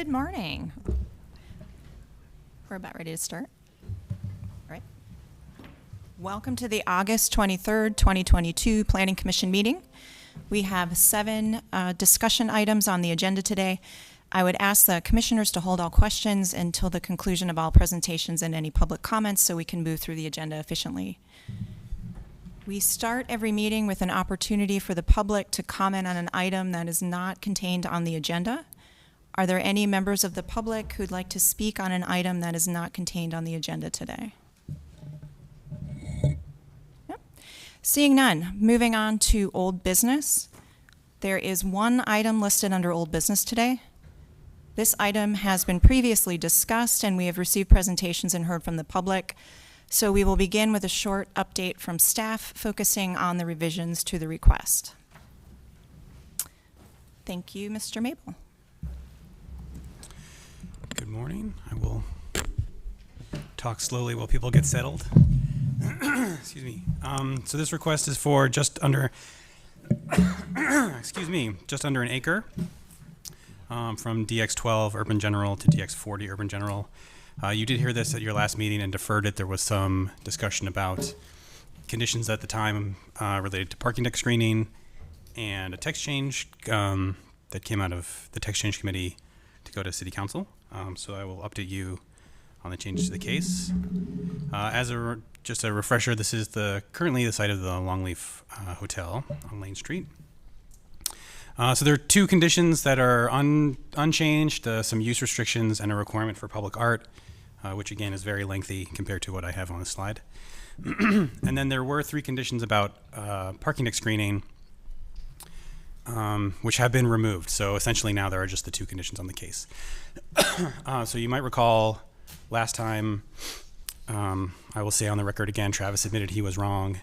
Good morning. We're about ready to start. All right. Welcome to the August 23rd, 2022 Planning Commission meeting. We have 7 discussion items on the agenda today. I would ask the commissioners to hold all questions until the conclusion of all presentations and any public comments so we can move through the agenda efficiently. We start every meeting with an opportunity for the public to comment on an item that is not contained on the agenda. Are there any members of the public who'd like to speak on an item that is not contained on the agenda today? Yep. Seeing none, moving on to old business. There is one item listed under old business today. This item has been previously discussed and we have received presentations and heard from the public. So we will begin with a short update from staff focusing on the revisions to the request. Thank you, Mr. Mabel. Good morning. I will talk slowly while people get settled. Excuse me. So this request is for just under, just under an acre from DX12 Urban General to DX40 Urban General. You did hear this at your last meeting and deferred it. There was some discussion about conditions at the time related to parking deck screening and a text change that came out of the text change committee to go to City Council. So I will update you on the changes to the case. Just a refresher, this is currently the site of the Longleaf Hotel on Lane Street. So there are 2 conditions that are unchanged, some use restrictions and a requirement for public art, which again is very lengthy compared to what I have on the slide. And then there were 3 conditions about parking deck screening, which have been removed. So essentially now there are just the 2 conditions on the case. So you might recall last time, I will say on the record again, Travis admitted he was wrong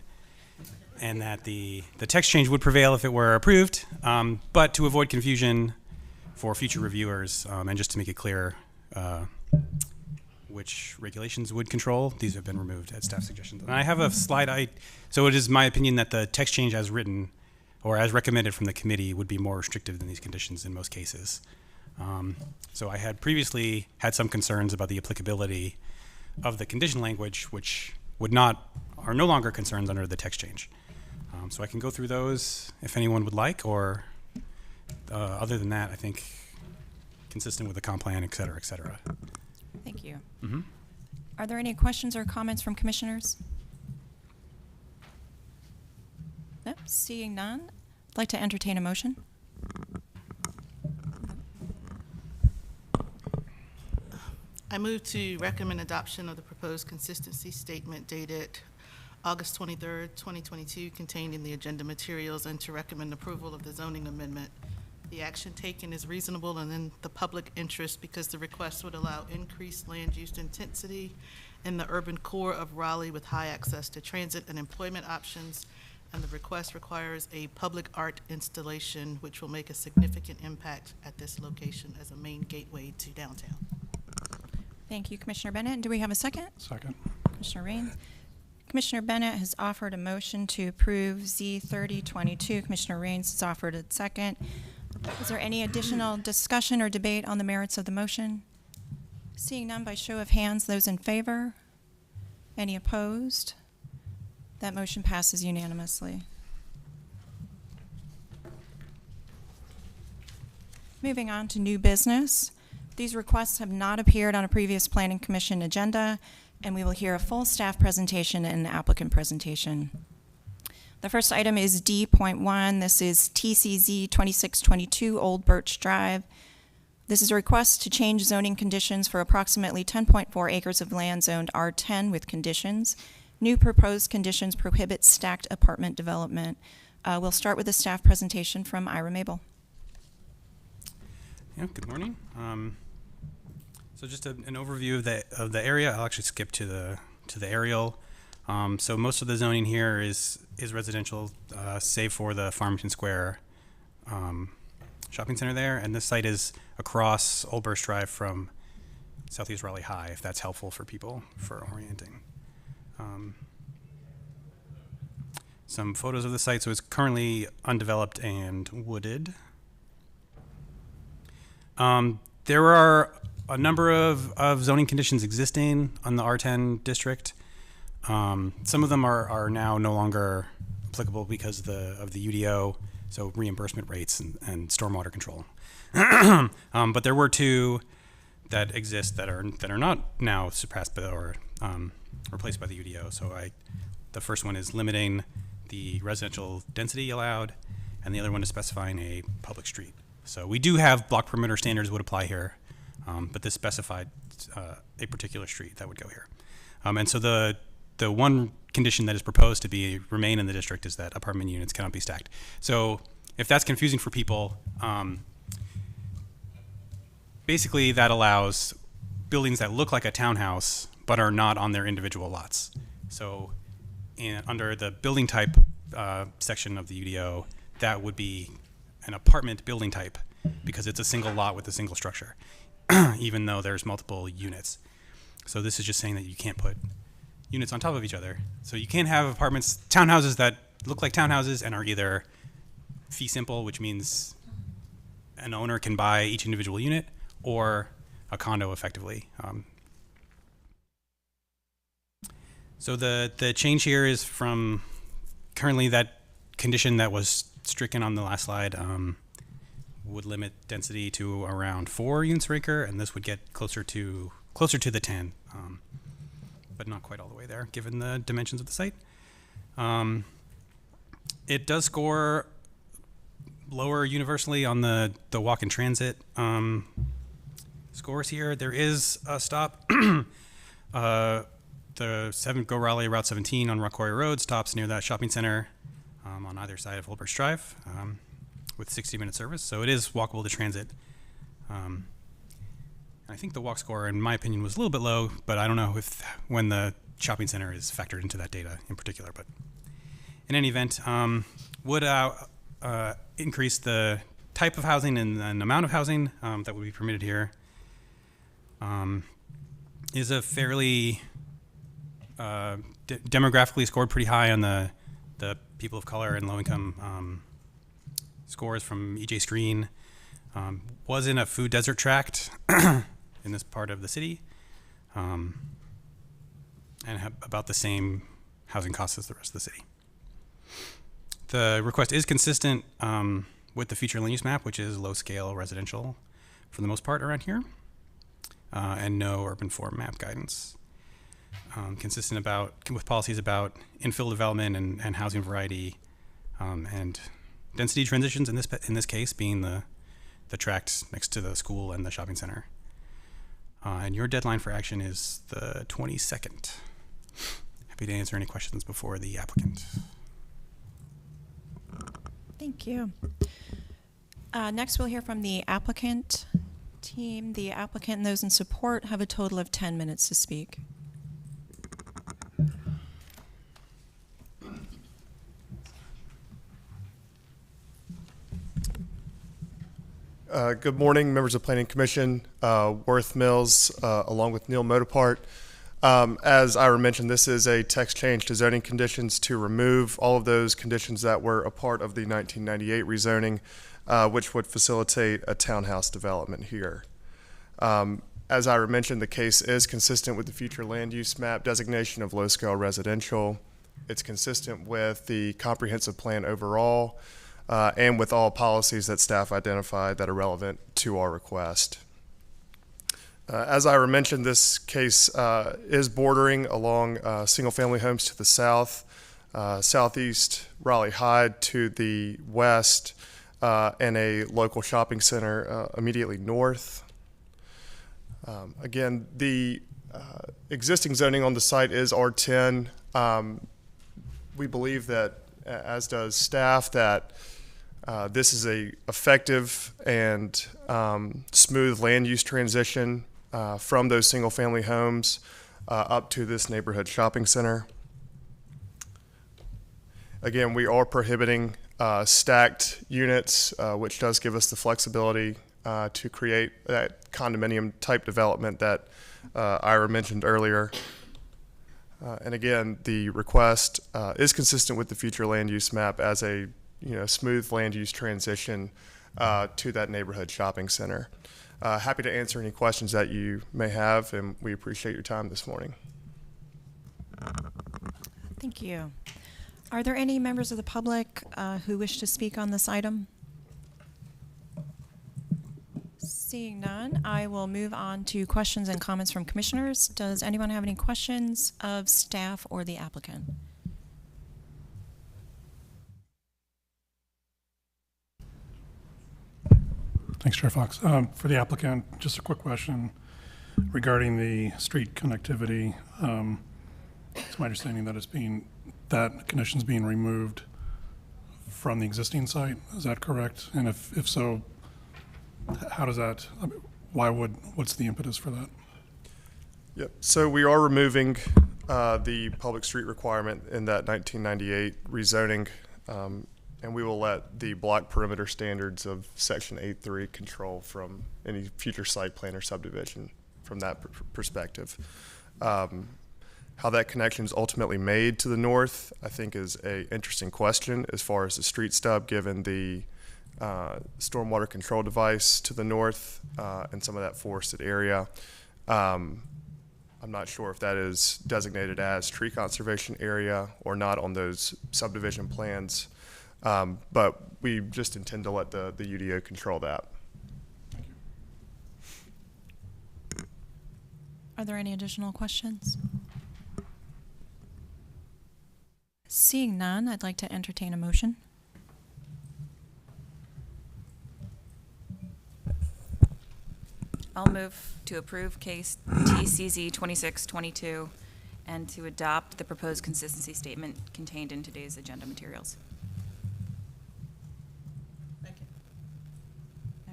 and that the text change would prevail if it were approved. But to avoid confusion for future reviewers and just to make it clear which regulations would control, these have been removed at staff suggestions. And I have a slide. So it is my opinion that the text change as written or as recommended from the committee would be more restrictive than these conditions in most cases. So I had previously had some concerns about the applicability of the condition language, which are no longer concerns under the text change. So I can go through those if anyone would like, or other than that, I think consistent with the comp plan, et cetera, et cetera. Thank you. Mm-hmm. Are there any questions or comments from commissioners? Nope. Seeing none, I'd like to entertain a motion. I move to recommend adoption of the proposed consistency statement dated August 23rd, 2022, contained in the agenda materials, and to recommend approval of the zoning amendment. The action taken is reasonable and in the public interest because the request would allow increased land use intensity in the urban core of Raleigh with high access to transit and employment options, and the request requires a public art installation which will make a significant impact at this location as a main gateway to downtown. Thank you, Commissioner Bennett. Do we have a second? Second. Commissioner Raines. Commissioner Bennett has offered a motion to approve Z3022. Commissioner Raines has offered a second. Is there any additional discussion or debate on the merits of the motion? Seeing none, by show of hands, those in favor? Any opposed? That motion passes unanimously. Moving on to new business. These requests have not appeared on a previous Planning Commission agenda, and we will hear a full staff presentation and an applicant presentation. The first item is D.1. This is TCZ 2622 Old Birch Drive. This is a request to change zoning conditions for approximately 10.4 acres of land zoned R10 with conditions. New proposed conditions prohibit stacked apartment development. We'll start with a staff presentation from Ira Mabel. Yeah, good morning. So just an overview of the area. I'll actually skip to the aerial. So most of the zoning here is residential, save for the Farmington Square shopping center there, and this site is across Old Birch Drive from Southeast Raleigh High, if that's helpful for people for orienting. Some photos of the site. So it's currently undeveloped and wooded. There are a number of zoning conditions existing on the R10 district. Some of them are now no longer applicable because of the UDO, so reimbursement rates and stormwater control. But there were two that exist that are not now surpassed by or replaced by the UDO. So the first one is limiting the residential density allowed, and the other one is specifying a public street. So we do have block perimeter standards would apply here, but this specified a particular street that would go here. And so the one condition that is proposed to remain in the district is that apartment units cannot be stacked. So if that's confusing for people, basically that allows buildings that look like a townhouse but are not on their individual lots. So under the building type section of the UDO, that would be an apartment building type because it's a single lot with a single structure, even though there's multiple units. So this is just saying that you can't put units on top of each other. So you can't have townhouses that look like townhouses and are either fee simple, which means an owner can buy each individual unit, or a condo effectively. So the change here is from currently that condition that was stricken on the last slide would limit density to around 4 units per acre, and this would get closer to the 10, but not quite all the way there given the dimensions of the site. It does score lower universally on the walk and transit scores here. There is a stop. The 7 Go Raleigh Route 17 on Rock Quarry Road stops near that shopping center on either side of Holbrook Drive with 60-minute service. So it is walkable to transit. I think the walk score, in my opinion, was a little bit low, but I don't know when the shopping center is factored into that data in particular. But in any event, would increase the type of housing and amount of housing that would be permitted here. Is a fairly demographically scored pretty high on the people of color and low-income scores from EJ Screen. Was in a food desert tract in this part of the city, and have about the same housing costs as the rest of the city. The request is consistent with the future land use map, which is low-scale residential for the most part around here, and no urban form map guidance. Consistent with policies about infill development and housing variety, and density transitions in this case being the tract next to the school and the shopping center. And your deadline for action is the 22nd. Happy to answer any questions before the applicant. Thank you. Next, we'll hear from the applicant team. The applicant and those in support have a total of 10 minutes to speak. Good morning, members of Planning Commission, Worth Mills, along with Neil Modapart. As Ira mentioned, this is a text change to zoning conditions to remove all of those conditions that were a part of the 1998 rezoning, which would facilitate a townhouse development here. As Ira mentioned, the case is consistent with the future land use map designation of low-scale residential. It's consistent with the comprehensive plan overall, and with all policies that staff identified that are relevant to our request. As Ira mentioned, this case is bordering along single-family homes to the south, southeast Raleigh Hyde to the west, and a local shopping center immediately north. Again, the existing zoning on the site is R10. We believe that, as does staff, that this is a effective and smooth land use transition from those single-family homes up to this neighborhood shopping center. Again, we are prohibiting stacked units, which does give us the flexibility to create that condominium type development that Ira mentioned earlier. And again, the request is consistent with the future land use map as a smooth land use transition to that neighborhood shopping center. happy to answer any questions that you may have, and we appreciate your time this morning. Thank you. Are there any members of the public who wish to speak on this item? Seeing none, I will move on to questions and comments from commissioners. Does anyone have any questions of staff or the applicant? Thanks, Chair Fox. For the applicant, just a quick question regarding the street connectivity. It's my understanding that that condition's being removed from the existing site. Is that correct? And if so, how does that, what's the impetus for that? Yep. So we are removing the public street requirement in that 1998 rezoning, and we will let the block perimeter standards of Section 8.3 control from any future site plan or subdivision from that perspective. How that connection is ultimately made to the north, I think, is an interesting question as far as the street stub, given the stormwater control device to the north and some of that forested area. I'm not sure if that is designated as tree conservation area or not on those subdivision plans, but we just intend to let the UDO control that. Are there any additional questions? Seeing none, I'd like to entertain a motion. I'll move to approve case TCZ 2622 and to adopt the proposed consistency statement contained in today's agenda materials.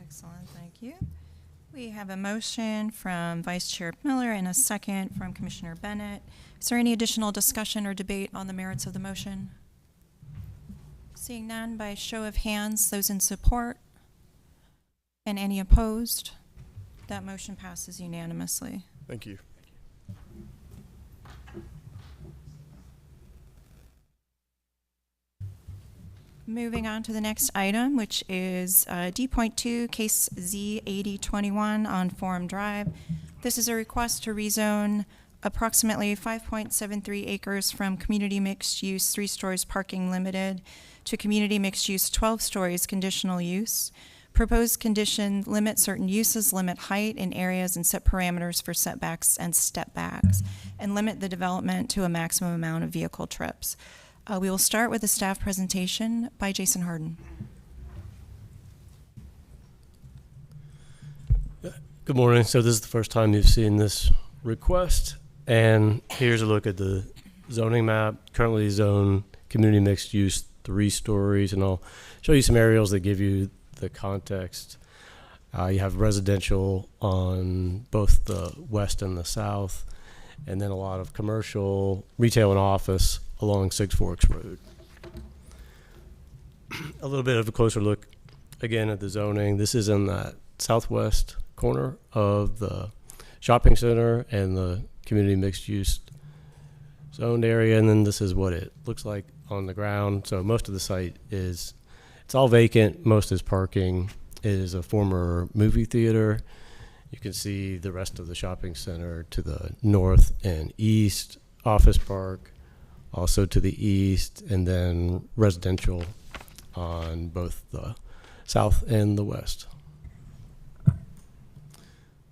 Excellent, thank you. We have a motion from Vice Chair Miller and a second from Commissioner Bennett. Is there any additional discussion or debate on the merits of the motion? Seeing none, by show of hands, those in support and any opposed, that motion passes unanimously. Thank you. Moving on to the next item, which is D.2, case Z8021 on Forum Drive. This is a request to rezone approximately 5.73 acres from community mixed use 3 stories parking limited to community mixed use 12 stories conditional use. Proposed condition limit certain uses, limit height in areas, and set parameters for setbacks and step backs, and limit the development to a maximum amount of vehicle trips. We will start with a staff presentation by Jason Harden. Good morning. So this is the first time you've seen this request, and here's a look at the zoning map. Currently zone community mixed use 3 stories, and I'll show you some aerials that give you the context. You have residential on both the west and the south, and then a lot of commercial, retail, and office along Six Forks Road. A little bit of a closer look again at the zoning. This is in that southwest corner of the shopping center and the community mixed use zoned area, and then this is what it looks like on the ground. So most of the site it's all vacant, most is parking. It is a former movie theater. You can see the rest of the shopping center to the north and east, office park also to the east, and then residential on both the south and the west. A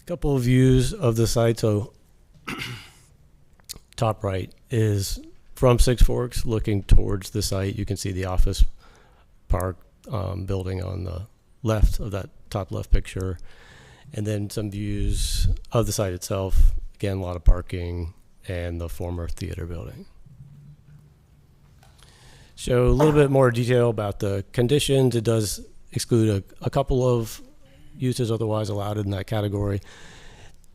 couple of views of the site. So top right is from Six Forks looking towards the site. You can see the office park building on the left of that top left picture, and then some views of the site itself. Again, a lot of parking and the former theater building. Show a little bit more detail about the conditions. It does exclude a couple of uses otherwise allowed in that category.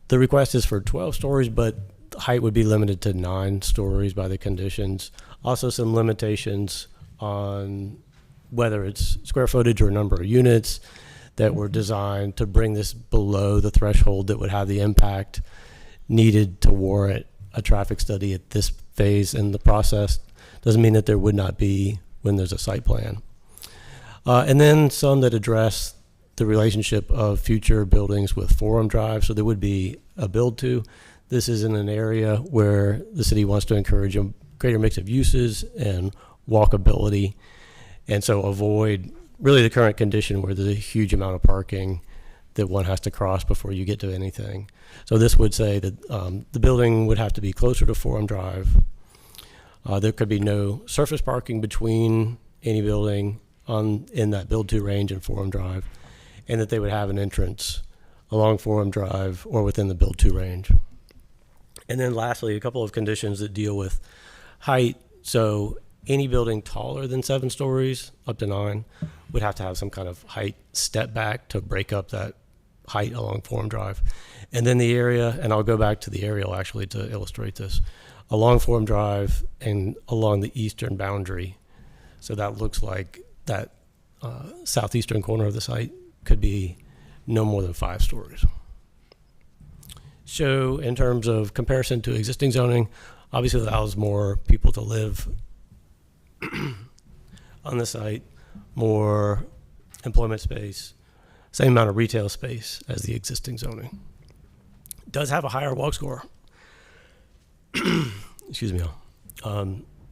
The request is for 12 stories, but height would be limited to 9 stories by the conditions. Also some limitations on whether it's square footage or number of units that were designed to bring this below the threshold that would have the impact needed to warrant a traffic study at this phase in the process. Doesn't mean that there would not be when there's a site plan. And then some that address the relationship of future buildings with Forum Drive. So there would be a build to. This is in an area where the city wants to encourage a greater mix of uses and walkability, and so avoid really the current condition where there's a huge amount of parking that one has to cross before you get to anything. So this would say that the building would have to be closer to Forum Drive. There could be no surface parking between any building in that build to range and Forum Drive, and that they would have an entrance along Forum Drive or within the build to range. And then lastly, a couple of conditions that deal with height. So any building taller than 7 stories, up to 9, would have to have some kind of height step back to break up that height along Forum Drive. And then the area, and I'll go back to the aerial actually to illustrate this, along Forum Drive and along the eastern boundary. So that looks like that southeastern corner of the site could be no more than 5 stories. So in terms of comparison to existing zoning, obviously it allows more people to live on the site, more employment space, same amount of retail space as the existing zoning. It does have a higher walk score, excuse me,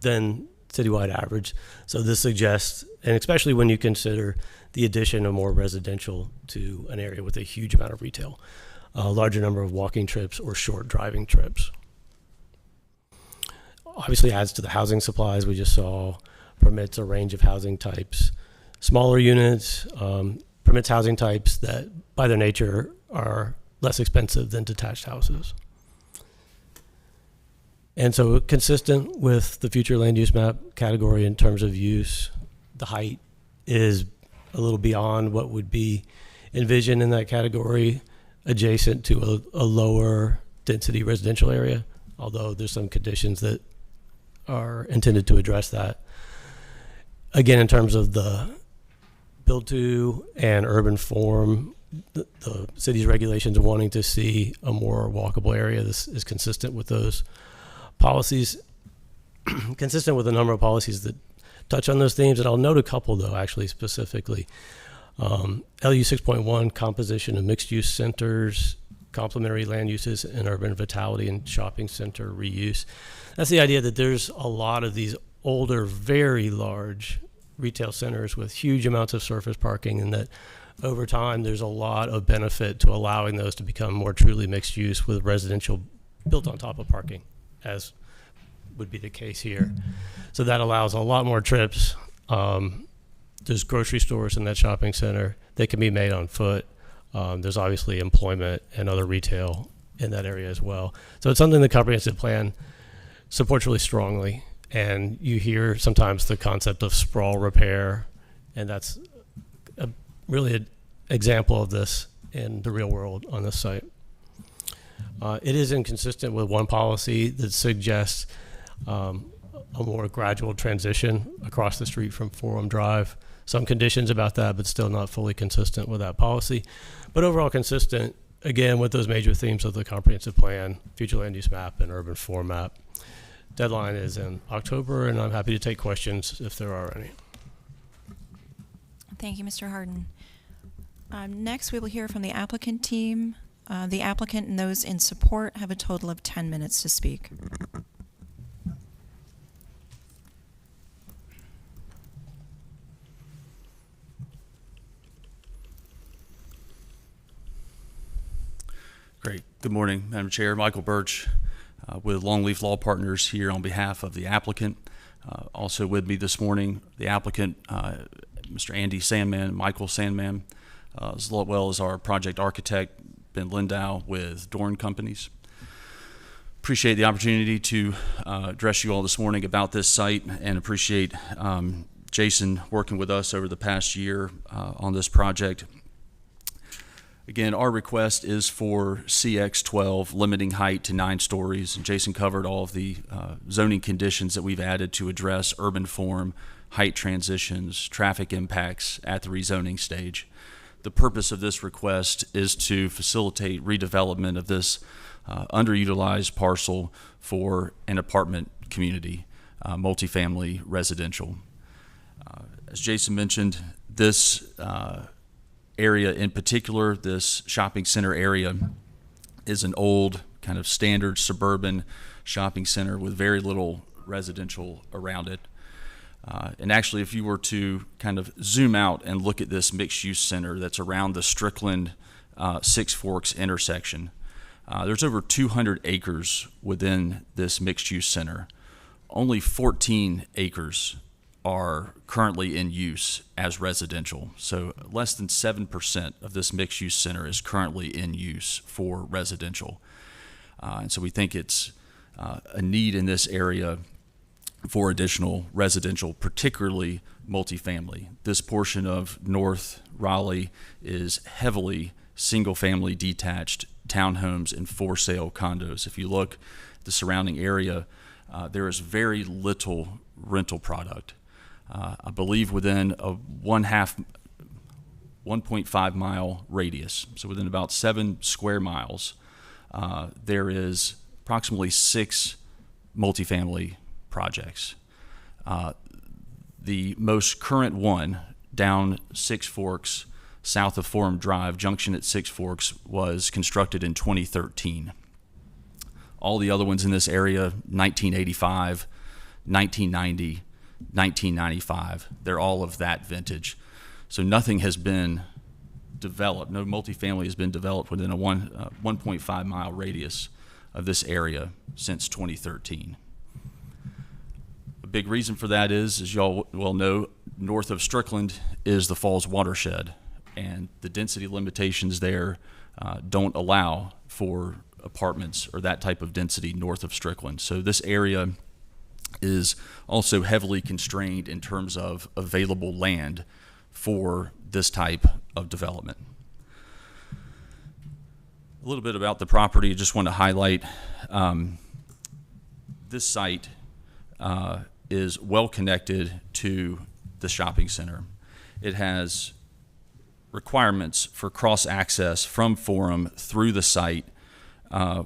than citywide average. So this suggests, and especially when you consider the addition of more residential to an area with a huge amount of retail, a larger number of walking trips or short driving trips. Obviously adds to the housing supplies we just saw, permits a range of housing types, smaller units, permits housing types that by their nature are less expensive than detached houses. And so consistent with the future land use map category in terms of use, the height is a little beyond what would be envisioned in that category, adjacent to a lower density residential area, although there's some conditions that are intended to address that. Again, in terms of the build to and urban form, the city's regulations are wanting to see a more walkable area. This is consistent with those policies, consistent with a number of policies that touch on those themes. And I'll note a couple though, actually specifically. LU 6.1, composition of mixed use centers, complementary land uses, and urban vitality and shopping center reuse. That's the idea that there's a lot of these older, very large retail centers with huge amounts of surface parking, and that over time there's a lot of benefit to allowing those to become more truly mixed use with residential built on top of parking, as would be the case here. So that allows a lot more trips. There's grocery stores in that shopping center that can be made on foot. There's obviously employment and other retail in that area as well. So it's something the comprehensive plan supports really strongly. And you hear sometimes the concept of sprawl repair, and that's really an example of this in the real world on this site. It is inconsistent with one policy that suggests a more gradual transition across the street from Forum Drive. Some conditions about that, but still not fully consistent with that policy. But overall consistent, again, with those major themes of the comprehensive plan, future land use map, and urban form map. Deadline is in October, and I'm happy to take questions if there are any. Thank you, Mr. Harden. Next, we will hear from the applicant team. The applicant and those in support have a total of 10 minutes to speak. Great. Good morning, Madam Chair. Michael Birch with Longleaf Law Partners here on behalf of the applicant. Also with me this morning, the applicant, Mr. Andy Sandman, Michael Sandman, as well as our project architect, Ben Lindau with Dorn Companies. Appreciate the opportunity to address you all this morning about this site, and appreciate Jason working with us over the past year on this project. Again, our request is for CX12, limiting height to 9 stories. And Jason covered all of the zoning conditions that we've added to address urban form, height transitions, traffic impacts at the rezoning stage. The purpose of this request is to facilitate redevelopment of this underutilized parcel for an apartment community, multifamily residential. As Jason mentioned, this area in particular, this shopping center area, is an old kind of standard suburban shopping center with very little residential around it. And actually, if you were to kind of zoom out and look at this mixed-use center that's around the Strickland Six Forks intersection, there's over 200 acres within this mixed-use center. Only 14 acres are currently in use as residential. So less than 7% of this mixed-use center is currently in use for residential. And so we think it's a need in this area for additional residential, particularly multifamily. This portion of North Raleigh is heavily single-family detached townhomes and for-sale condos. If you look at the surrounding area, there is very little rental product. I believe within a 1.5 mile radius, so within about 7 square miles, there is approximately 6 multifamily projects. The most current one down Six Forks, south of Forum Drive, junction at Six Forks, was constructed in 2013. All the other ones in this area, 1985, 1990, 1995, they're all of that vintage. So nothing has been developed, no multifamily has been developed within a 1.5 mile radius of this area since 2013. A big reason for that is, as y'all well know, north of Strickland is the Falls watershed, and the density limitations there don't allow for apartments or that type of density north of Strickland. So this area is also heavily constrained in terms of available land for this type of development. A little bit about the property. I just want to highlight this site is well connected to the shopping center. It has requirements for cross access from Forum through the site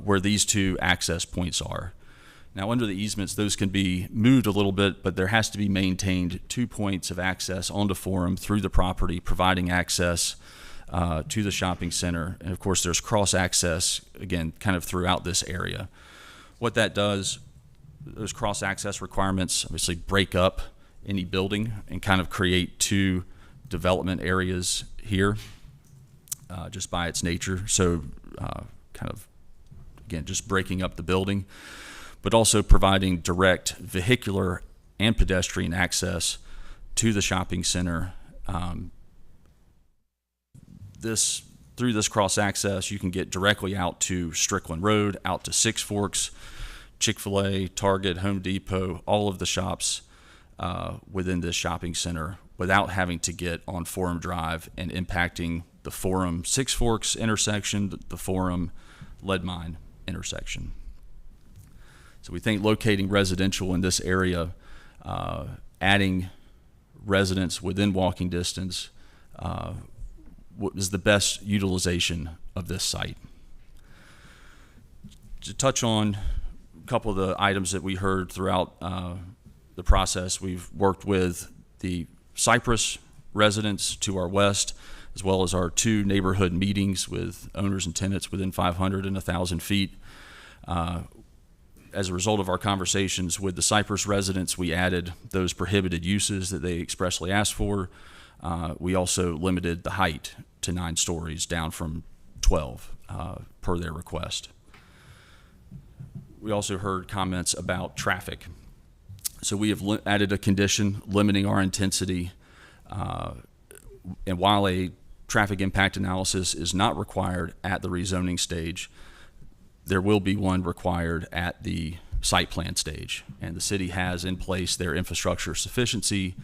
where these two access points are. Now, under the easements, those can be moved a little bit, but there has to be maintained 2 points of access onto Forum through the property, providing access to the shopping center. And of course, there's cross access, again, kind of throughout this area. What that does, those cross access requirements obviously break up any building and kind of create 2 development areas here just by its nature. So kind of, again, just breaking up the building, but also providing direct vehicular and pedestrian access to the shopping center. Through this cross access, you can get directly out to Strickland Road, out to Six Forks, Chick-fil-A, Target, Home Depot, all of the shops within this shopping center without having to get on Forum Drive and impacting the Forum Six Forks intersection, the Forum Lead Mine intersection. So we think locating residential in this area, adding residents within walking distance, is the best utilization of this site. To touch on a couple of the items that we heard throughout the process, we've worked with the Cypress residents to our west, as well as our 2 neighborhood meetings with owners and tenants within 500 and 1,000 feet. As a result of our conversations with the Cypress residents, we added those prohibited uses that they expressly asked for. We also limited the height to 9 stories, down from 12 per their request. We also heard comments about traffic. So we have added a condition limiting our intensity, and while a traffic impact analysis is not required at the rezoning stage, there will be one required at the site plan stage. And the city has in place their infrastructure sufficiency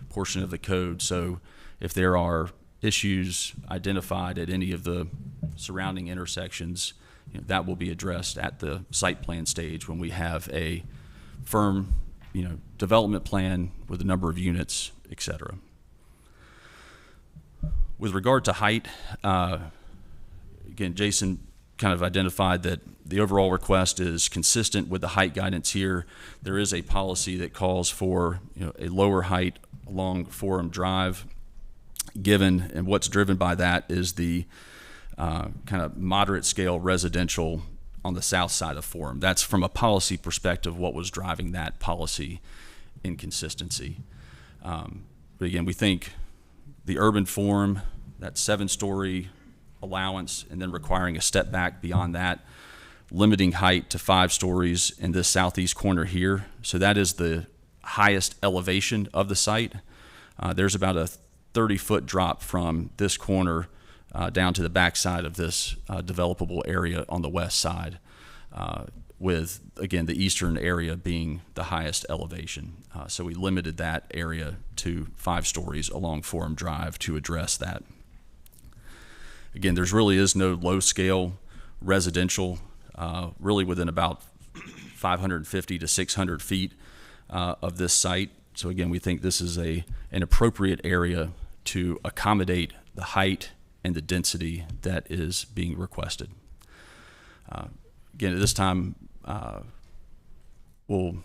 portion of the code. So if there are issues identified at any of the surrounding intersections, that will be addressed at the site plan stage when we have a firm, development plan with a number of units, et cetera. With regard to height, again, Jason kind of identified that the overall request is consistent with the height guidance here. There is a policy that calls for a lower height along Forum Drive. given, and what's driven by that is the kind of moderate scale residential on the south side of Forum. That's from a policy perspective what was driving that policy inconsistency. But again, we think the urban form, that 7-story allowance, and then requiring a step back beyond that, limiting height to 5 stories in this southeast corner here. So that is the highest elevation of the site. There's about a 30-foot drop from this corner down to the backside of this developable area on the west side, with, again, the eastern area being the highest elevation. So we limited that area to 5 stories along Forum Drive to address that. Again, there's really is no low-scale residential, really within about 550 to 600 feet of this site. So again, we think this is an appropriate area to accommodate the height and the density that is being requested. Again, at this time, we'll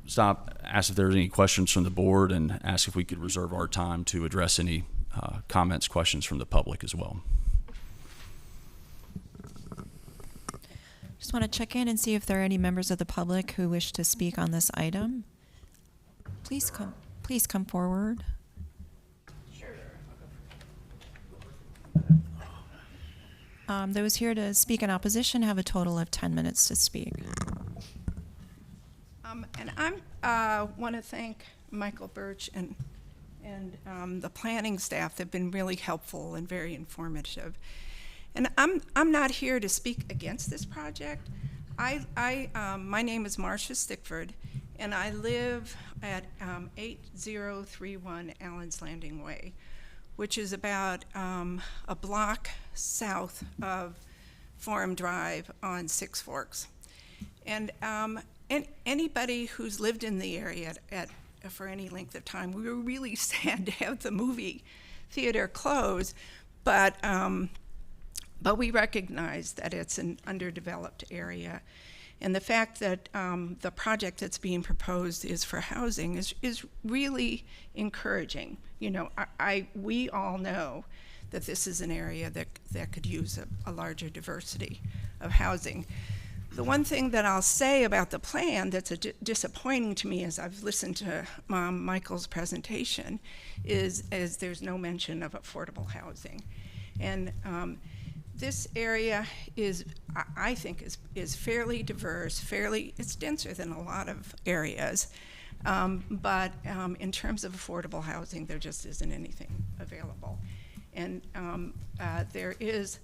stop, ask if there's any questions from the board, and ask if we could reserve our time to address any comments, questions from the public as well. Just want to check in and see if there are any members of the public who wish to speak on this item. Please come forward. Those here to speak in opposition have a total of 10 minutes to speak. And I want to thank Michael Birch and the planning staff. They've been really helpful and very informative. And I'm not here to speak against this project. My name is Marcia Stickford, and I live at 8031 Allen's Landing Way, which is about a block south of Forum Drive on Six Forks. And anybody who's lived in the area for any length of time, we were really sad to have the movie theater close, but we recognize that it's an underdeveloped area. And the fact that the project that's being proposed is for housing is really encouraging. You know, we all know that this is an area that could use a larger diversity of housing. The one thing that I'll say about the plan that's disappointing to me as I've listened to Michael's presentation is there's no mention of affordable housing. And this area I think is fairly diverse, it's denser than a lot of areas, but in terms of affordable housing, there just isn't anything available. And there's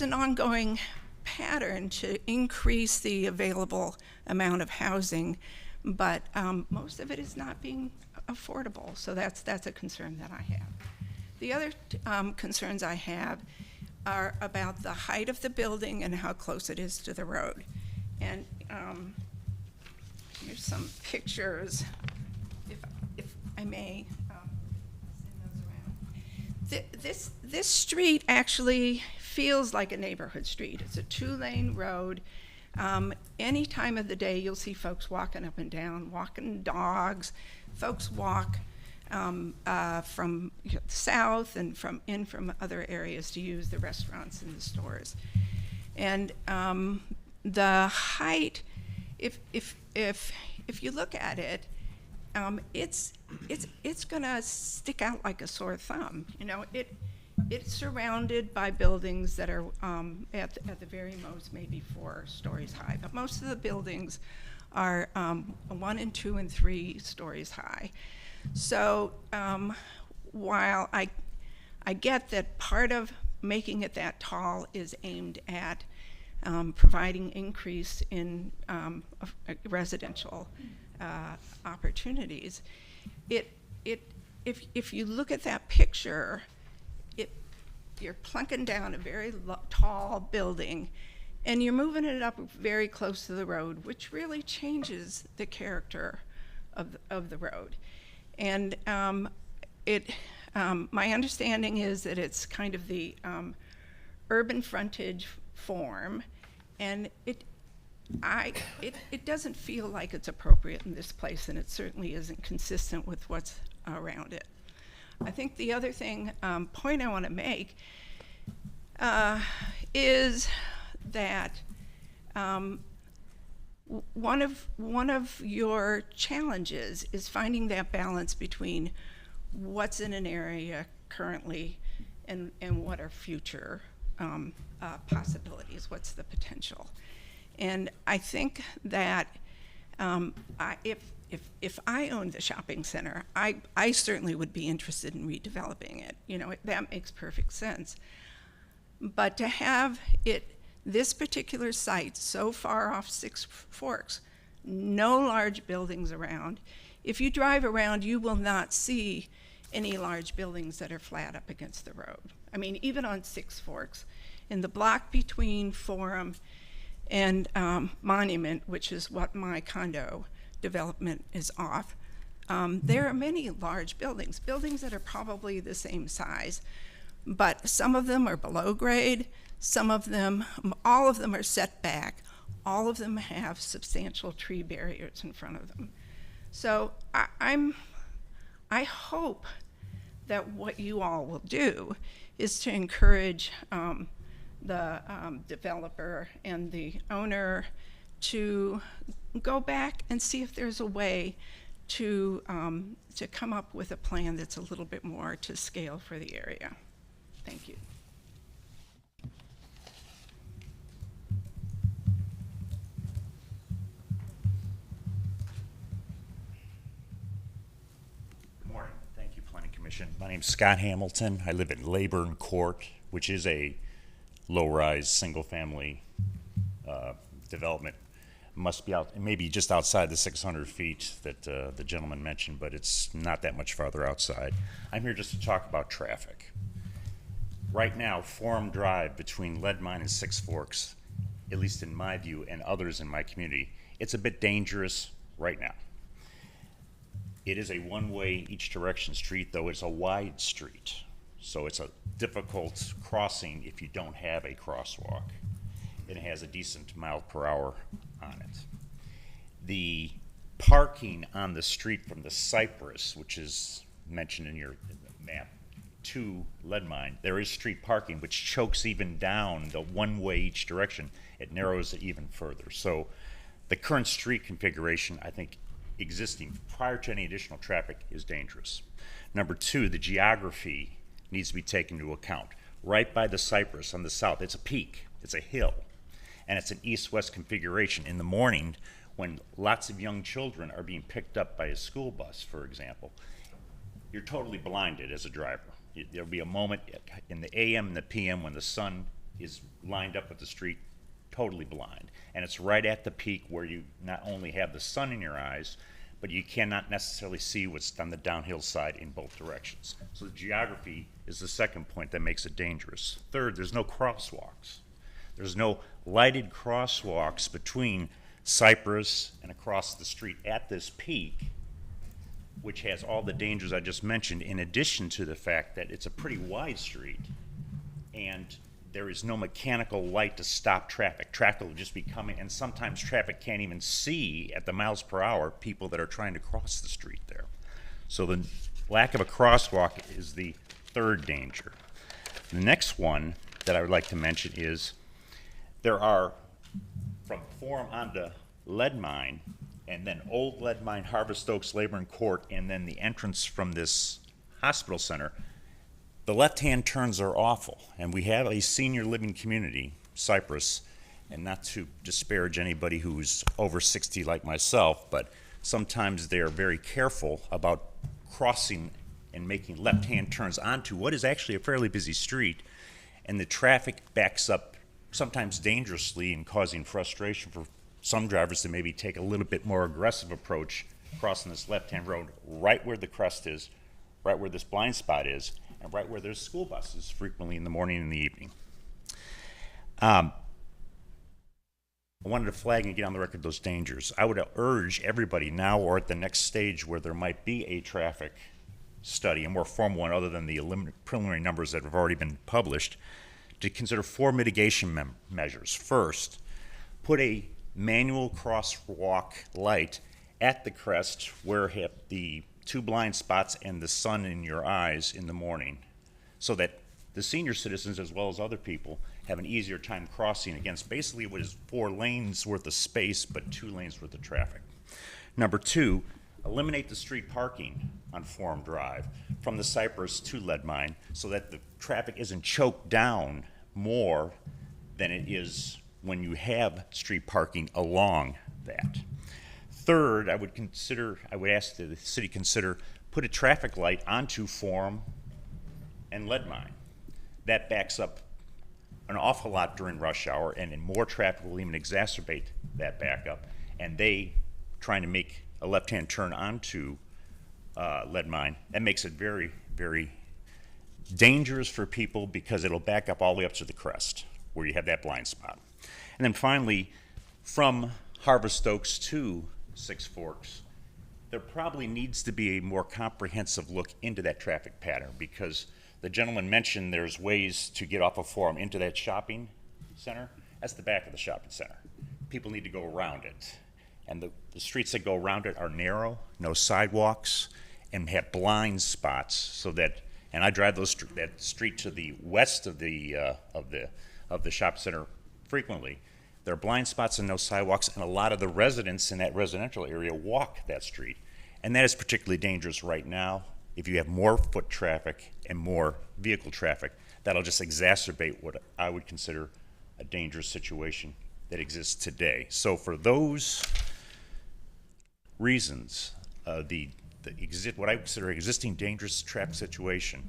an ongoing pattern to increase the available amount of housing, but most of it is not being affordable, so that's a concern that I have. The other concerns I have are about the height of the building and how close it is to the road. And here's some pictures, if I may send those around. This street actually feels like a neighborhood street. It's a 2-lane road. Any time of the day, you'll see folks walking up and down, walking dogs. Folks walk from south and from other areas to use the restaurants and the stores. And the height, if you look at it, it's gonna stick out like a sore thumb. You know, it's surrounded by buildings that are at the very most maybe 4 stories high, but most of the buildings are 1 and 2 and 3 stories high. So while I get that part of making it that tall is aimed at providing increase in residential opportunities, if you look at that picture, you're plunking down a very tall building, and you're moving it up very close to the road, which really changes the character of the road. And my understanding is that it's kind of the urban frontage form, and it doesn't feel like it's appropriate in this place, and it certainly isn't consistent with what's around it. I think the other thing, point I want to make is that one of your challenges is finding that balance between what's in an area currently and what are future possibilities, what's the potential. And I think that if I owned the shopping center, I certainly would be interested in redeveloping it. You know, that makes perfect sense. But to have this particular site so far off Six Forks, no large buildings around. If you drive around, you will not see any large buildings that are flat up against the road. I mean, even on Six Forks, in the block between Forum and Monument, which is what my condo development is off, there are many large buildings that are probably the same size, but some of them are below grade, some of them, all of them are set back, all of them have substantial tree barriers in front of them. So I hope that what you all will do is to encourage the developer and the owner to go back and see if there's a way to come up with a plan that's a little bit more to scale for the area. Thank you. Good morning. Thank you, Planning Commission. My name's Scott Hamilton. I live in Leyburn Court, which is a low-rise, single-family development. Must be out, maybe just outside the 600 feet that the gentleman mentioned, but it's not that much farther outside. I'm here just to talk about traffic. Right now, Forum Drive between Lead Mine and Six Forks, at least in my view and others in my community, it's a bit dangerous right now. It is a one-way each direction street, though it's a wide street. So it's a difficult crossing if you don't have a crosswalk. It has a decent mile per hour on it. The parking on the street from the Cypress, which is mentioned in your map, to Lead Mine, there is street parking, which chokes even down the one-way each direction. It narrows it even further. So the current street configuration, I think, existing prior to any additional traffic is dangerous. Number two, the geography needs to be taken into account. Right by the Cypress on the south, it's a peak, it's a hill, and it's an east-west configuration. In the morning, when lots of young children are being picked up by a school bus, for example, you're totally blinded as a driver. There'll be a moment in the AM and the PM when the sun is lined up with the street, totally blind. And it's right at the peak where you not only have the sun in your eyes, but you cannot necessarily see what's on the downhill side in both directions. So the geography is the second point that makes it dangerous. Third, there's no crosswalks. There's no lighted crosswalks between Cypress and across the street at this peak, which has all the dangers I just mentioned, in addition to the fact that it's a pretty wide street and there is no mechanical light to stop traffic. Traffic will just be coming, and sometimes traffic can't even see at the miles per hour people that are trying to cross the street there. So the lack of a crosswalk is the third danger. The next one that I would like to mention is there are, from Forum onto Lead Mine, and then Old Lead Mine, Harvest Oaks, Leyburn Court, and then the entrance from this hospital center, the left-hand turns are awful. And we have a senior living community, Cypress, and not to disparage anybody who's over 60 like myself, but sometimes they are very careful about crossing and making left-hand turns onto what is actually a fairly busy street, and the traffic backs up sometimes dangerously and causing frustration for some drivers to maybe take a little bit more aggressive approach crossing this left-hand road right where the crest is, right where this blind spot is, and right where there's school buses frequently in the morning and the evening. I wanted to flag and get on the record those dangers. I would urge everybody now or at the next stage where there might be a traffic study, a more formal one other than the preliminary numbers that have already been published, to consider 4 mitigation measures. First, put a manual crosswalk light at the crest where the two blind spots and the sun in your eyes in the morning, so that the senior citizens, as well as other people, have an easier time crossing against basically what is 4 lanes worth of space, but 2 lanes worth of traffic. Number 2, eliminate the street parking on Forum Drive from the Cypress to Lead Mine, so that the traffic isn't choked down more than it is when you have street parking along that. Third, I would ask that the city consider put a traffic light onto Forum and Lead Mine. That backs up an awful lot during rush hour, and then more traffic will even exacerbate that backup. And they trying to make a left-hand turn onto Lead Mine, that makes it very, very dangerous for people, because it'll back up all the way up to the crest where you have that blind spot. And then finally, from Harvest Oaks to Six Forks, there probably needs to be a more comprehensive look into that traffic pattern, because the gentleman mentioned there's ways to get off of Forum into that shopping center. That's the back of the shopping center. People need to go around it. And the streets that go around it are narrow, no sidewalks, and have blind spots, so that, and I drive that street to the west of the shopping center frequently. There are blind spots and no sidewalks, and a lot of the residents in that residential area walk that street. And that is particularly dangerous right now. If you have more foot traffic and more vehicle traffic, that'll just exacerbate what I would consider a dangerous situation that exists today. So for those reasons, what I consider existing dangerous traffic situation,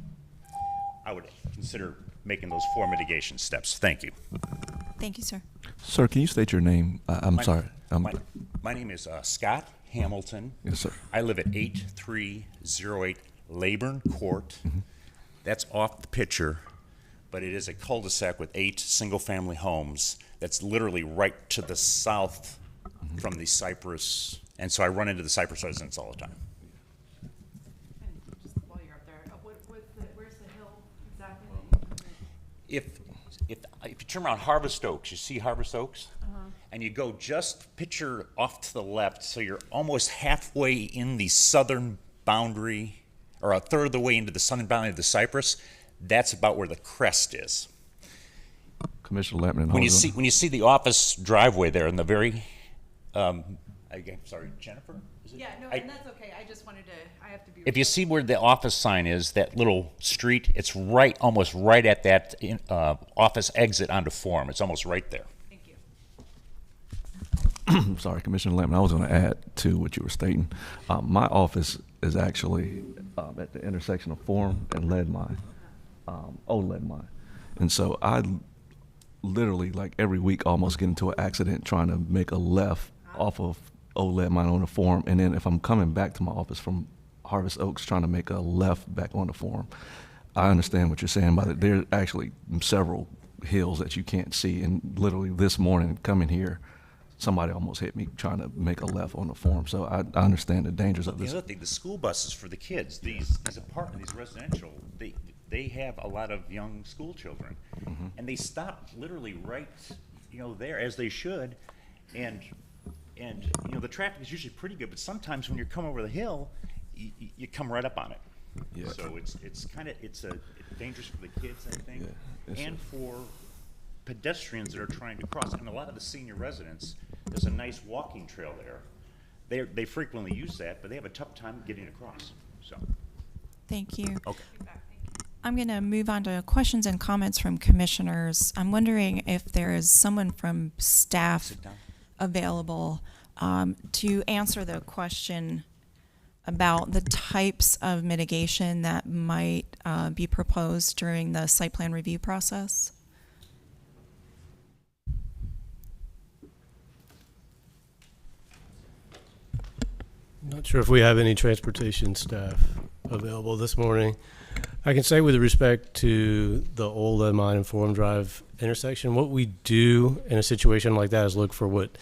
I would consider making those 4 mitigation steps. Thank you. Thank you, sir. Sir, can you state your name? I'm sorry. My name is Scott Hamilton. Yes, sir. I live at 8308 Leyburn Court. Mm-hmm. That's off the picture, but it is a cul-de-sac with 8 single-family homes. That's literally right to the south from the Cypress, and so I run into the Cypress residents all the time. Just while you're up there, where's the hill exactly? If you turn around Harvest Oaks, you see Harvest Oaks? And you go just picture off to the left, so you're almost halfway in the southern boundary, or a third of the way into the southern boundary of the Cypress. That's about where the crest is. Commissioner Lampman. When you see the office driveway there in the very, I'm sorry, Jennifer? Is it? Yeah, no, and that's okay. I just wanted to, I have to be. If you see where the office sign is, that little street, it's right, almost right at that office exit onto Forum. It's almost right there. Thank you. Sorry, Commissioner Lampman. I was going to add to what you were stating. My office is actually at the intersection of Forum and Lead Mine, old Lead Mine. And so I literally, like every week, almost get into an accident trying to make a left off of old Lead Mine on the Forum. And then if I'm coming back to my office from Harvest Oaks trying to make a left back on the Forum, I understand what you're saying about it. There are actually several hills that you can't see. And literally this morning coming here, somebody almost hit me trying to make a left on the Forum. So I understand the dangers of this. The other thing, the school buses for the kids, these apartments, these residential, they have a lot of young school children, and they stop literally right, there, as they should, and the traffic is usually pretty good, but sometimes when you're coming over the hill, you come right up on it. Yeah. So it's dangerous for the kids, I think, and for pedestrians that are trying to cross. And a lot of the senior residents, there's a nice walking trail there. They frequently use that, but they have a tough time getting across. So. Thank you. Okay. I'm going to move on to questions and comments from commissioners. I'm wondering if there is someone from staff available to answer the question about the types of mitigation that might be proposed during the site plan review process. Not sure if we have any transportation staff available this morning. I can say with respect to the old Lead Mine and Forum Drive intersection, what we do in a situation like that is look for what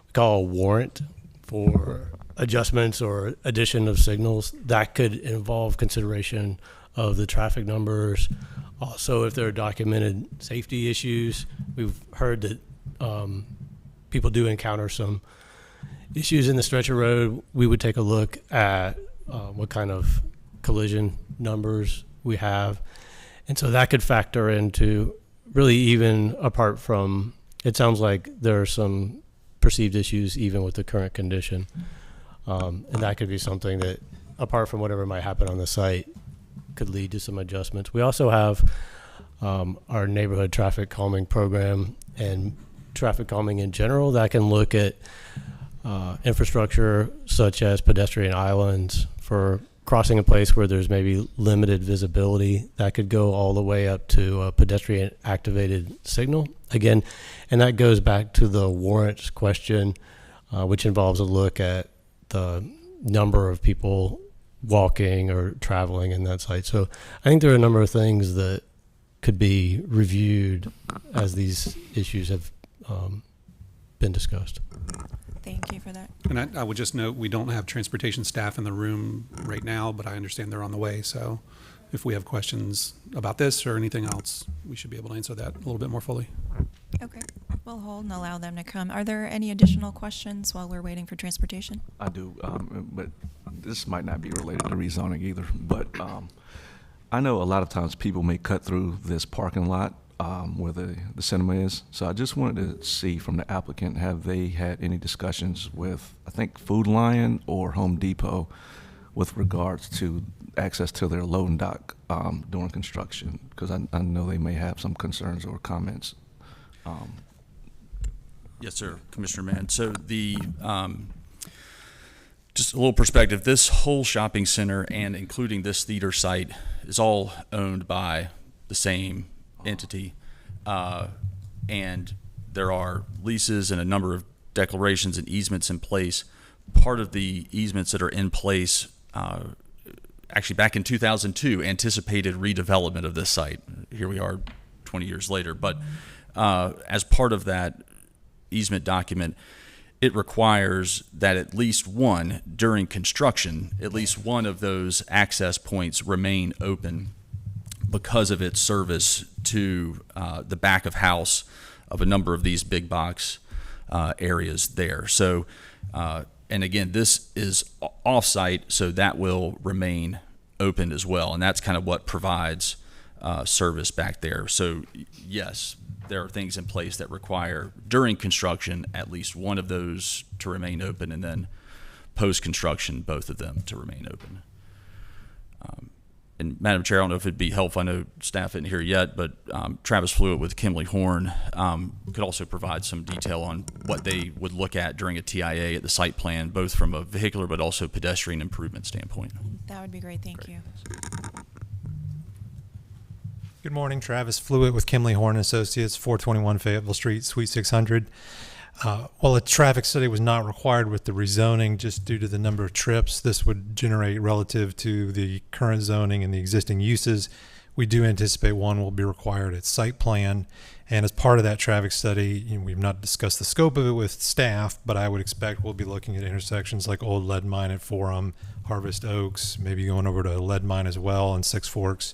we call a warrant for adjustments or addition of signals. That could involve consideration of the traffic numbers. Also, if there are documented safety issues, we've heard that people do encounter some issues in the stretch of road. We would take a look at what kind of collision numbers we have. And so that could factor into really, even apart from, it sounds like there are some perceived issues even with the current condition. And that could be something that, apart from whatever might happen on the site, could lead to some adjustments. We also have our neighborhood traffic calming program and traffic calming in general that can look at infrastructure such as pedestrian islands for crossing a place where there's maybe limited visibility. That could go all the way up to a pedestrian activated signal again. And that goes back to the warrants question, which involves a look at the number of people walking or traveling in that site. So I think there are a number of things that could be reviewed as these issues have been discussed. Thank you for that. And I would just note, we don't have transportation staff in the room right now, but I understand they're on the way. So if we have questions about this or anything else, we should be able to answer that a little bit more fully. Okay, we'll hold and allow them to come. Are there any additional questions while we're waiting for transportation? I do, but this might not be related to rezoning either. But I know a lot of times people may cut through this parking lot where the cinema is. So I just wanted to see from the applicant, have they had any discussions with, I think, Food Lion or Home Depot with regards to access to their loading dock during construction? Because I know they may have some concerns or comments. Yes, sir, Commissioner Mann. So the just a little perspective, this whole shopping center and including this theater site is all owned by the same entity. And there are leases and a number of declarations and easements in place. Part of the easements that are in place, actually back in 2002, anticipated redevelopment of this site. Here we are 20 years later. But as part of that easement document, it requires that at least one, during construction, at least one of those access points remain open because of its service to the back of house of a number of these big box areas there. So, and again, this is off-site, so that will remain open as well, and that's kind of what provides service back there. So, yes, there are things in place that require, during construction, at least one of those to remain open, and then post-construction, both of them to remain open. And Madam Chair, I don't know if it'd be helpful, I know staff isn't here yet, but Travis Flewitt with Kimley Horn could also provide some detail on what they would look at during a TIA at the site plan, both from a vehicular but also pedestrian improvement standpoint. That would be great, thank you. Good morning, Travis Flewitt with Kimley Horn Associates, 421 Fayetteville Street, Suite 600. While a traffic study was not required with the rezoning, just due to the number of trips this would generate relative to the current zoning and the existing uses, we do anticipate one will be required at site plan. And as part of that traffic study, we've not discussed the scope of it with staff, but I would expect we'll be looking at intersections like Old Lead Mine at Forum, Harvest Oaks, maybe going over to Lead Mine as well, and Six Forks.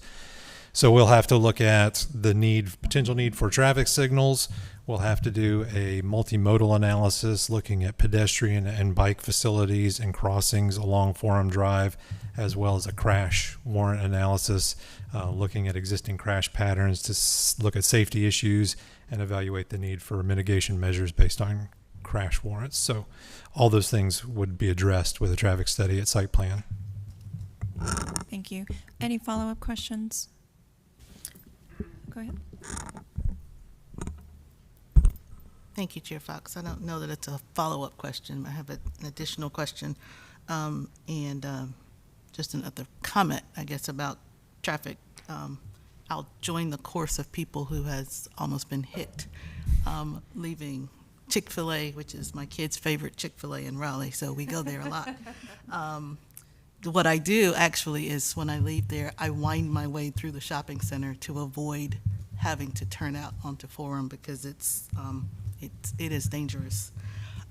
So we'll have to look at the potential need for traffic signals. We'll have to do a multimodal analysis looking at pedestrian and bike facilities and crossings along Forum Drive, as well as a crash warrant analysis, looking at existing crash patterns to look at safety issues and evaluate the need for mitigation measures based on crash warrants. So all those things would be addressed with a traffic study at site plan. Thank you. Any follow-up questions? Go ahead. Thank you, Chair Fox. I don't know that it's a follow-up question. I have an additional question and just another comment, I guess, about traffic. I'll join the course of people who has almost been hit leaving Chick-fil-A, which is my kid's favorite Chick-fil-A in Raleigh, so we go there a lot. What I do actually is when I leave there, I wind my way through the shopping center to avoid having to turn out onto Forum because it is dangerous.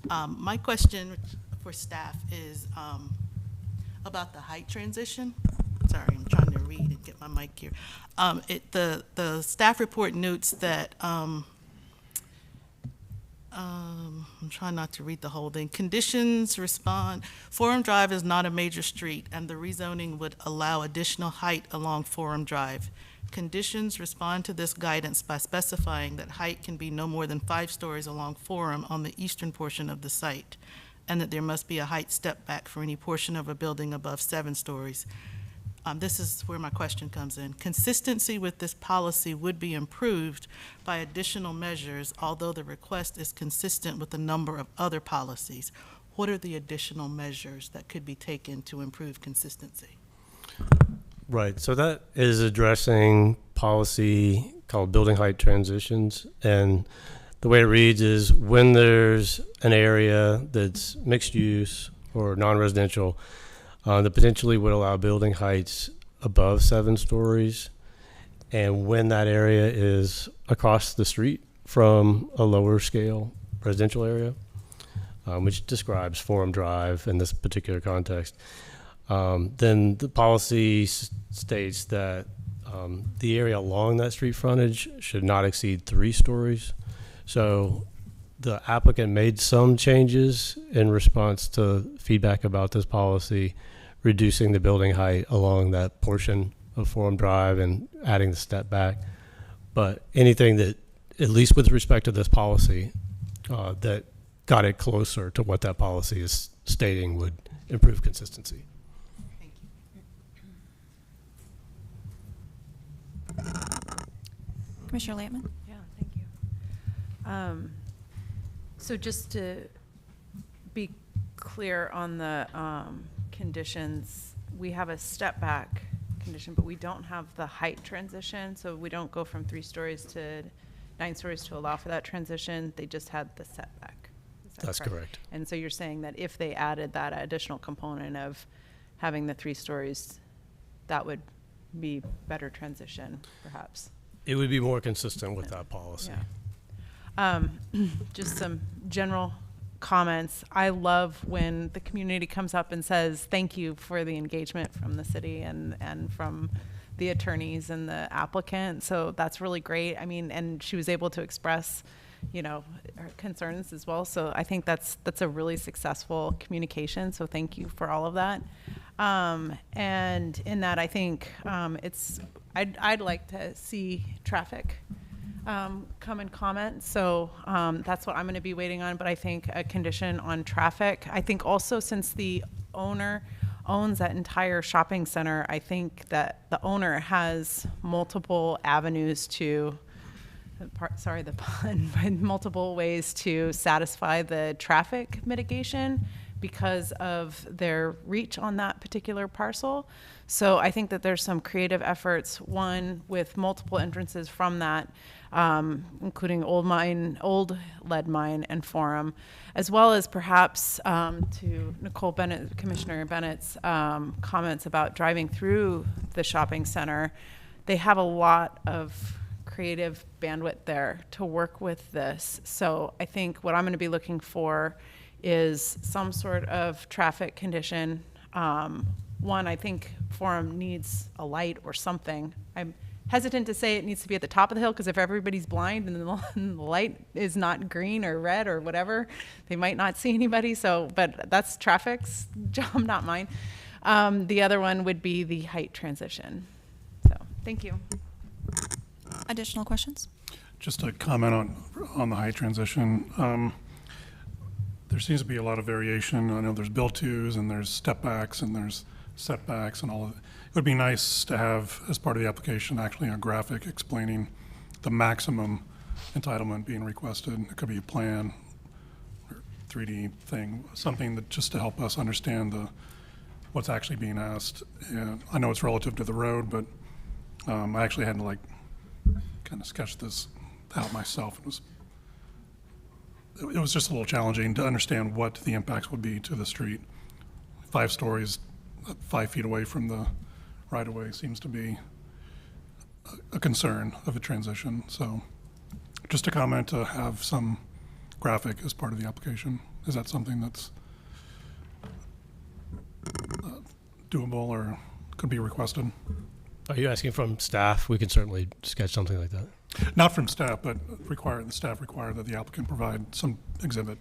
My question for staff is about the height transition. Sorry, I'm trying to read and get my mic here. The staff report notes that I'm I'm trying not to read the whole thing. Conditions respond, Forum Drive is not a major street, and the rezoning would allow additional height along Forum Drive. Conditions respond to this guidance by specifying that height can be no more than 5 stories along Forum on the eastern portion of the site, and that there must be a height step back for any portion of a building above 7 stories. This is where my question comes in. Consistency with this policy would be improved by additional measures, although the request is consistent with a number of other policies. What are the additional measures that could be taken to improve consistency? Right, so that is addressing policy called building height transitions. And the way it reads is when there's an area that's mixed use or non-residential, that potentially would allow building heights above 7 stories. And when that area is across the street from a lower scale residential area, which describes Forum Drive in this particular context, then the policy states that the area along that street frontage should not exceed 3 stories. So the applicant made some changes in response to feedback about this policy, reducing the building height along that portion of Forum Drive and adding the step back. But anything that, at least with respect to this policy, that got it closer to what that policy is stating would improve consistency. Thank you. Commissioner Lampman? Yeah, thank you. So just to be clear on the conditions, we have a step back condition, but we don't have the height transition. So we don't go from 3 stories to 9 stories to allow for that transition. They just had the setback. Is that That's correct. And so you're saying that if they added that additional component of having the 3 stories, that would be better transition, perhaps? It would be more consistent with that policy. Yeah. Just some general comments. I love when the community comes up and says, thank you for the engagement from the city and from the attorneys and the applicant. So that's really great. I mean, and she was able to express, you know, her concerns as well. So I think that's a really successful communication. So thank you for all of that. And in that, I think I'd like to see traffic come and comment. So that's what I'm going to be waiting on. But I think a condition on traffic. I think also since the owner owns that entire shopping center, I think that the owner has multiple avenues to, sorry the pun, but multiple ways to satisfy the traffic mitigation because of their reach on that particular parcel. So I think that there's some creative efforts, one with multiple entrances from that, including old lead mine and Forum, as well as perhaps to Nicole Bennett, Commissioner Bennett's comments about driving through the shopping center. They have a lot of creative bandwidth there to work with this. So I think what I'm going to be looking for is some sort of traffic condition. One, I think Forum needs a light or something. I'm hesitant to say it needs to be at the top of the hill because if everybody's blind and the light is not green or red or whatever, they might not see anybody. So, but that's traffic's job, not mine. The other one would be the height transition. So, thank you. Additional questions? Just a comment on the height transition. There seems to be a lot of variation. I know there's build-tos and there's step-backs and there's setbacks and all of it. It would be nice to have, as part of the application, actually a graphic explaining the maximum entitlement being requested. It could be a plan or 3D thing, something that just to help us understand what's actually being asked. And I know it's relative to the road, but I actually had to kind of sketch this out myself. It was just a little challenging to understand what the impacts would be to the street. 5 stories, 5 feet away from the right-of-way seems to be a concern of a transition. So just a comment to have some graphic as part of the application. Is that something that's doable or could be requested? Are you asking from staff? We can certainly sketch something like that. Not from staff, but the staff require that the applicant provide some exhibit.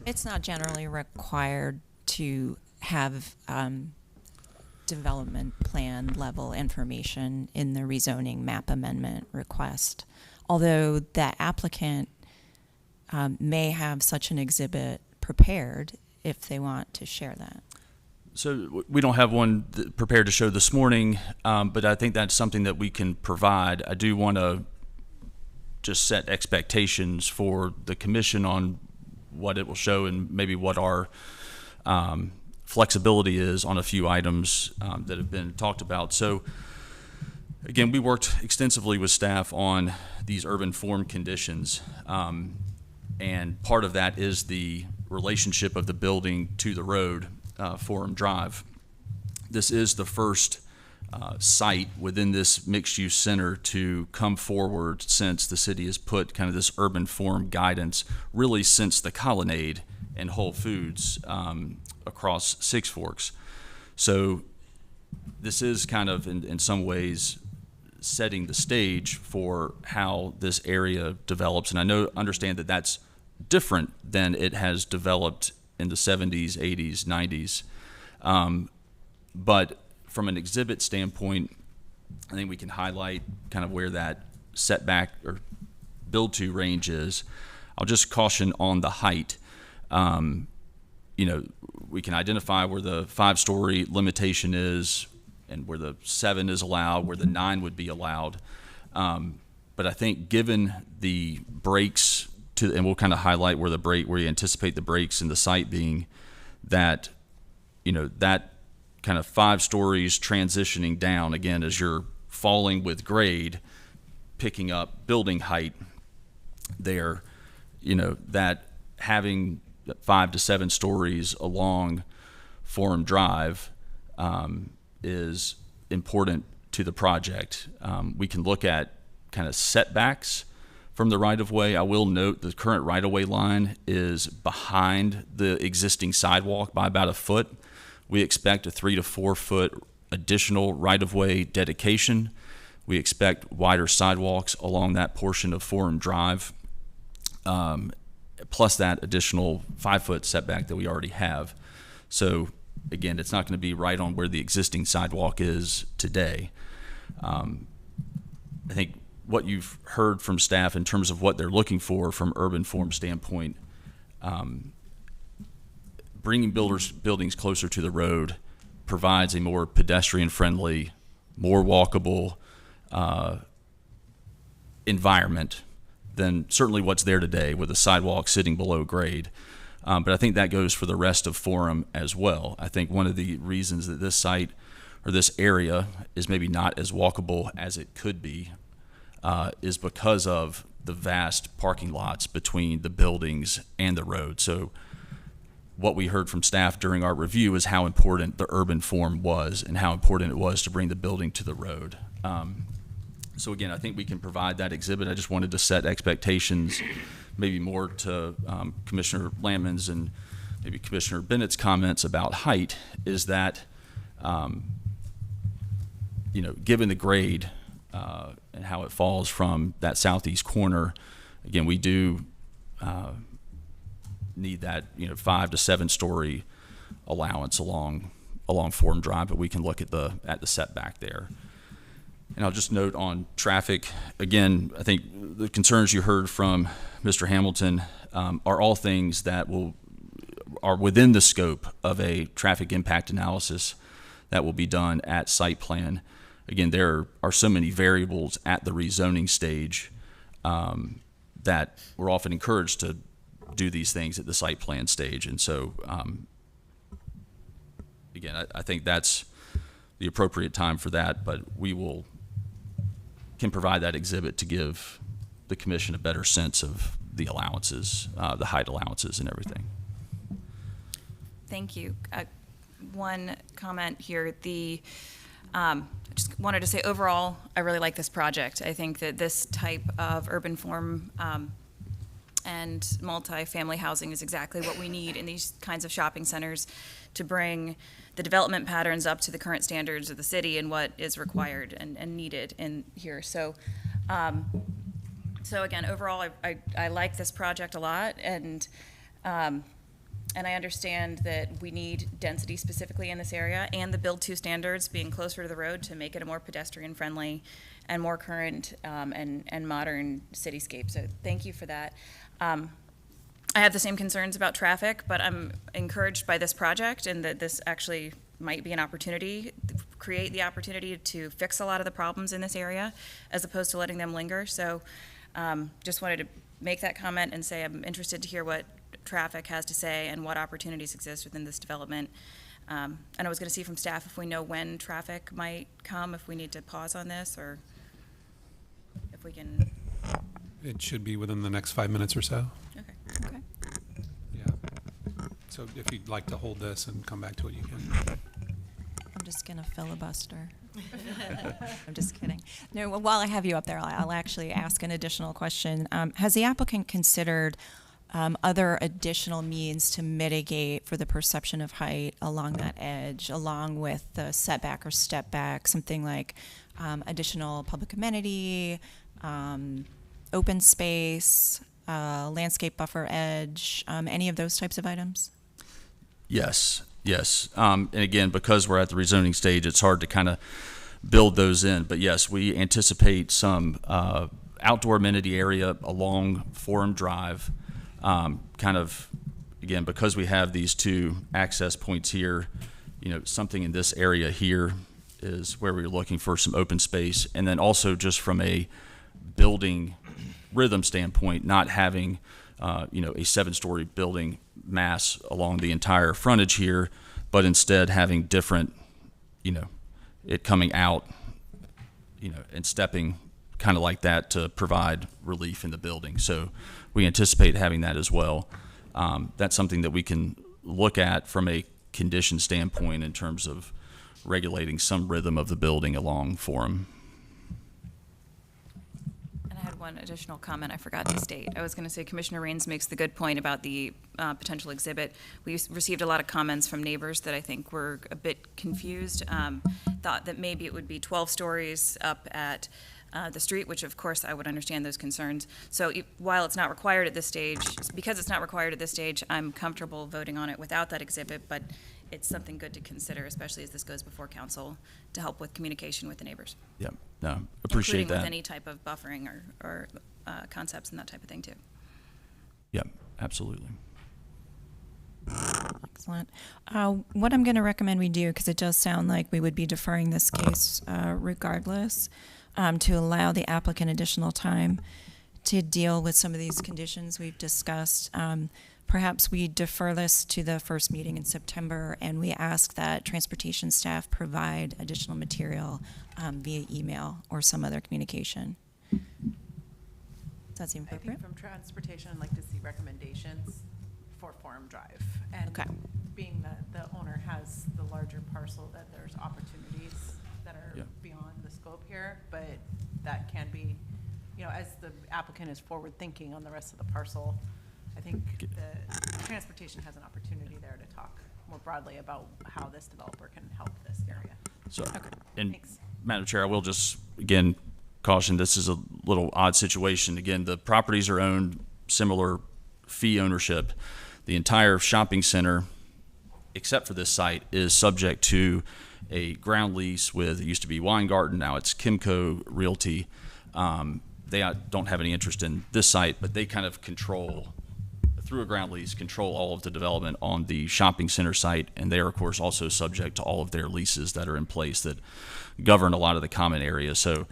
It's not generally required to have development plan level information in the rezoning map amendment request, although the applicant may have such an exhibit prepared if they want to share that. So we don't have one prepared to show this morning, but I think that's something that we can provide. I do want to just set expectations for the commission on what it will show and maybe what our flexibility is on a few items that have been talked about. So again, we worked extensively with staff on these urban form conditions, and part of that is the relationship of the building to the road, Forum Drive. This is the first site within this mixed-use center to come forward since the city has put kind of this urban form guidance, really since the Colonnade and Whole Foods across Six Forks. So this is kind of, in some ways, setting the stage for how this area develops. And I understand that that's different than it has developed in the 70s, 80s, 90s. But from an exhibit standpoint, I think we can highlight kind of where that setback or build to range is. I'll just caution on the height. You know, we can identify where the 5-story limitation is and where the 7 is allowed, where the 9 would be allowed. But I think given the breaks and we'll kind of highlight where you anticipate the breaks in the site being, that, you know, that kind of 5 stories transitioning down, again, as you're falling with grade, picking up building height there, you know, that having 5 to 7 stories along Forum Drive is important to the project. We can look at kind of setbacks from the right-of-way. I will note the current right-of-way line is behind the existing sidewalk by about a foot. We expect a 3 to 4 foot additional right-of-way dedication. We expect wider sidewalks along that portion of Forum Drive, plus that additional 5-foot setback that we already have. So again, it's not going to be right on where the existing sidewalk is today. I think what you've heard from staff in terms of what they're looking for from urban form standpoint, bringing buildings closer to the road provides a more pedestrian-friendly, more walkable environment than certainly what's there today with a sidewalk sitting below grade. But I think that goes for the rest of Forum as well. I think one of the reasons that this site or this area is maybe not as walkable as it could be is because of the vast parking lots between the buildings and the road. So what we heard from staff during our review is how important the urban form was and how important it was to bring the building to the road. So again, I think we can provide that exhibit. I just wanted to set expectations, maybe more to Commissioner Lammons and maybe Commissioner Bennett's comments about height, is that, you know, given the grade and how it falls from that southeast corner, again, we do need that, you know, 5 to 7 story allowance along Forum Drive, but we can look at the setback there. And I'll just note on traffic, again, I think the concerns you heard from Mr. Hamilton are all things that are within the scope of a traffic impact analysis that will be done at site plan. Again, there are so many variables at the rezoning stage that we're often encouraged to do these things at the site plan stage. And so, again, I think that's the appropriate time for that, but we can provide that exhibit to give the commission a better sense of the allowances, the height allowances and everything. Thank you. One comment here. I just wanted to say overall, I really like this project. I think that this type of urban form and multifamily housing is exactly what we need in these kinds of shopping centers to bring the development patterns up to the current standards of the city and what is required and needed in here. So, so again, overall, I like this project a lot, and And I understand that we need density specifically in this area, and the Build 2 standards being closer to the road to make it a more pedestrian-friendly and more current and modern cityscape. So thank you for that. I have the same concerns about traffic, but I'm encouraged by this project and that this actually might be an opportunity, create the opportunity to fix a lot of the problems in this area as opposed to letting them linger. So just wanted to make that comment and say I'm interested to hear what traffic has to say and what opportunities exist within this development. And I was going to see from staff if we know when traffic might come, if we need to pause on this, or if we can. It should be within the next 5 minutes or so. Okay. Okay. Yeah. So if you'd like to hold this and come back to it, you can. I'm just going to filibuster. I'm just kidding. No, well, while I have you up there, I'll actually ask an additional question. Has the applicant considered other additional means to mitigate for the perception of height along that edge, along with the setback or step back, something like additional public amenity, open space, landscape buffer edge, any of those types of items? Yes. And again, because we're at the rezoning stage, it's hard to kind of build those in. But yes, we anticipate some outdoor amenity area along Forum Drive. Kind of, again, because we have these two access points here, something in this area here is where we're looking for some open space. And then also just from a building rhythm standpoint, not having, a 7-story building mass along the entire frontage here, but instead having different, it coming out, and stepping kind of like that to provide relief in the building. So we anticipate having that as well. That's something that we can look at from a condition standpoint in terms of regulating some rhythm of the building along Forum. And I had one additional comment I forgot to state. I was going to say Commissioner Raines makes the good point about the potential exhibit. We received a lot of comments from neighbors that I think were a bit confused, thought that maybe it would be 12 stories up at the street, which of course I would understand those concerns. So while it's not required at this stage, because it's not required at this stage, I'm comfortable voting on it without that exhibit, but it's something good to consider, especially as this goes before council to help with communication with the neighbors. Yeah, no, appreciate including that. with any type of buffering or concepts and that type of thing too. Yeah, absolutely. Excellent. What I'm going to recommend we do, because it does sound like we would be deferring this case regardless, to allow the applicant additional time to deal with some of these conditions we've discussed. Perhaps we defer this to the first meeting in September, and we ask that transportation staff provide additional material via email or some other communication. Does that seem I appropriate? think from transportation, I'd like to see recommendations for Forum Drive. And Okay. being that the owner has the larger parcel, that there's opportunities that are Yeah. beyond the scope here, but that can be, as the applicant is forward-thinking on the rest of the parcel, I think the transportation has an opportunity there to talk more broadly about how this developer can help this area. So, and Thanks. Madam Chair, I will just, again, caution, this is a little odd situation. Again, the properties are owned similar fee ownership. The entire shopping center, except for this site, is subject to a ground lease with, it used to be Weingarten, now it's Kimco Realty. They don't have any interest in this site, but they kind of control, through a ground lease, control all of the development on the shopping center site, and they are, of course, also subject to all of their leases that are in place that govern a lot of the common areas. So,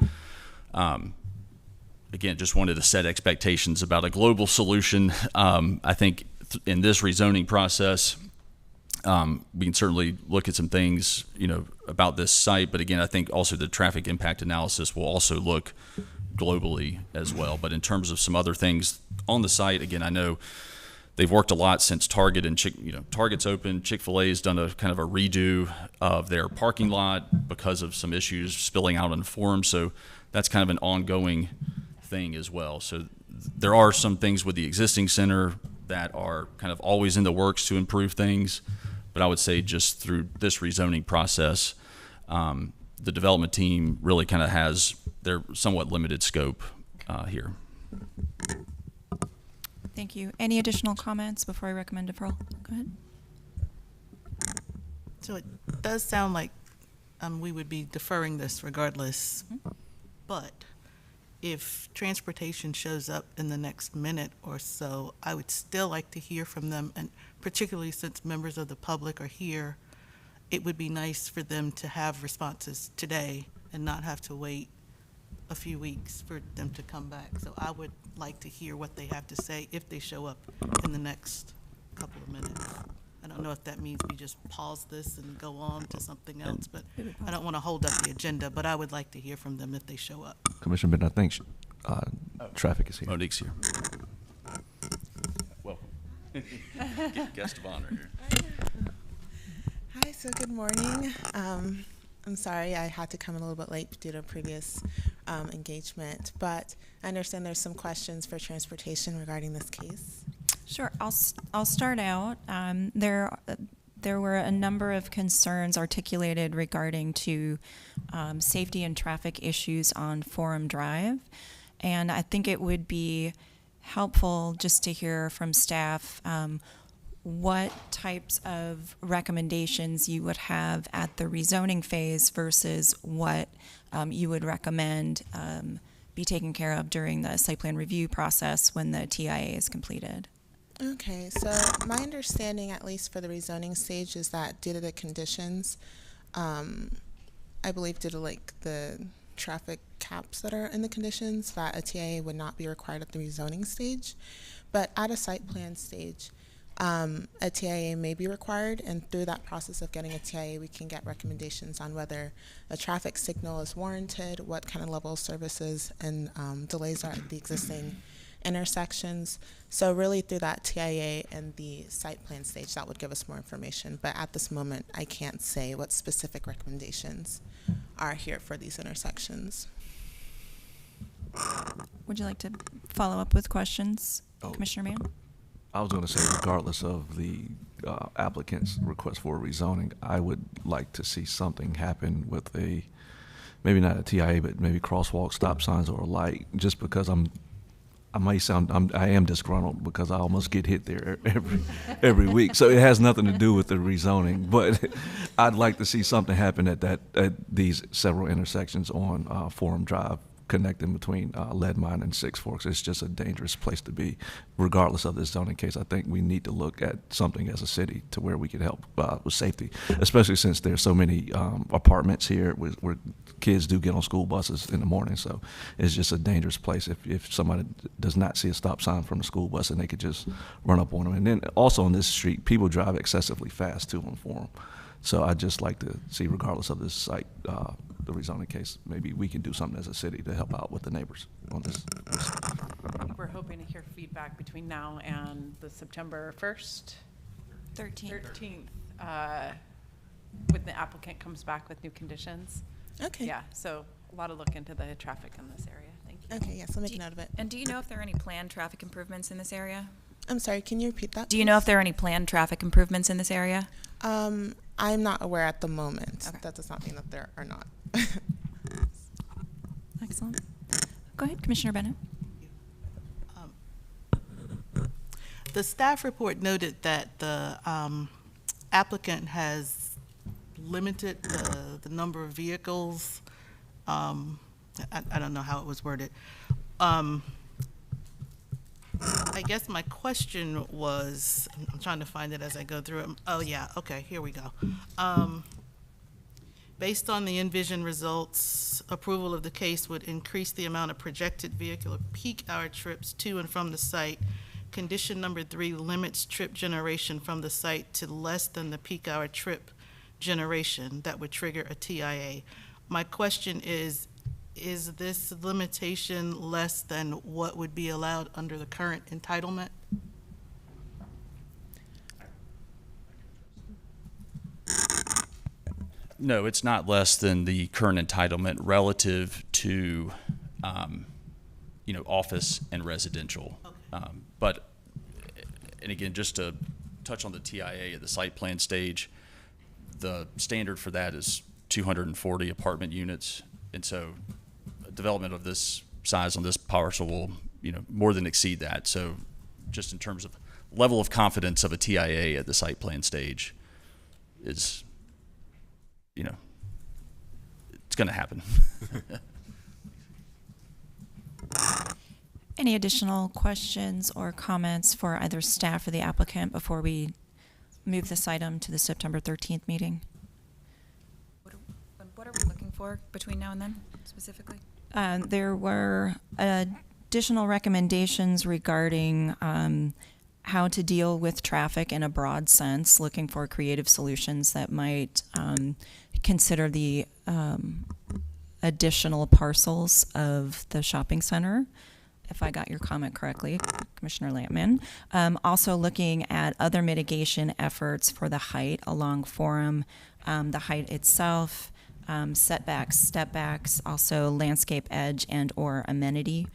again, just wanted to set expectations about a global solution. I think in this rezoning process, we can certainly look at some things, about this site, but again, I think also the traffic impact analysis will also look globally as well. But in terms of some other things on the site, again, I know they've worked a lot since Target and Target's open. Chick-fil-A's done a kind of a redo of their parking lot because of some issues spilling out on the Forum. So that's kind of an ongoing thing as well. So there are some things with the existing center that are kind of always in the works to improve things. But I would say just through this rezoning process, the development team really kind of has their somewhat limited scope here. Thank you. Any additional comments before I recommend deferral? Okay. Go ahead. So it does sound like we would be deferring this regardless, but if transportation shows up in the next minute or so, I would still like to hear from them, and particularly since members of the public are here, it would be nice for them to have responses today and not have to wait a few weeks for them to come back. So I would like to hear what they have to say if they show up in the next couple of minutes. I don't know if that means we just pause this and go on to something else, but I don't want to hold up the agenda, but I would like to hear from them if they show up. Commissioner Benton, I think traffic is here. Monique's here. Welcome. Guest of honor here. Hi, so good morning. I'm sorry I had to come a little bit late due to a previous engagement, but I understand there's some questions for transportation regarding this case. Sure, I'll start out. There were a number of concerns articulated regarding to safety and traffic issues on Forum Drive, and I think it would be helpful just to hear from staff what types of recommendations you would have at the rezoning phase versus what you would recommend be taken care of during the site plan review process when the TIA is completed. Okay, so my understanding, at least for the rezoning stage, is that due to the conditions, I believe due to like the traffic caps that are in the conditions, that a TIA would not be required at the rezoning stage. But at a site plan stage, a TIA may be required, and through that process of getting a TIA, we can get recommendations on whether a traffic signal is warranted, what kind of level of services and delays are at the existing intersections. So really through that TIA and the site plan stage, that would give us more information. But at this moment, I can't say what specific recommendations are here for these intersections. Would you like to follow up with questions, Commissioner Mann? I was going to say, regardless of the applicant's request for a rezoning, I would like to see something happen with maybe not a TIA, but maybe crosswalk, stop signs, or a light, just because I am disgruntled because I almost get hit there every week. So it has nothing to do with the rezoning, but I'd like to see something happen at these several intersections on Forum Drive, connecting between Lead Mine and Six Forks. It's just a dangerous place to be, regardless of this zoning case. I think we need to look at something as a city to where we can help with safety, especially since there's so many apartments here where kids do get on school buses in the morning. So it's just a dangerous place if somebody does not see a stop sign from the school bus and they could just run up on them. And then also on this street, people drive excessively fast too on Forum. So I'd just like to see, regardless of this site, the rezoning case, maybe we can do something as a city to help out with the neighbors on this. I think we're hoping to hear feedback between now and the September 1st? 13th, when the applicant comes back with new conditions. Okay. Yeah, so a lot of look into the traffic in this area. Thank you. Okay, yes, I'll make a note of it. And do you know if there are any planned traffic improvements in this area? I'm sorry, can you repeat that? Do you know if there are any planned traffic improvements in this area? I'm not aware at the moment. Okay. That does not mean that there are not. Excellent. Go ahead, Commissioner Bennett. The staff report noted that the applicant has limited the number of vehicles. I don't know how it was worded. I guess my question was, I'm trying to find it as I go through it. Oh yeah, okay, here we go. Based on the envisioned results, approval of the case would increase the amount of projected vehicular peak hour trips to and from the site. Condition number 3 limits trip generation from the site to less than the peak hour trip generation that would trigger a TIA. My question is this limitation less than what would be allowed under the current entitlement? No, it's not less than the current entitlement relative to, office and residential. But, and again, just to touch on the TIA at the site plan stage, the standard for that is 240 apartment units. And so development of this size on this parcel will, more than exceed that. So just in terms of level of confidence of a TIA at the site plan stage is, it's going to happen. Any additional questions or comments for either staff or the applicant before we move this item to the September 13th meeting? What are we looking for between now and then, specifically? There were additional recommendations regarding how to deal with traffic in a broad sense, looking for creative solutions that might consider the additional parcels of the shopping center, if I got your comment correctly, Commissioner Lampman. Also looking at other mitigation efforts for the height along Forum, the height itself, setbacks, step backs, also landscape edge and or amenity.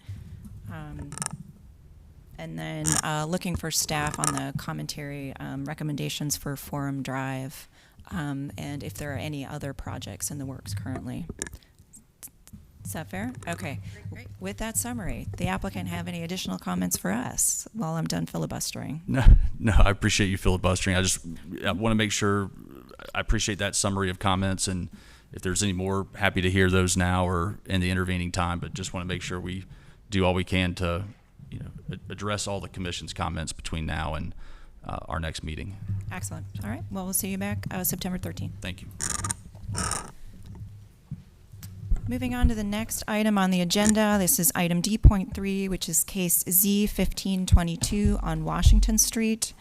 And then looking for staff on the commentary recommendations for Forum Drive, and if there are any other projects in the works currently. Is that fair? Okay. Great. With that summary, the applicant have any additional comments for us while I'm done filibustering? No, I appreciate you filibustering. I want to make sure I appreciate that summary of comments, and if there's any more, happy to hear those now or in the intervening time, but just want to make sure we do all we can to address all the commission's comments between now and our next meeting. Excellent. All right. Well, we'll see you back September 13th. Thank you. Moving on to the next item on the agenda, this is item D.3, which is case Z1522 on Washington Street.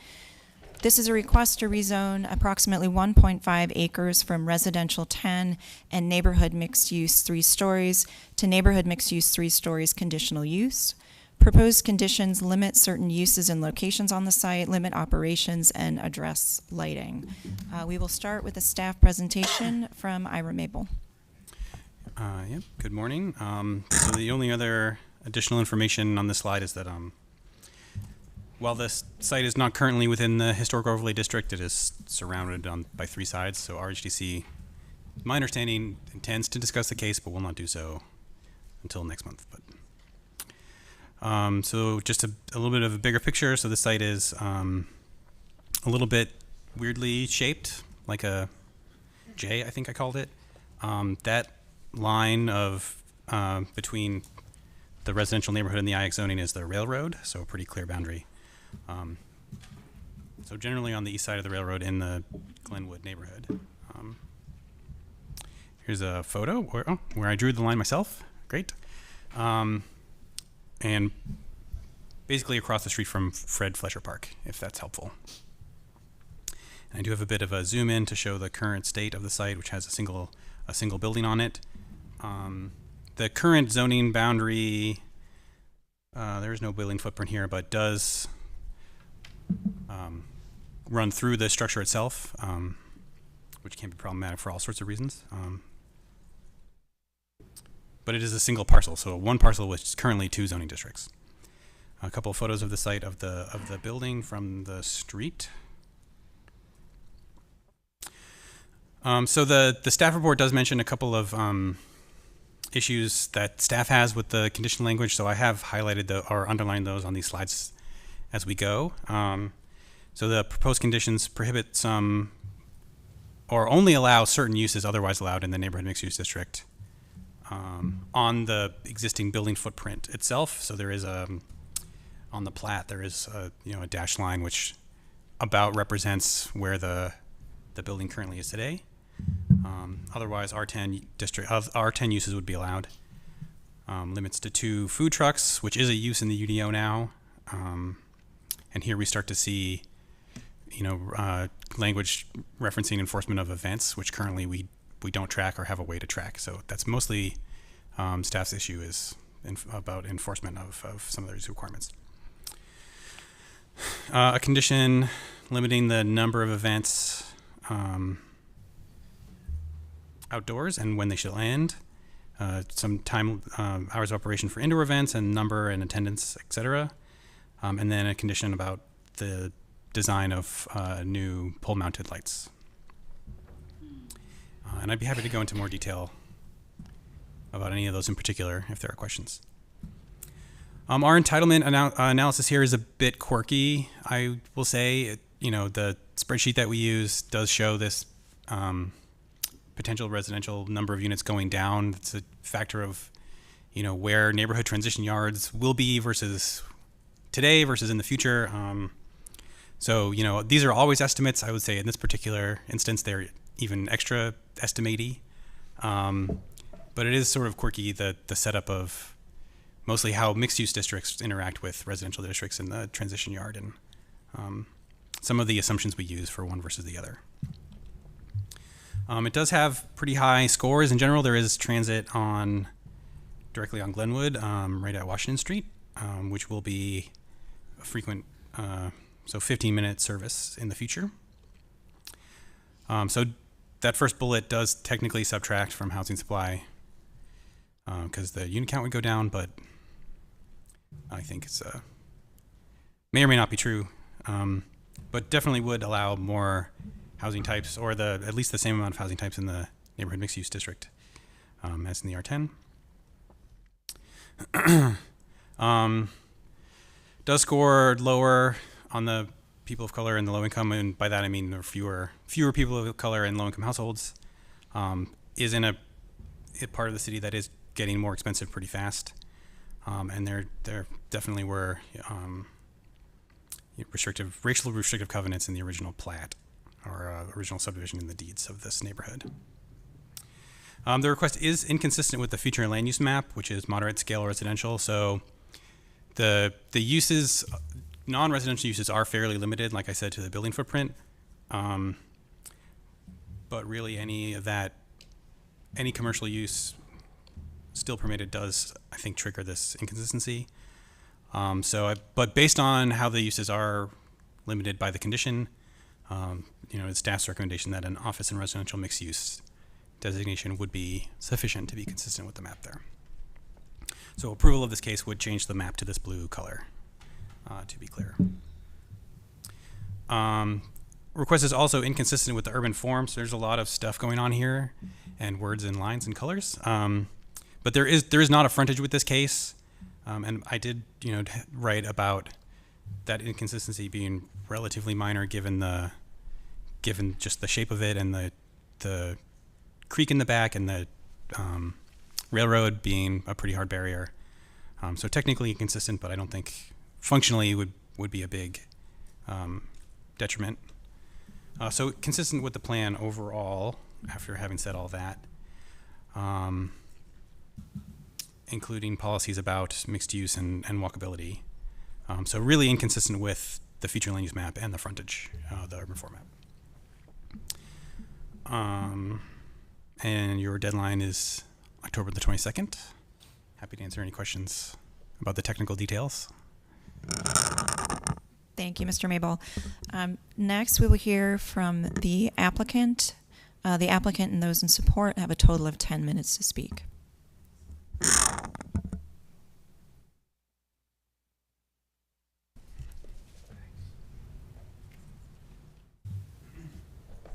This is a request to rezone approximately 1.5 acres from residential 10 and neighborhood mixed use 3 stories to neighborhood mixed use 3 stories conditional use. Proposed conditions limit certain uses and locations on the site, limit operations, and address lighting. We will start with a staff presentation from Ira Mabel. Yep. Good morning. So the only other additional information on this slide is that while this site is not currently within the historic overlay district, it is surrounded by 3 sides. So RHDC, my understanding, intends to discuss the case, but will not do so until next month. But so just a little bit of a bigger picture. So the site is a little bit weirdly shaped, like a J, I think I called it. That line of between the residential neighborhood and the IX zoning is the railroad, so a pretty clear boundary. So generally on the east side of the railroad in the Glenwood neighborhood. Here's a photo where I drew the line myself. Great. And basically across the street from Fred Flesher Park, if that's helpful. And I do have a bit of a zoom in to show the current state of the site, which has a single building on it. The current zoning boundary, there is no building footprint here, but does run through the structure itself, which can be problematic for all sorts of reasons. But it is a single parcel, so one parcel which is currently 2 zoning districts. A couple of photos of the site of the building from the street. So the staff report does mention a couple of issues that staff has with the condition language, so I have highlighted or underlined those on these slides as we go. So the proposed conditions prohibit some or only allow certain uses otherwise allowed in the neighborhood mixed use district on the existing building footprint itself. So there is on the plat there is a dashed line which about represents where the building currently is today. Otherwise, R10 uses would be allowed. Limits to 2 food trucks, which is a use in the UDO now. And here we start to see, language referencing enforcement of events, which currently we don't track or have a way to track. So that's mostly staff's issue is about enforcement of some of those requirements. A condition limiting the number of events outdoors and when they shall end, some time hours of operation for indoor events and number and attendance, etc. And then a condition about the design of new pole-mounted lights. And I'd be happy to go into more detail about any of those in particular if there are questions. Our entitlement analysis here is a bit quirky, I will say. The spreadsheet that we use does show this potential residential number of units going down. It's a factor of, where neighborhood transition yards will be versus today versus in the future. So, these are always estimates. I would say in this particular instance, they're even extra estimatey. But it is sort of quirky, the setup of mostly how mixed-use districts interact with residential districts in the transition yard, and some of the assumptions we use for one versus the other. It does have pretty high scores in general. There is transit directly on Glenwood, right at Washington Street, which will be a frequent, 15-minute service in the future. So that first bullet does technically subtract from housing supply because the unit count would go down, but I think it's may or may not be true, but definitely would allow more housing types, or at least the same amount of housing types in the neighborhood mixed-use district as in the R10. Does score lower on the people of color and the low income, and by that I mean there are fewer people of color in low income households. Is in a part of the city that is getting more expensive pretty fast, and there definitely were racially restrictive covenants in the original plat or original subdivision in the deeds of this neighborhood. The request is inconsistent with the future land use map, which is moderate scale residential. So the uses, non-residential uses are fairly limited, like I said, to the building footprint. But really any commercial use still permitted does, I think, trigger this inconsistency. But based on how the uses are limited by the condition, it's staff's recommendation that an office and residential mixed use designation would be sufficient to be consistent with the map there. So approval of this case would change the map to this blue color, to be clear. Request is also inconsistent with the urban form, so there's a lot of stuff going on here, and words and lines and colors. But there is not a frontage with this case, and I did write about that inconsistency being relatively minor given just the shape of it and the creek in the back and the railroad being a pretty hard barrier. So technically inconsistent, but I don't think functionally would be a big detriment. So consistent with the plan overall, after having said all that, including policies about mixed use and walkability. So really inconsistent with the future land use map and the frontage, the urban form map. And your deadline is October the 22nd. Happy to answer any questions about the technical details. Thank you, Mr. Mabel. Next, we will hear from the applicant. The applicant and those in support have a total of 10 minutes to speak.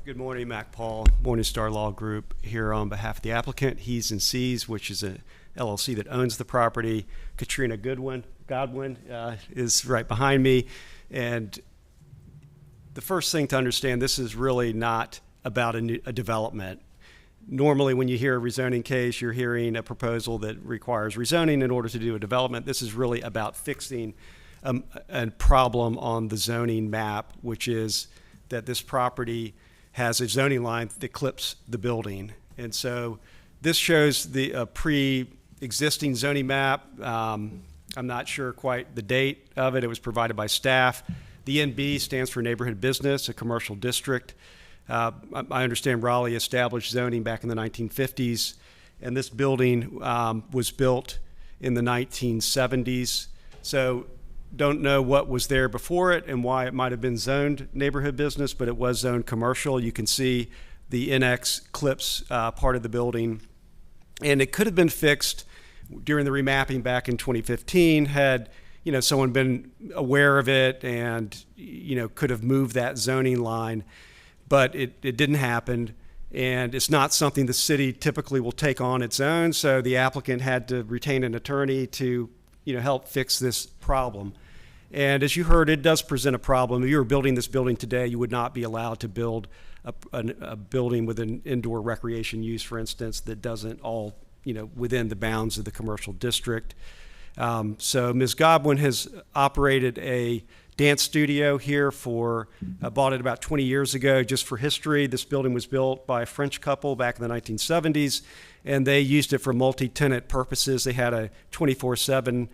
Good morning, Mac Paul, Morningstar Law Group, here on behalf of the applicant, He's and C's, which is a LLC that owns the property. Katrina Godwin is right behind me. And the first thing to understand, this is really not about a development. Normally, when you hear a rezoning case, you're hearing a proposal that requires rezoning in order to do a development. This is really about fixing a problem on the zoning map, which is that this property has a zoning line that clips the building. And so this shows the pre-existing zoning map. I'm not sure quite the date of it. It was provided by staff. The NB stands for neighborhood business, a commercial district. I understand Raleigh established zoning back in the 1950s, and this building was built in the 1970s. So don't know what was there before it and why it might have been zoned neighborhood business, but it was zoned commercial. You can see the NX clips part of the building, and it could have been fixed during the remapping back in 2015 had someone been aware of it and could have moved that zoning line, but it didn't happen, and it's not something the city typically will take on its own. So the applicant had to retain an attorney to help fix this problem. And as you heard, it does present a problem. If you were building this building today, you would not be allowed to build a building with an indoor recreation use, for instance, that doesn't all, within the bounds of the commercial district. So Ms. Godwin has operated a dance studio here bought it about 20 years ago. Just for history, this building was built by a French couple back in the 1970s, and they used it for multi-tenant purposes. They had a 24/7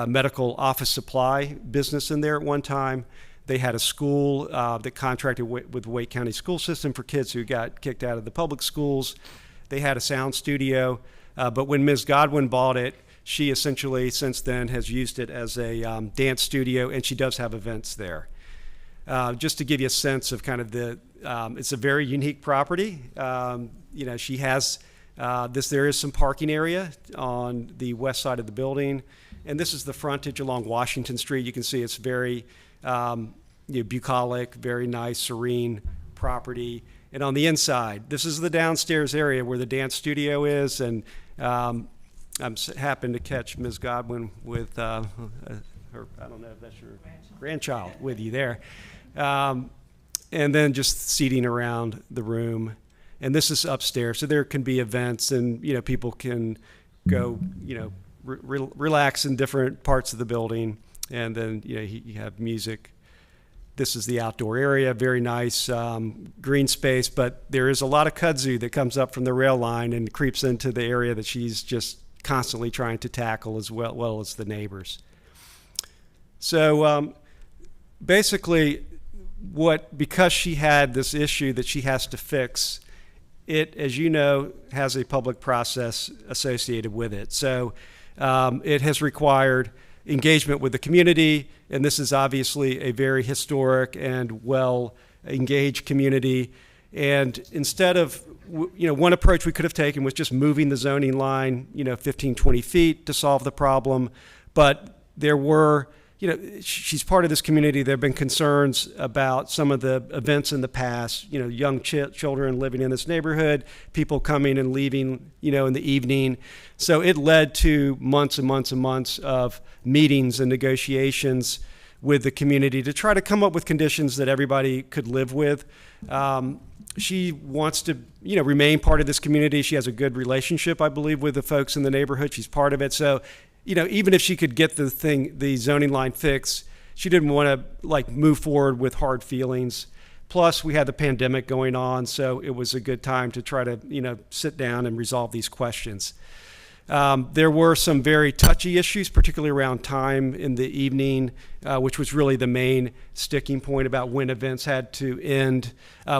medical office supply business in there at one time. They had a school that contracted with the Wake County school system for kids who got kicked out of the public schools. They had a sound studio, but when Ms. Godwin bought it, she essentially since then has used it as a dance studio, and she does have events there. Just to give you a sense of kind of it's a very unique property. She has there is some parking area on the west side of the building, and this is the frontage along Washington Street. You can see it's very bucolic, very nice, serene property. And on the inside, this is the downstairs area where the dance studio is, and I'm happened to catch Ms. Godwin with her, I don't know if that's your grandchild with you there. And then just seating around the room. And this is upstairs, so there can be events, and people can go, relax in different parts of the building. And then you have music. This is the outdoor area, very nice green space, but there is a lot of kudzu that comes up from the rail line and creeps into the area that she's just constantly trying to tackle, as well as the neighbors. So basically, because she had this issue that she has to fix, it, as you know, has a public process associated with it. So it has required engagement with the community, and this is obviously a very historic and well-engaged community. And instead of, one approach we could have taken was just moving the zoning line, 15, 20 feet to solve the problem. But there were, she's part of this community. There have been concerns about some of the events in the past, young children living in this neighborhood, people coming and leaving, in the evening. So it led to months and months and months of meetings and negotiations with the community to try to come up with conditions that everybody could live with. She wants to, remain part of this community. She has a good relationship, I believe, with the folks in the neighborhood. She's part of it. So, even if she could get the zoning line fixed, she didn't want to move forward with hard feelings. Plus, we had the pandemic going on, so it was a good time to try to, sit down and resolve these questions. There were some very touchy issues, particularly around time in the evening, which was really the main sticking point about when events had to end.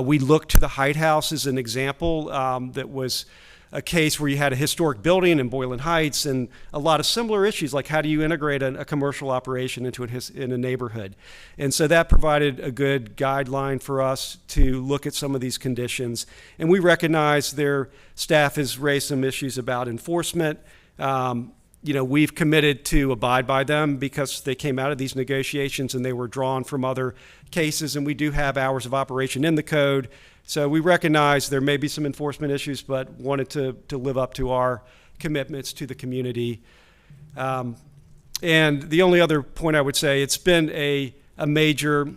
We looked to the Height House as an example that was a case where you had a historic building in Boylan Heights and a lot of similar issues, like how do you integrate a commercial operation in a neighborhood. And so that provided a good guideline for us to look at some of these conditions. And we recognize their staff has raised some issues about enforcement. We've committed to abide by them because they came out of these negotiations and they were drawn from other cases, and we do have hours of operation in the code. So we recognize there may be some enforcement issues, but wanted to live up to our commitments to the community. And the only other point I would say, it's been a major,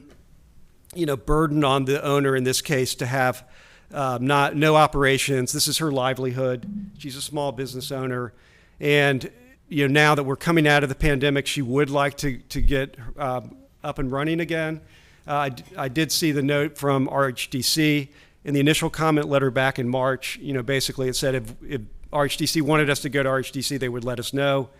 burden on the owner in this case to have no operations. This is her livelihood. She's a small business owner. And now that we're coming out of the pandemic, she would like to get up and running again. I did see the note from RHDC in the initial comment letter back in March. Basically it said if RHDC wanted us to go to RHDC, they would let us know.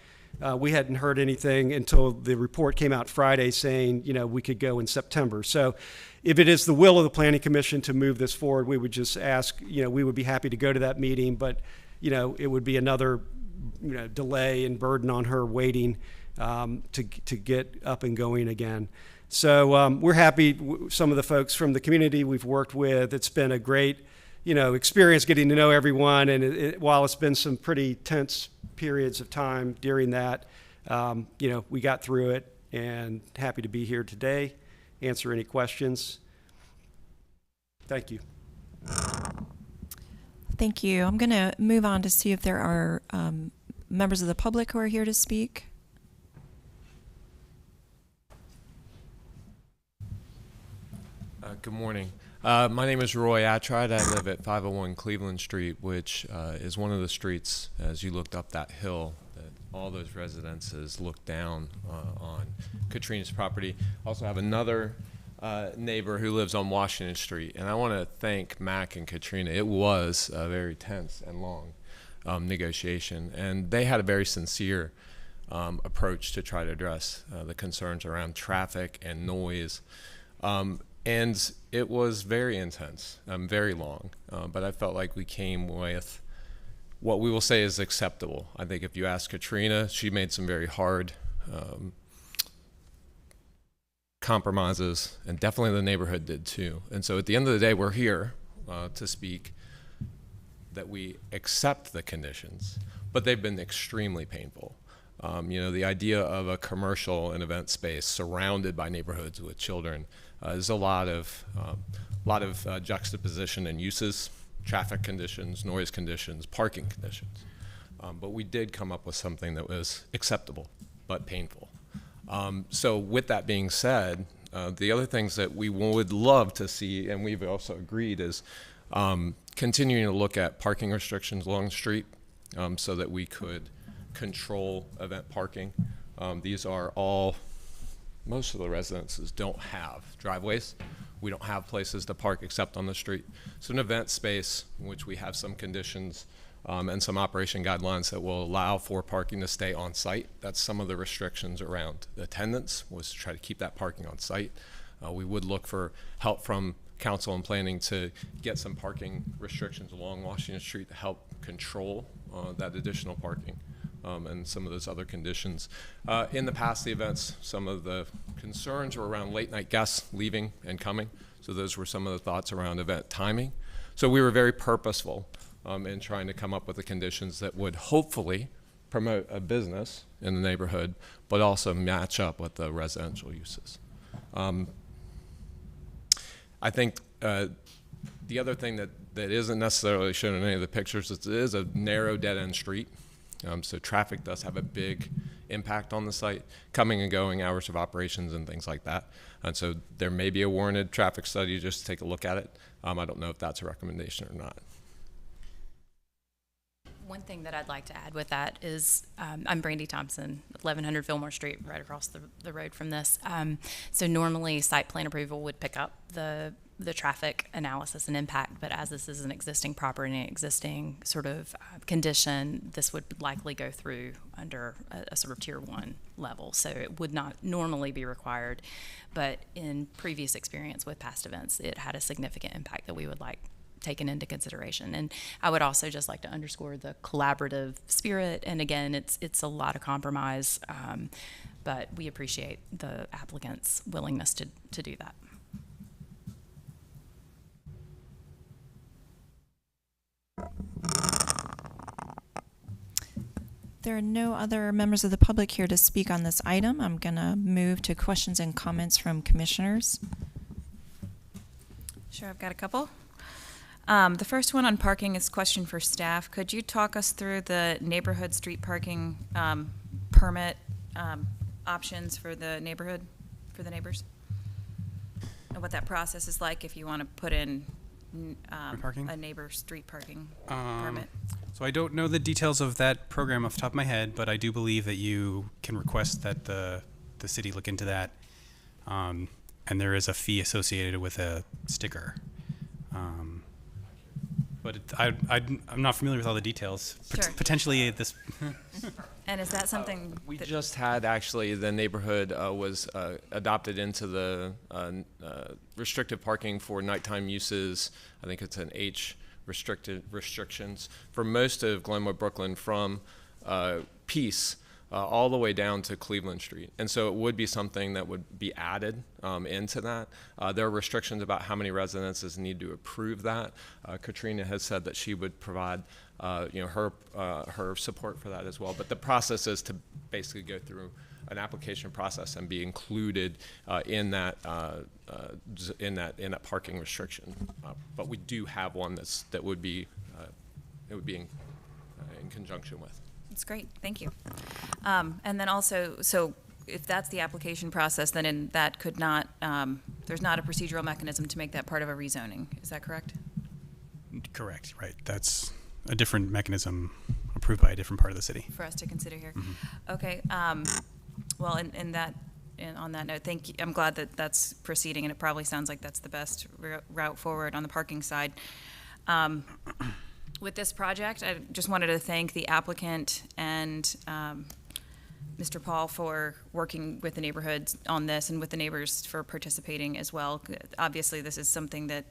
We hadn't heard anything until the report came out Friday saying, we could go in September. So if it is the will of the Planning Commission to move this forward, we would just ask, we would be happy to go to that meeting, but, it would be another, delay and burden on her waiting to get up and going again. So we're happy. Some of the folks from the community we've worked with, it's been a great, experience getting to know everyone. And while it's been some pretty tense periods of time during that, we got through it, and happy to be here today, answer any questions. Thank you. Thank you. I'm going to move on to see if there are members of the public who are here to speak. Good morning. My name is Roy Attride. I live at 501 Cleveland Street, which is one of the streets, as you looked up that hill, that all those residences look down on Katrina's property. Also have another neighbor who lives on Washington Street. And I want to thank Mac and Katrina. It was a very tense and long negotiation. And they had a very sincere approach to try to address the concerns around traffic and noise. And it was very intense, very long, but I felt like we came with what we will say is acceptable. I think if you ask Katrina, she made some very hard compromises, and definitely the neighborhood did too. And so at the end of the day, we're here to speak that we accept the conditions, but they've been extremely painful. You know, the idea of a commercial and event space surrounded by neighborhoods with children is a lot of juxtaposition and uses, traffic conditions, noise conditions, parking conditions. But we did come up with something that was acceptable but painful. So with that being said, the other things that we would love to see, and we've also agreed, is continuing to look at parking restrictions along the street so that we could control event parking. These are all, most of the residences don't have driveways. We don't have places to park except on the street. So an event space in which we have some conditions and some operation guidelines that will allow for parking to stay on site. That's some of the restrictions around attendance, was to try to keep that parking on site. We would look for help from council and planning to get some parking restrictions along Washington Street to help control that additional parking. And some of those other conditions. In the past, the events, some of the concerns were around late night guests leaving and coming. So those were some of the thoughts around event timing. So we were very purposeful in trying to come up with the conditions that would hopefully promote a business in the neighborhood, but also match up with the residential uses. I think the other thing that isn't necessarily shown in any of the pictures, it is a narrow dead-end street. So traffic does have a big impact on the site, coming and going, hours of operations and things like that. And so there may be a warranted traffic study just to take a look at it. I don't know if that's a recommendation or not. One thing that I'd like to add with that is I'm Brandy Thompson, 1100 Fillmore Street, right across the road from this. So normally site plan approval would pick up the traffic analysis and impact, but as this is an existing property and an existing sort of condition, this would likely go through under a sort of tier 1 level. So it would not normally be required, but in previous experience with past events, it had a significant impact that we would like taken into consideration. And I would also just like to underscore the collaborative spirit. And again, it's a lot of compromise, but we appreciate the applicant's willingness to do that. There are no other members of the public here to speak on this item. I'm going to move to questions and comments from commissioners. Sure, I've got a couple. The first one on parking is a question for staff. Could you talk us through the neighborhood street parking permit options for the neighborhood, for the neighbors? And what that process is like if you want to put in a neighbor street parking permit? So I don't know the details of that program off the top of my head, but I do believe that you can request that the city look into that. And there is a fee associated with a sticker. But I'm not familiar with all the details. Sure. Potentially this. And is that something we just had, actually, the neighborhood was adopted into the restrictive parking for nighttime uses. I think it's an H restrictions for most of Glenwood, Brooklyn, from Peace all the way down to Cleveland Street. And so it would be something that would be added into that. There are restrictions about how many residences need to approve that. Katrina has said that she would provide her support for that as well. But the process is to basically go through an application process and be included in that parking restriction. But we do have one that would be in conjunction with. That's great, thank you. And then also, so if that's the application process, then that could not, there's not a procedural mechanism to make that part of a rezoning. Is that correct? Correct, right. That's a different mechanism approved by a different part of the city. For us to consider here. Mhm. Okay. Well, on that note, thank you. I'm glad that that's proceeding, and it probably sounds like that's the best route forward on the parking side. With this project, I just wanted to thank the applicant and Mr. Paul for working with the neighborhoods on this, and with the neighbors for participating as well. Obviously, this is something that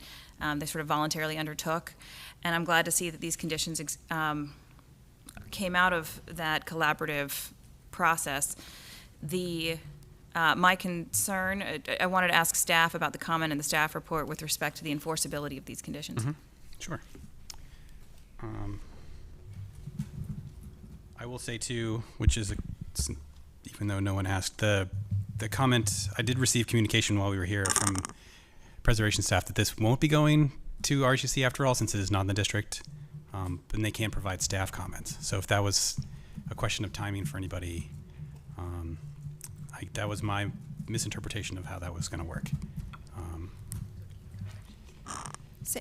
they sort of voluntarily undertook, and I'm glad to see that these conditions came out of that collaborative process. My concern, I wanted to ask staff about the comment in the staff report with respect to the enforceability of these conditions. Mm-hmm. Sure. I will say too, which is, even though no one asked, the comment, I did receive communication while we were here from preservation staff that this won't be going to RGC after all, since it is not in the district, and they can't provide staff comments. So if that was a question of timing for anybody, that was my misinterpretation of how that was going to work.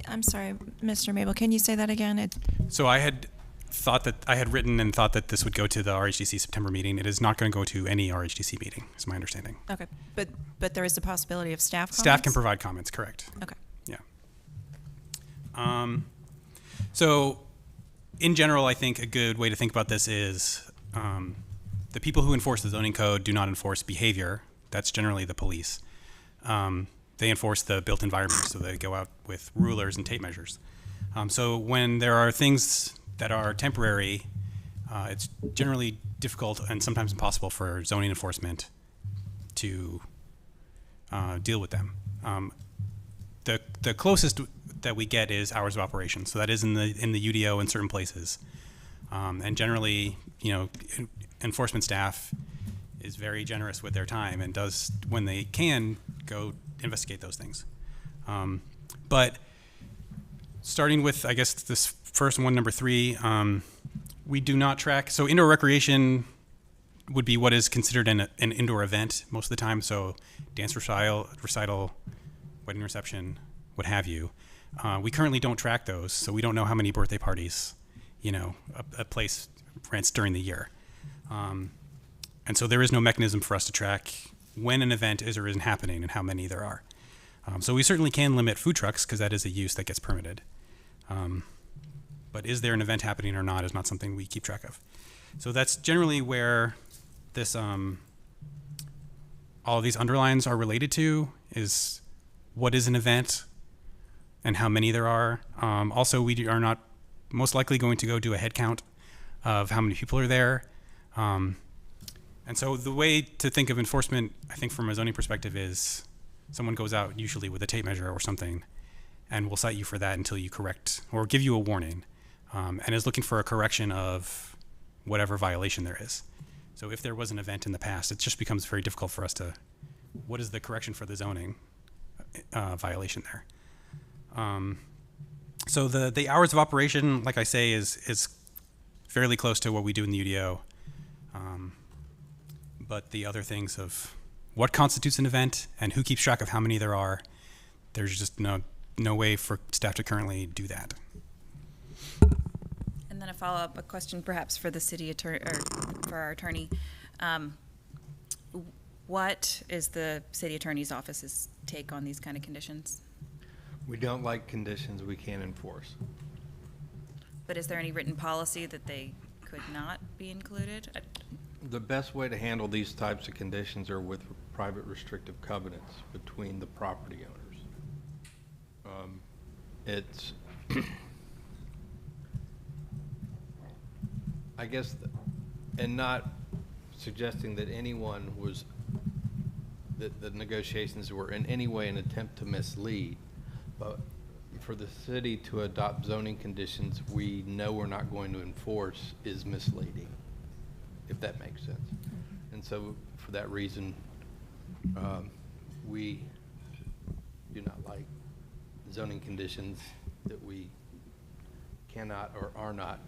I'm sorry, Mr. Mabel, can you say that again? So I had written and thought that this would go to the RHDC September meeting. It is not going to go to any RHDC meeting, is my understanding. Okay, but there is the possibility of staff comments? Staff can provide comments, correct. Okay. Yeah. So in general, I think a good way to think about this is the people who enforce the zoning code do not enforce behavior. That's generally the police. They enforce the built environment, so they go out with rulers and tape measures. So when there are things that are temporary, it's generally difficult and sometimes impossible for zoning enforcement to deal with them. The closest that we get is hours of operation. So that is in the UDO in certain places. And generally, enforcement staff is very generous with their time and does, when they can, go investigate those things. But starting with, I guess, this first one, number 3, we do not track. So indoor recreation would be what is considered an indoor event most of the time. So dance recital, wedding reception, what have you. We currently don't track those, so we don't know how many birthday parties, a place rents during the year. And so there is no mechanism for us to track when an event is or isn't happening and how many there are. So we certainly can limit food trucks because that is a use that gets permitted. But is there an event happening or not is not something we keep track of. So that's generally where this, all of these underlines are related to, is what is an event and how many there are. Also, we are not most likely going to go do a head count of how many people are there. And so the way to think of enforcement, I think from a zoning perspective, is someone goes out usually with a tape measure or something and will cite you for that until you correct or give you a warning, and is looking for a correction of whatever violation there is. So if there was an event in the past, it just becomes very difficult for us to, what is the correction for the zoning violation there? So the hours of operation, like I say, is fairly close to what we do in the UDO. But the other things of what constitutes an event and who keeps track of how many there are, there's just no way for staff to currently do that. And then a follow-up, question perhaps for the city attorney, or for our attorney. What is the city attorney's office's take on these kind of conditions? We don't like conditions we can't enforce. But is there any written policy that they could not be included? The best way to handle these types of conditions are with private restrictive covenants between the property owners. It's, I guess, and not suggesting that anyone was, that the negotiations were in any way an attempt to mislead, but for the city to adopt zoning conditions we know we're not going to enforce is misleading, if that makes sense. And so for that reason, we do not like zoning conditions that we cannot or are not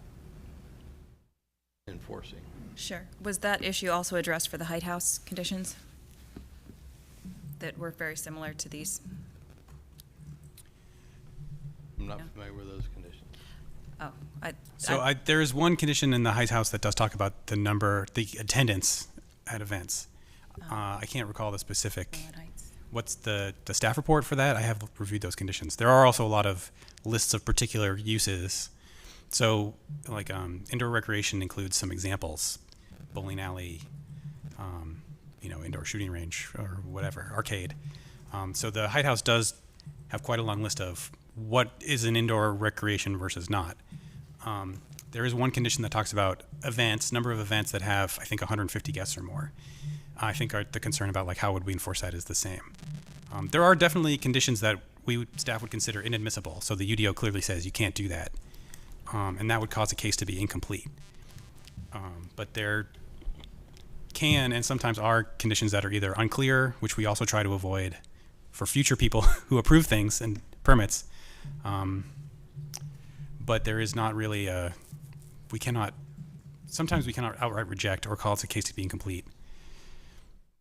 enforcing. enforcing. Sure. Was that issue also addressed for the Height House conditions that were very similar to these? I'm not No. familiar with those conditions. Oh, There is one condition in the Heights House that does talk about the attendance at events. I can't recall the specific. What's the staff report for that? I have reviewed those conditions. There are also a lot of lists of particular uses. So, like indoor recreation includes some examples: bowling alley, indoor shooting range, or whatever, arcade. So the Height House does have quite a long list of what is an indoor recreation versus not. There is one condition that talks about number of events that have, I think, 150 guests or more. I think the concern about like how would we enforce that is the same. There are definitely conditions that staff would consider inadmissible. So the UDO clearly says you can't do that, and that would cause a case to be incomplete. But there can and sometimes are conditions that are either unclear, which we also try to avoid for future people who approve things and permits. But there is not really sometimes we cannot outright reject or cause a case to be incomplete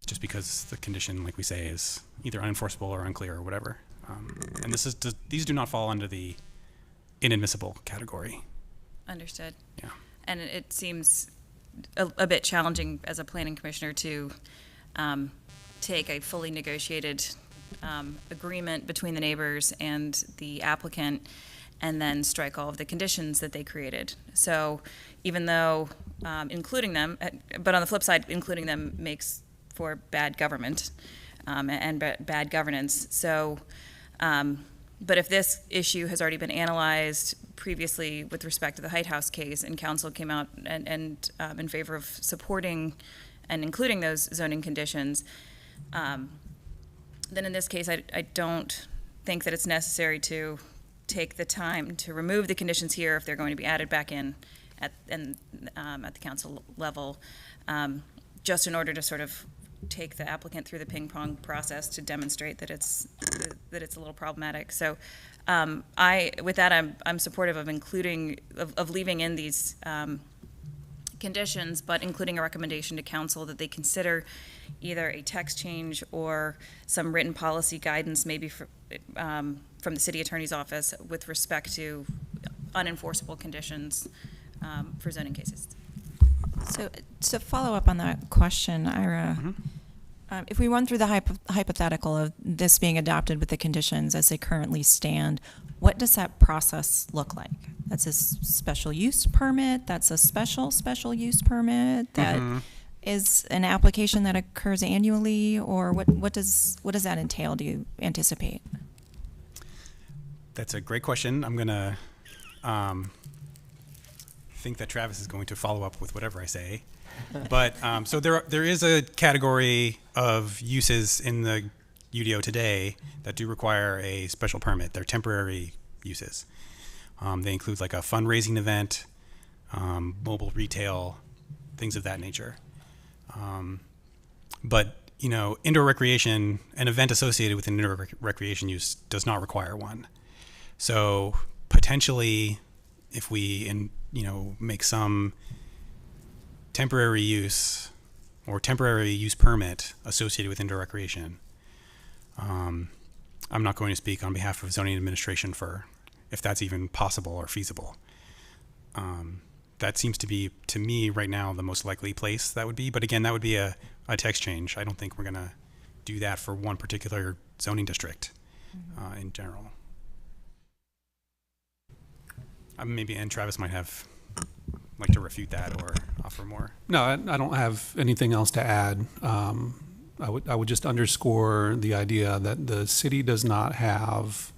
just because the condition, like we say, is either unenforceable or unclear or whatever. And these do not fall under the inadmissible category. understood. Yeah. And it seems a bit challenging as a planning commissioner to take a fully negotiated agreement between the neighbors and the applicant and then strike all of the conditions that they created. So even though including them, but on the flip side, including them makes for bad government and bad governance. So, but if this issue has already been analyzed previously with respect to the Height House case and council came out and in favor of supporting and including those zoning conditions, then in this case, I don't think that it's necessary to take the time to remove the conditions here if they're going to be added back in at the council level, just in order to sort of take the applicant through the ping pong process to demonstrate that it's a little problematic. So with that, I'm supportive of of leaving in these conditions, but including a recommendation to council that they consider either a text change or some written policy guidance, maybe from the city attorney's office with respect to unenforceable conditions for zoning cases. So to follow up on that question, Ira, if we run through the hypothetical of this being adopted with the conditions as they currently stand, what does that process look like? That's a special use permit? That's a special use permit? That is an application that occurs annually? Or what does that entail, do you anticipate? That's a great question. I'm going to think that Travis is going to follow up with whatever I say. But so there is a category of uses in the UDO today that do require a special permit. They're temporary uses. They include like a fundraising event, mobile retail, things of that nature. But indoor recreation, an event associated with an indoor recreation use does not require one. So potentially, if we make some temporary use or temporary use permit associated with indoor recreation, I'm not going to speak on behalf of zoning administration for if that's even possible or feasible. That seems to be, to me right now, the most likely place that would be. But again, that would be a text change. I don't think we're going to do that for one particular zoning district in general. Maybe, and Travis might like to refute that or offer more. No, I don't have anything else to add. I would just underscore the idea that the city does not have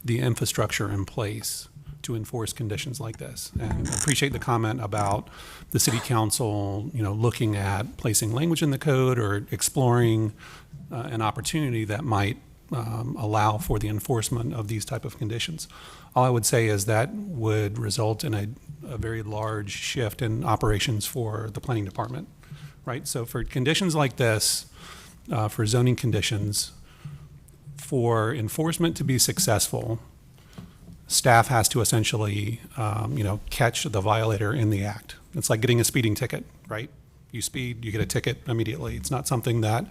the infrastructure in place to enforce conditions like this. And I appreciate the comment about the city council, looking at placing language in the code or exploring an opportunity that might allow for the enforcement of these type of conditions. All I would say is that would result in a very large shift in operations for the planning department, right? So for conditions like this, for zoning conditions, for enforcement to be successful, staff has to essentially, catch the violator in the act. It's like getting a speeding ticket, right? You speed, you get a ticket immediately. It's not something that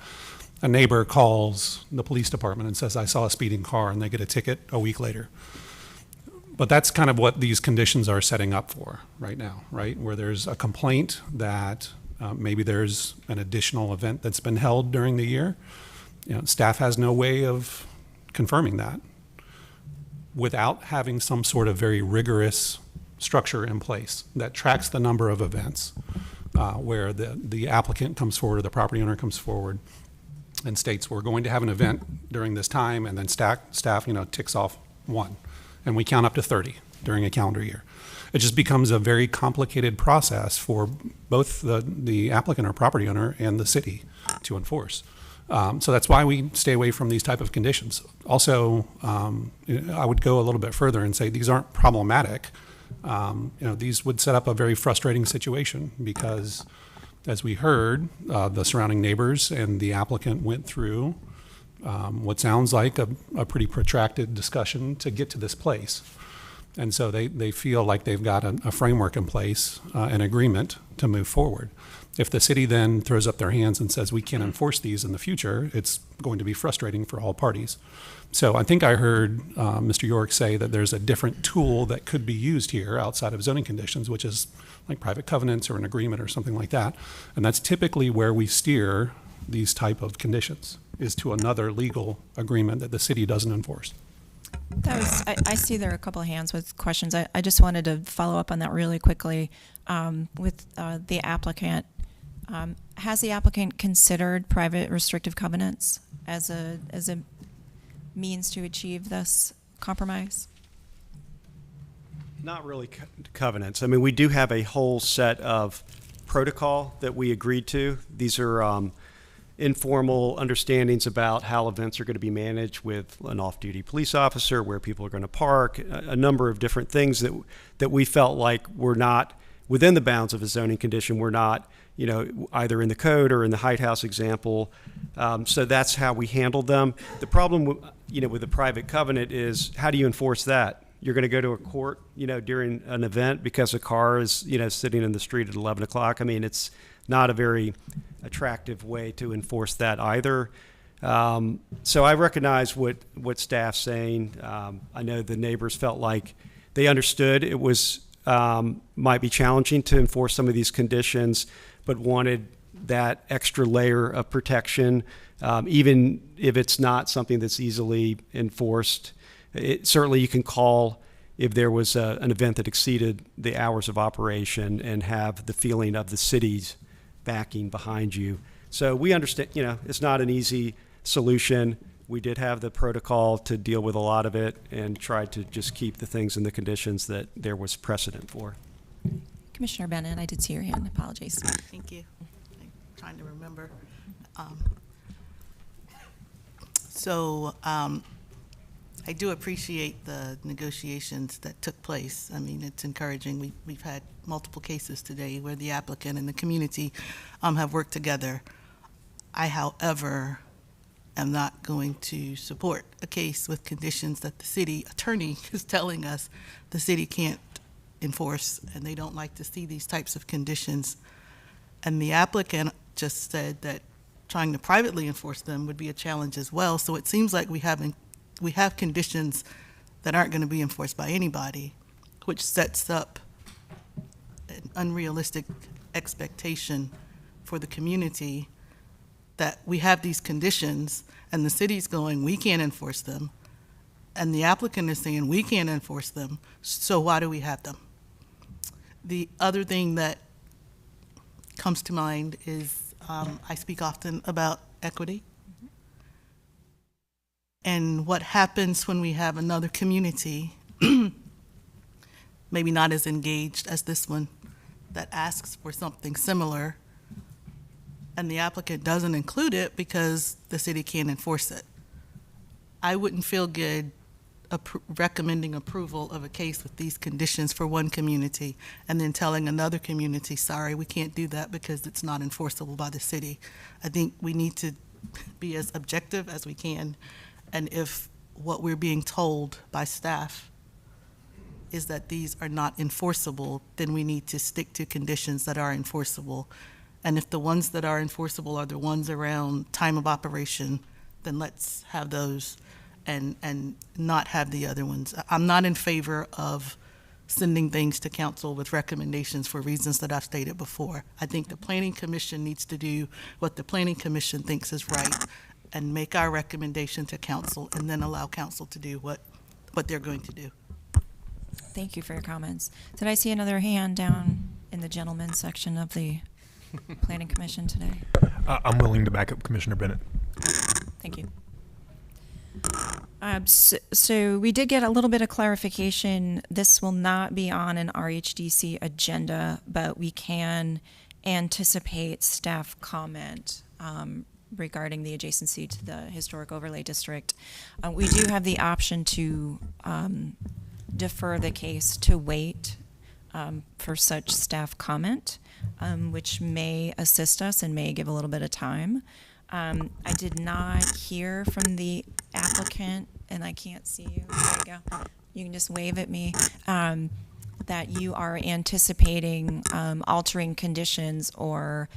a neighbor calls the police department and says, I saw a speeding car, and they get a ticket a week later. But that's kind of what these conditions are setting up for right now, right? Where there's a complaint that maybe there's an additional event that's been held during the year. Staff has no way of confirming that without having some sort of very rigorous structure in place that tracks the number of events, where the applicant comes forward or the property owner comes forward and states, we're going to have an event during this time, and then staff ticks off 1, and we count up to 30 during a calendar year. It just becomes a very complicated process for both the applicant or property owner and the city to enforce. So that's why we stay away from these type of conditions. Also, I would go a little bit further and say these aren't problematic. These would set up a very frustrating situation because, as we heard, the surrounding neighbors and the applicant went through what sounds like a pretty protracted discussion to get to this place. And so they feel like they've got a framework in place, an agreement to move forward. If the city then throws up their hands and says we can't enforce these in the future, it's going to be frustrating for all parties. So I think I heard Mr. York say that there's a different tool that could be used here outside of zoning conditions, which is like private covenants or an agreement or something like that. And that's typically where we steer these type of conditions, is to another legal agreement that the city doesn't enforce. I see there are a couple of hands with questions. I just wanted to follow up on that really quickly with the applicant. Has the applicant considered private restrictive covenants as a means to achieve this compromise? Not really covenants. I mean, we do have a whole set of protocol that we agreed to. These are informal understandings about how events are going to be managed with an off-duty police officer, where people are going to park, a number of different things that we felt like were not within the bounds of a zoning condition, were not, either in the code or in the Height House example. So that's how we handled them. The problem, with the private covenant is, how do you enforce that? You're going to go to a court, during an event because a car is, sitting in the street at 11 o'clock. I mean, it's not a very attractive way to enforce that either. So I recognize what staff's saying. I know the neighbors felt like they understood it was might be challenging to enforce some of these conditions, but wanted that extra layer of protection, even if it's not something that's easily enforced. Certainly you can call if there was an event that exceeded the hours of operation and have the feeling of the city's backing behind you. So we understand, it's not an easy solution. We did have the protocol to deal with a lot of it and tried to just keep the things in the conditions that there was precedent for. Commissioner Bennett, I did see your hand. Apologies. Thank you. I'm trying to remember. I do appreciate the negotiations that took place. I mean, it's encouraging. We've had multiple cases today where the applicant and the community have worked together. I, however, am not going to support a case with conditions that the city attorney is telling us the city can't enforce, and they don't like to see these types of conditions. And the applicant just said that trying to privately enforce them would be a challenge as well. So it seems like we have conditions that aren't going to be enforced by anybody, which sets up an unrealistic expectation for the community that we have these conditions and the city's going, we can't enforce them, and the applicant is saying we can't enforce them, so why do we have them? The other thing that comes to mind is I speak often about equity. And what happens when we have another community, maybe not as engaged as this one, that asks for something similar, and the applicant doesn't include it because the city can't enforce it. I wouldn't feel good recommending approval of a case with these conditions for one community and then telling another community, sorry, we can't do that because it's not enforceable by the city. I think we need to be as objective as we can. And if what we're being told by staff is that these are not enforceable, then we need to stick to conditions that are enforceable. And if the ones that are enforceable are the ones around time of operation, then let's have those and not have the other ones. I'm not in favor of sending things to council with recommendations for reasons that I've stated before. I think the Planning Commission needs to do what the Planning Commission thinks is right and make our recommendation to council and then allow council to do what they're going to do. Thank you for your comments. Did I see another hand down in the gentleman's section of the Planning Commission today? I'm willing to back up Commissioner Bennett. Thank you. So we did get a little bit of clarification. This will not be on an RHDC agenda, but we can anticipate staff comment regarding the adjacency to the historic overlay district. We do have the option to defer the case to wait for such staff comment, which may assist us and may give a little bit of time. I did not hear from the applicant, and I can't see you. There you go. You can just wave at me. That you are anticipating altering conditions or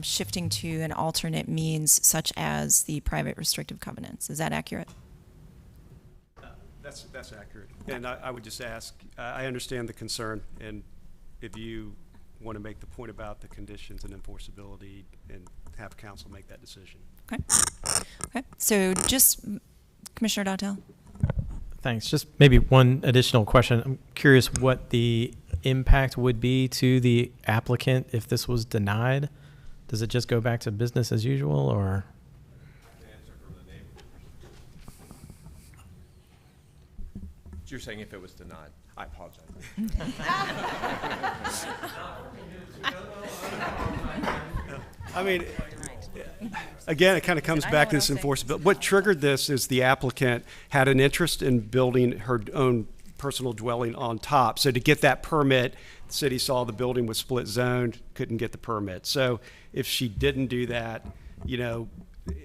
shifting to an alternate means, such as the private restrictive covenants. Is that accurate? That's accurate. And I would just ask, I understand the concern, and if you want to make the point about the conditions and enforceability and have council make that decision. Okay. Okay. So just Commissioner Dottel. Thanks. Just maybe one additional question. I'm curious what the impact would be to the applicant if this was denied. Does it just go back to business as usual, or? You're saying if it was denied. I apologize. I mean, again, it kind of comes back to this enforceability. What triggered this is the applicant had an interest in building her own personal dwelling on top. So to get that permit, the city saw the building was split zoned, couldn't get the permit. So if she didn't do that, you know,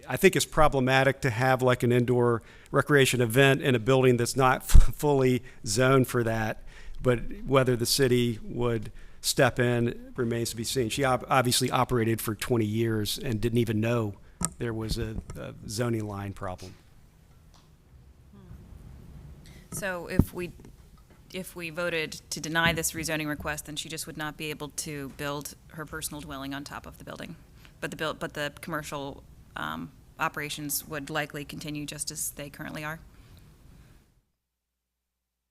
I think it's problematic to have like an indoor recreation event in a building that's not fully zoned for that. But whether the city would step in remains to be seen. She obviously operated for 20 years and didn't even know there was a zoning line problem. So if we voted to deny this rezoning request, then she just would not be able to build her personal dwelling on top of the building. But the commercial operations would likely continue just as they currently are.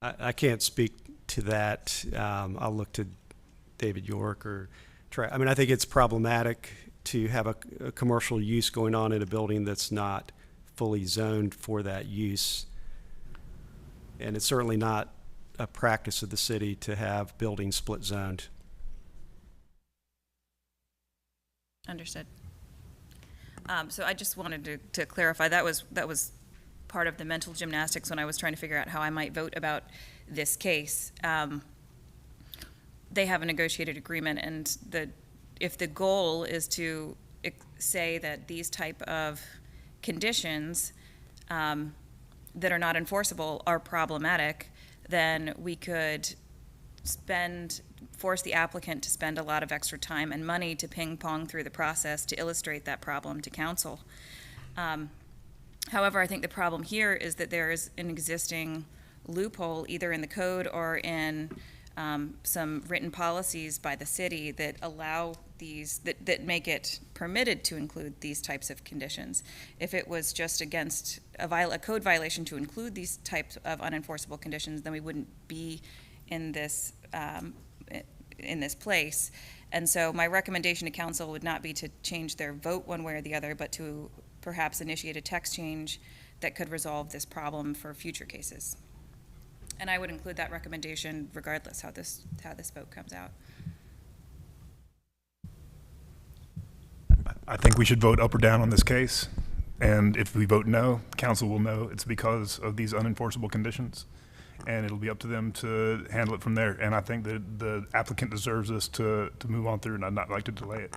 I can't speak to that. I'll look to David York or I mean, I think it's problematic to have a commercial use going on in a building that's not fully zoned for that use. And it's certainly not a practice of the city to have buildings split zoned. Understood. So I just wanted to clarify, that was part of the mental gymnastics when I was trying to figure out how I might vote about this case. They have a negotiated agreement, and if the goal is to say that these type of conditions that are not enforceable are problematic, then we could force the applicant to spend a lot of extra time and money to ping pong through the process to illustrate that problem to council. However, I think the problem here is that there is an existing loophole either in the code or in some written policies by the city that allow that make it permitted to include these types of conditions. If it was just against a code violation to include these types of unenforceable conditions, then we wouldn't be in this place. And so my recommendation to council would not be to change their vote one way or the other, but to perhaps initiate a text change that could resolve this problem for future cases. And I would include that recommendation regardless how this vote comes out. I think we should vote up or down on this case. And if we vote no, council will know it's because of these unenforceable conditions. And it'll be up to them to handle it from there. And I think that the applicant deserves us to move on through, and I'd not like to delay it.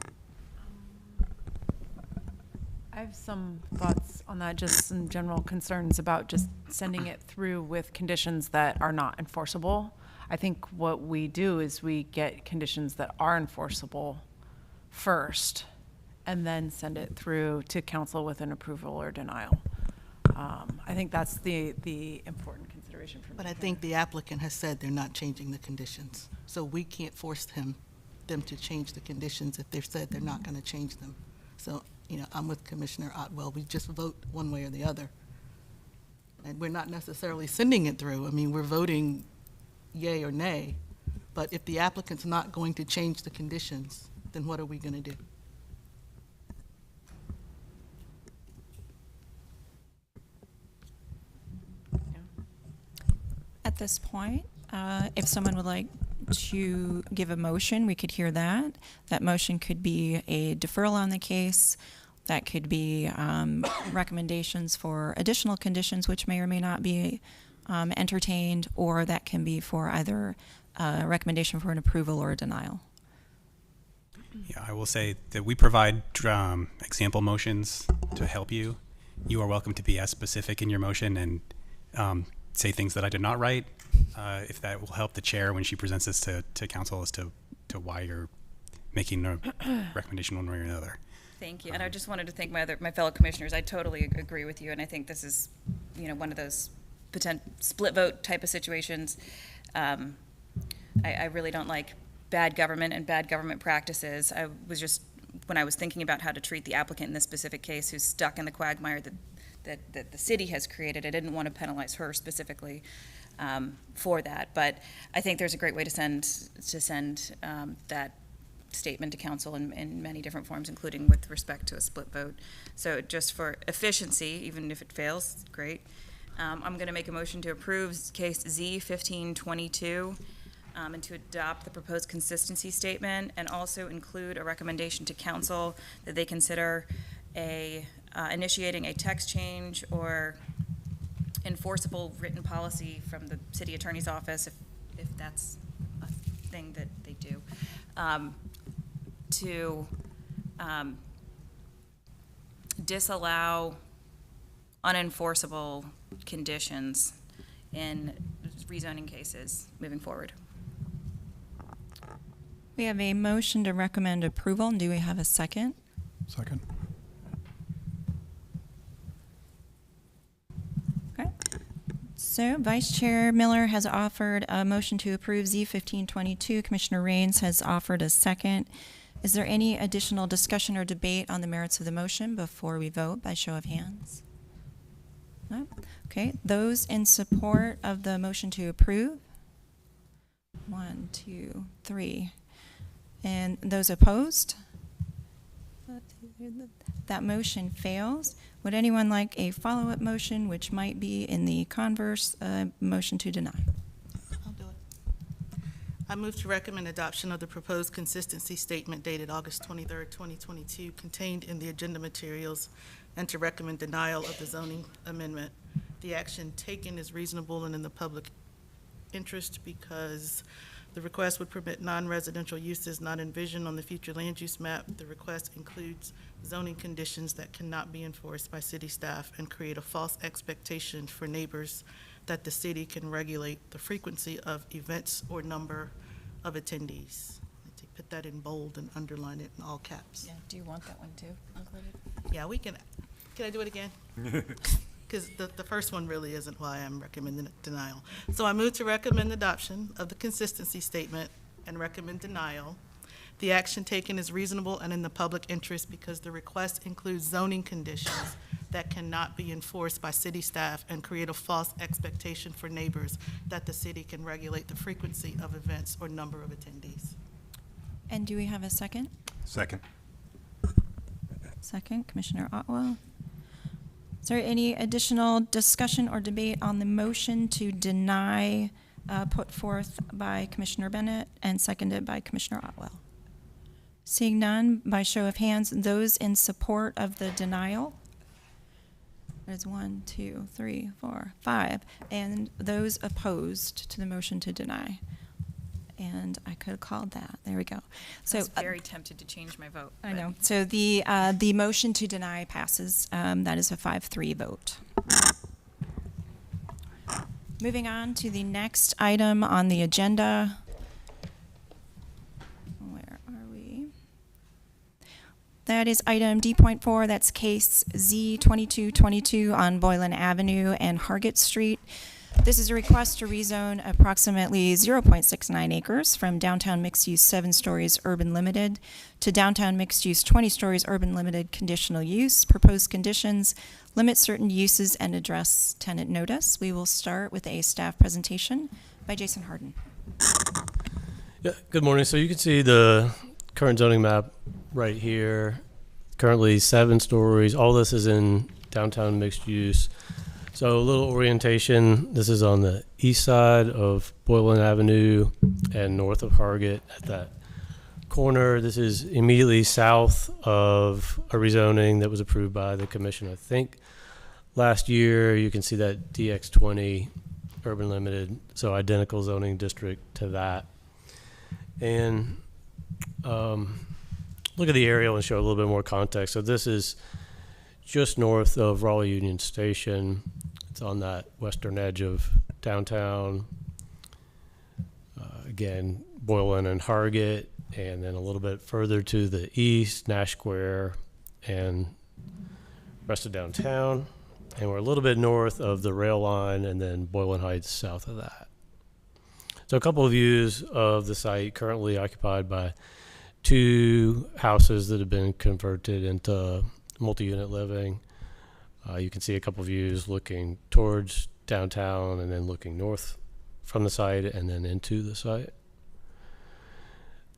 I have some thoughts on that, just some general concerns about just sending it through with conditions that are not enforceable. I think what we do is we get conditions that are enforceable first, and then send it through to council with an approval or denial. I think that's the important consideration for me. But I think the applicant has said they're not changing the conditions. So we can't force them to change the conditions if they've said they're not going to change them. So, you know, I'm with Commissioner Otwell. We just vote one way or the other. And we're not necessarily sending it through. I mean, we're voting yay or nay. But if the applicant's not going to change the conditions, then what are we going to do? At this point, if someone would like to give a motion, we could hear that. That motion could be a deferral on the case. That could be recommendations for additional conditions which may or may not be entertained, or that can be for either a recommendation for an approval or a denial. Yeah, I will say that we provide example motions to help you. You are welcome to be as specific in your motion and say things that I did not write, if that will help the chair when she presents this to council as to why you're making a recommendation one way or another. Thank you. And I just wanted to thank my fellow commissioners. I totally agree with you, and I think this is, you know, one of those split vote type of situations. I really don't like bad government and bad government practices. I was just, when I was thinking about how to treat the applicant in this specific case who's stuck in the quagmire that the city has created, I didn't want to penalize her specifically for that. But I think there's a great way to send that statement to council in many different forms, including with respect to a split vote. So just for efficiency, even if it fails, great. I'm going to make a motion to approve case Z-1522 and to adopt the proposed consistency statement, and also include a recommendation to council that they consider initiating a text change or enforceable written policy from the city attorney's office, if that's a thing that they do, to disallow unenforceable conditions in rezoning cases moving forward. We have a motion to recommend approval. Do we have a second? Second. Okay. So Vice Chair Miller has offered a motion to approve Z-1522. Commissioner Raines has offered a second. Is there any additional discussion or debate on the merits of the motion before we vote by show of hands? No? Okay. Those in support of the motion to approve? 1, 2, 3. And those opposed? That motion fails. Would anyone like a follow-up motion, which might be in the converse motion to deny? I'll do it. I move to recommend adoption of the proposed consistency statement dated August 23rd, 2022, contained in the agenda materials, and to recommend denial of the zoning amendment. The action taken is reasonable and in the public interest because the request would permit non-residential uses not envisioned on the future land use map. The request includes zoning conditions that cannot be enforced by city staff and create a false expectation for neighbors that the city can regulate the frequency of events or number of attendees. Put that in bold and underline it in all caps. Yeah. Do you want that one too included? Yeah, we can. Can I do it again? Because the first one really isn't why I'm recommending denial. So I move to recommend adoption of the consistency statement and recommend denial. The action taken is reasonable and in the public interest because the request includes zoning conditions that cannot be enforced by city staff and create a false expectation for neighbors that the city can regulate the frequency of events or number of attendees. And do we have a second? Second. Second, Commissioner Otwell. Is there any additional discussion or debate on the motion to deny put forth by Commissioner Bennett and seconded by Commissioner Otwell? Seeing none, by show of hands, those in support of the denial? There's 1, 2, 3, 4, 5. And those opposed to the motion to deny? And I could have called that. There we go. So I was very tempted to change my vote. I know. So the motion to deny passes. That is a 5-3 vote. Moving on to the next item on the agenda. Where are we? That is item D.4, that's case Z2222 on Boylan Avenue and Hargett Street. This is a request to rezone approximately 0.69 acres from downtown mixed-use 7 stories urban limited to downtown mixed-use 20 stories urban limited conditional use. Proposed conditions limit certain uses and address tenant notice. We will start with a staff presentation by Jason Harden. Yeah, good morning. So you can see the current zoning map right here. Currently 7 stories. All this is in downtown mixed use. So a little orientation. This is on the east side of Boylan Avenue and north of Hargett at that corner. This is immediately south of a rezoning that was approved by the commission, I think, last year. You can see that DX20 urban limited, so identical zoning district to that. And look at the aerial and show a little bit more context. So this is just north of Raleigh Union Station. It's on that western edge of downtown. Again, Boylan and Hargett, and then a little bit further to the east, Nash Square and rest of downtown. And we're a little bit north of the rail line, and then Boylan Heights south of that. So a couple of views of the site currently occupied by 2 houses that have been converted into multi-unit living. You can see a couple views looking towards downtown and then looking north from the site and then into the site.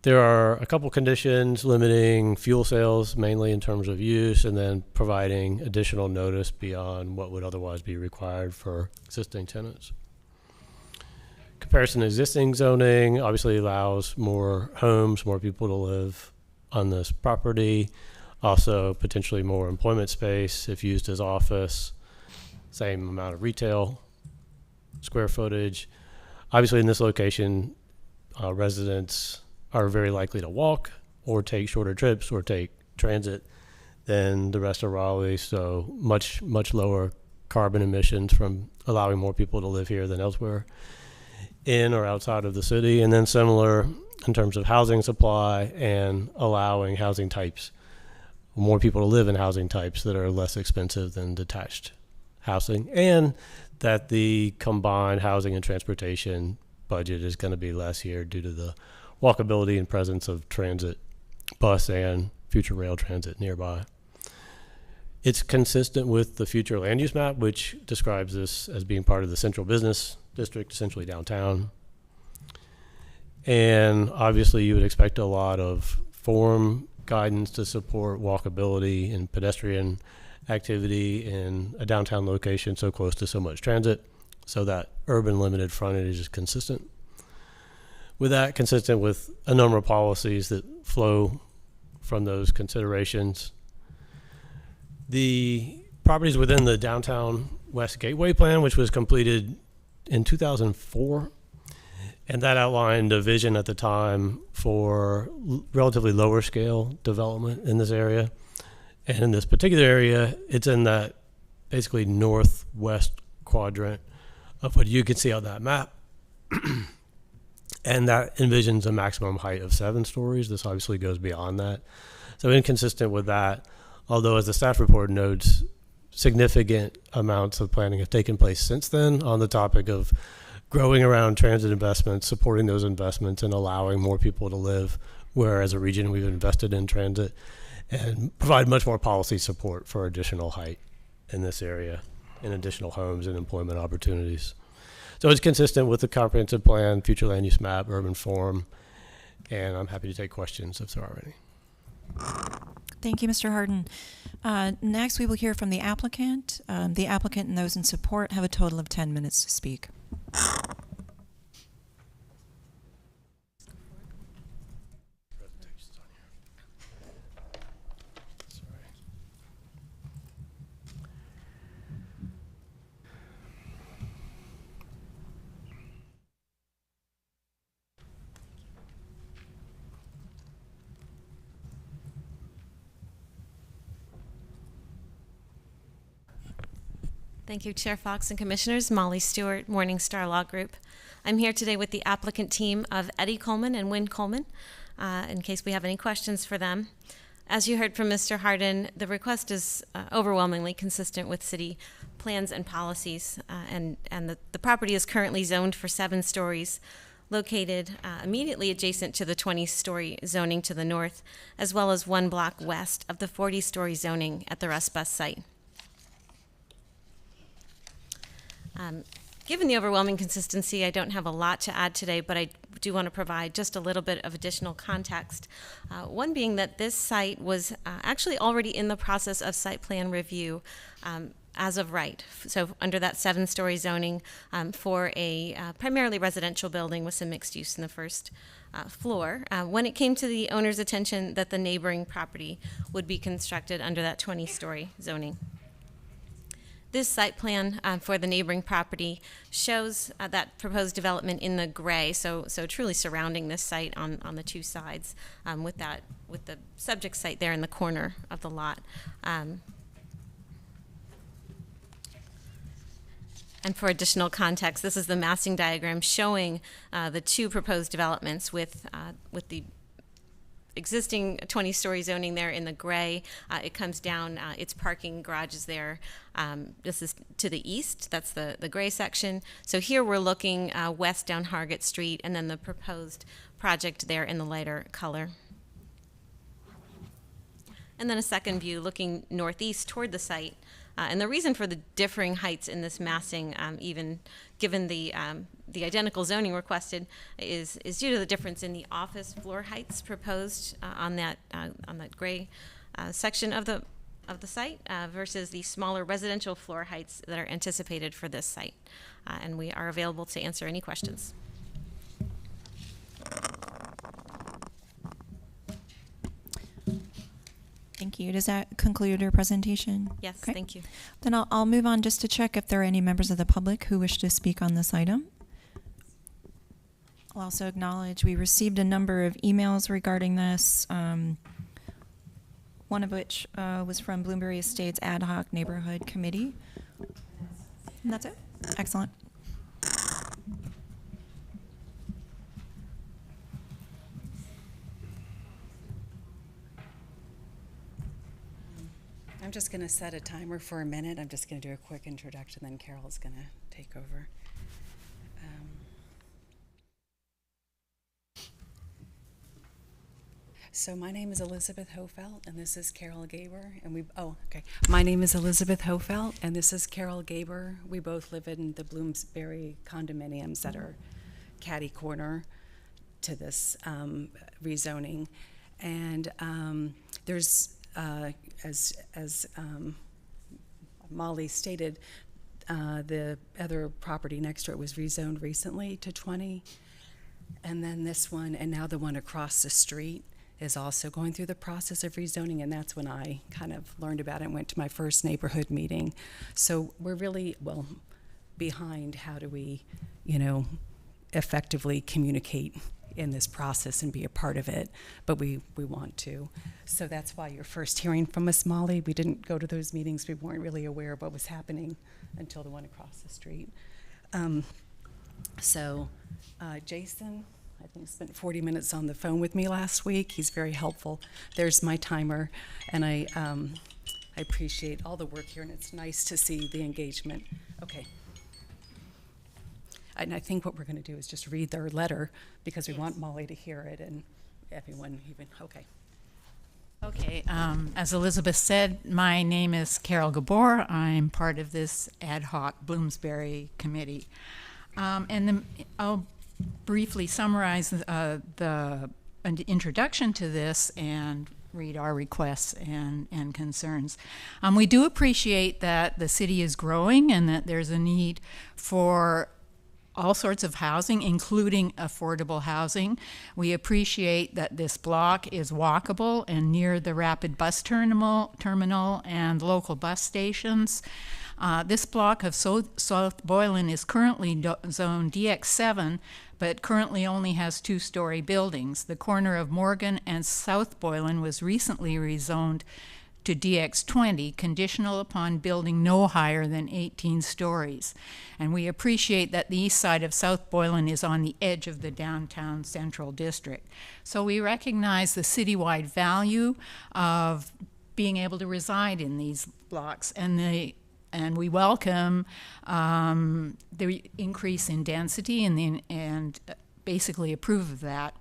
There are a couple conditions limiting fuel sales, mainly in terms of use, and then providing additional notice beyond what would otherwise be required for existing tenants. Comparison to existing zoning obviously allows more homes, more people to live on this property. Also, potentially more employment space if used as office, same amount of retail square footage. Obviously, in this location, residents are very likely to walk or take shorter trips or take transit than the rest of Raleigh, so much lower carbon emissions from allowing more people to live here than elsewhere in or outside of the city. And then similar in terms of housing supply and allowing housing types, more people to live in housing types that are less expensive than detached housing, and that the combined housing and transportation budget is going to be less here due to the walkability and presence of transit, bus and future rail transit nearby. It's consistent with the future land use map, which describes this as being part of the central business district, essentially downtown. And obviously you would expect a lot of form guidance to support walkability and pedestrian activity in a downtown location so close to so much transit, so that urban limited frontage is consistent. With that, consistent with a number of policies that flow from those considerations. The properties within the Downtown West Gateway Plan, which was completed in 2004, and that outlined a vision at the time for relatively lower scale development in this area. And in this particular area, it's in that basically northwest quadrant of what you can see on that map. And that envisions a maximum height of 7 stories. This obviously goes beyond that. So inconsistent with that, although as the staff report notes, significant amounts of planning have taken place since then on the topic of growing around transit investments, supporting those investments, and allowing more people to live where as a region we've invested in transit and provide much more policy support for additional height in this area and additional homes and employment opportunities. So it's consistent with the comprehensive plan, future land use map, urban form, and I'm happy to take questions if there are any. Thank you, Mr. Harden. Next, we will hear from the applicant. The applicant and those in support have a total of 10 minutes to speak. Thank you, Chair Fox and Commissioners. Molly Stewart, Morningstar Law Group. I'm here today with the applicant team of Eddie Coleman and Wynn Coleman, in case we have any questions for them. As you heard from Mr. Hardin, the request is overwhelmingly consistent with city plans and policies, and the property is currently zoned for 7 stories, located immediately adjacent to the 20-story zoning to the north, as well as 1 block west of the 40-story zoning at the Russ Bus site. Given the overwhelming consistency, I don't have a lot to add today, but I do want to provide just a little bit of additional context. One being that this site was actually already in the process of site plan review as of right. So under that 7-story zoning for a primarily residential building with some mixed use in the first floor. When it came to the owner's attention that the neighboring property would be constructed under that 20-story zoning. This site plan for the neighboring property shows that proposed development in the gray, so truly surrounding this site on the 2 sides, with the subject site there in the corner of the lot. And for additional context, this is the massing diagram showing the 2 proposed developments with the existing 20-story zoning there in the gray. It comes down, its parking garages there. This is to the east, that's the gray section. So here we're looking west down Hargett Street, and then the proposed project there in the lighter color. And then a second view looking northeast toward the site. And the reason for the differing heights in this massing, even given the identical zoning requested, is due to the difference in the office floor heights proposed on that gray section of the site versus the smaller residential floor heights that are anticipated for this site. And we are available to answer any questions. Thank you. Does that conclude your presentation? Yes, Okay. thank you. Then I'll move on just to check if there are any members of the public who wish to speak on this item. I'll also acknowledge we received a number of emails regarding this, one of which was from Bloomberry Estates Ad Hoc Neighborhood Committee. And that's it? Excellent. I'm just going to set a timer for a minute. I'm just going to do a quick introduction, then Carol's going to take over. So my name is Elizabeth Hofelt, and this is Carol Gaber. And My name is Elizabeth Hofelt, and this is Carol Gaber. We both live in the Bloomsbury condominiums that are catty corner to this rezoning. And there's as Molly stated, the other property next to it was rezoned recently to 20, and then this one, and now the one across the street is also going through the process of rezoning, and that's when I kind of learned about it and went to my first neighborhood meeting. So we're really, behind how do we, effectively communicate in this process and be a part of it, but we want to. So that's why you're first hearing from us, Molly. We didn't go to those meetings. We weren't really aware of what was happening until the one across the street. Jason, I think, spent 40 minutes on the phone with me last week. He's very helpful. There's my timer, and I appreciate all the work here, and it's nice to see the engagement. Okay. And I think what we're going to do is just read their letter because we want Molly to hear it and everyone even, okay. Okay, as Elizabeth said, my name is Carol Gabor. I'm part of this ad hoc Bloomsbury committee. I'll briefly summarize the introduction to this and read our requests and concerns. We do appreciate that the city is growing and that there's a need for all sorts of housing, including affordable housing. We appreciate that this block is walkable and near the rapid bus terminal and local bus stations. This block of South Boylan is currently zoned DX7, but currently only has 2-story buildings. The corner of Morgan and South Boylan was recently rezoned to DX20, conditional upon building no higher than 18 stories. And we appreciate that the east side of South Boylan is on the edge of the downtown central district. So we recognize the citywide value of being able to reside in these blocks, and we welcome the increase in density and basically approve of that.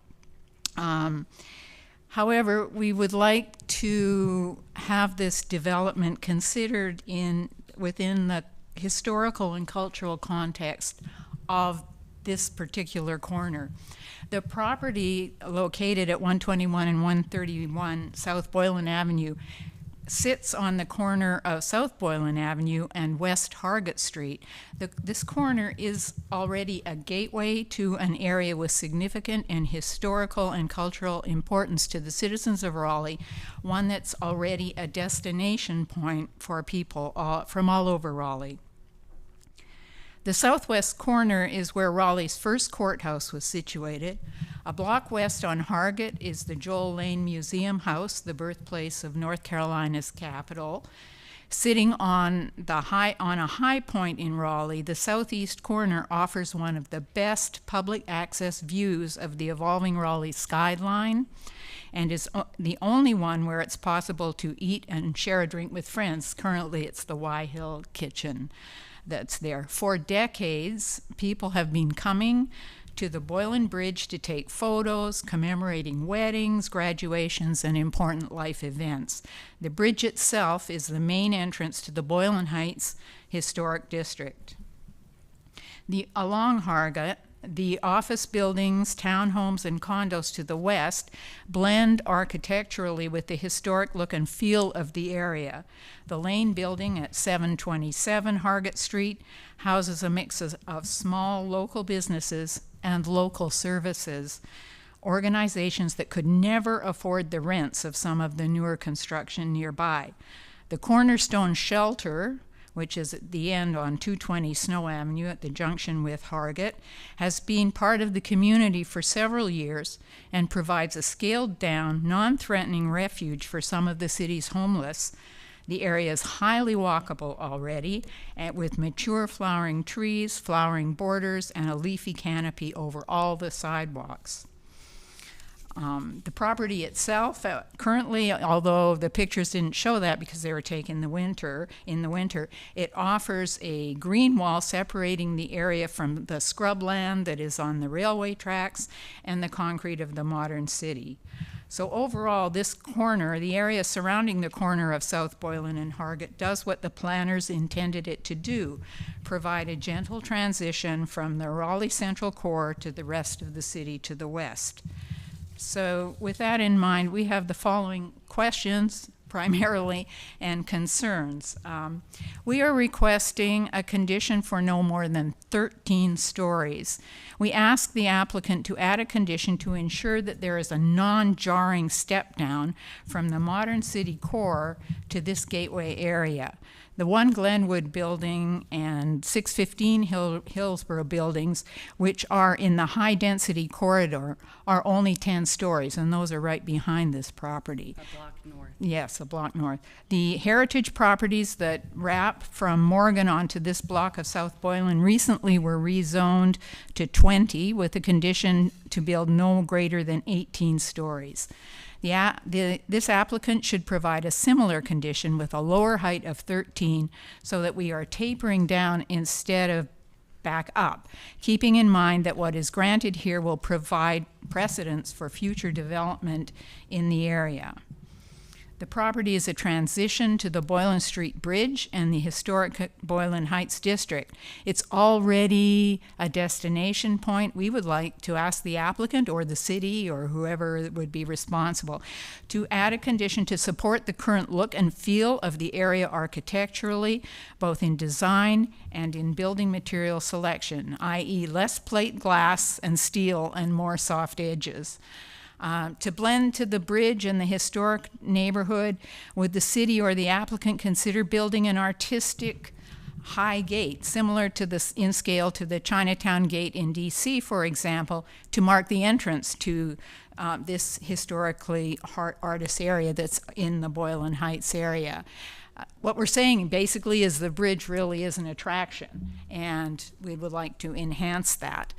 However, we would like to have this development considered within the historical and cultural context of this particular corner. The property located at 121 and 131 South Boylan Avenue sits on the corner of South Boylan Avenue and West Hargett Street. This corner is already a gateway to an area with significant and historical and cultural importance to the citizens of Raleigh, one that's already a destination point for people from all over Raleigh. The southwest corner is where Raleigh's first courthouse was situated. A block west on Hargett is the Joel Lane Museum House, the birthplace of North Carolina's capital. Sitting on a high point in Raleigh, the southeast corner offers one of the best public access views of the evolving Raleigh skyline, and is the only one where it's possible to eat and share a drink with friends. Currently, it's the Y Hill Kitchen that's there. For decades, people have been coming to the Boylan Bridge to take photos commemorating weddings, graduations, and important life events. The bridge itself is the main entrance to the Boylan Heights Historic District. Along Hargett, the office buildings, townhomes, and condos to the west blend architecturally with the historic look and feel of the area. The Lane Building at 727 Hargett Street houses a mix of small local businesses and local services, organizations that could never afford the rents of some of the newer construction nearby. The Cornerstone Shelter, which is at the end on 220 Snow Avenue at the junction with Hargett, has been part of the community for several years and provides a scaled-down, non-threatening refuge for some of the city's homeless. The area is highly walkable already, with mature flowering trees, flowering borders, and a leafy canopy over all the sidewalks. The property itself, currently, although the pictures didn't show that because they were taken in the winter, it offers a green wall separating the area from the scrubland that is on the railway tracks and the concrete of the modern city. So overall, this corner, the area surrounding the corner of South Boylan and Hargett, does what the planners intended it to do, provide a gentle transition from the Raleigh Central Core to the rest of the city to the west. So with that in mind, we have the following questions primarily and concerns. We are requesting a condition for no more than 13 stories. We ask the applicant to add a condition to ensure that there is a non-jarring step down from the modern city core to this gateway area. The One Glenwood building and 615 Hillsborough buildings, which are in the high-density corridor, are only 10 stories, and those are right behind this property. A block north. Yes, a block north. The heritage properties that wrap from Morgan onto this block of South Boylan recently were rezoned to 20 with a condition to build no greater than 18 stories. This applicant should provide a similar condition with a lower height of 13 so that we are tapering down instead of back up, keeping in mind that what is granted here will provide precedence for future development in the area. The property is a transition to the Boylan Street Bridge and the historic Boylan Heights District. It's already a destination point. We would like to ask the applicant or the city or whoever would be responsible to add a condition to support the current look and feel of the area architecturally, both in design and in building material selection, i.e. less plate glass and steel and more soft edges. To blend to the bridge and the historic neighborhood, would the city or the applicant consider building an artistic high gate, similar to this in scale to the Chinatown Gate in DC, for example, to mark the entrance to this historically artist area that's in the Boylan Heights area. What we're saying basically is the bridge really is an attraction, and we would like to enhance that.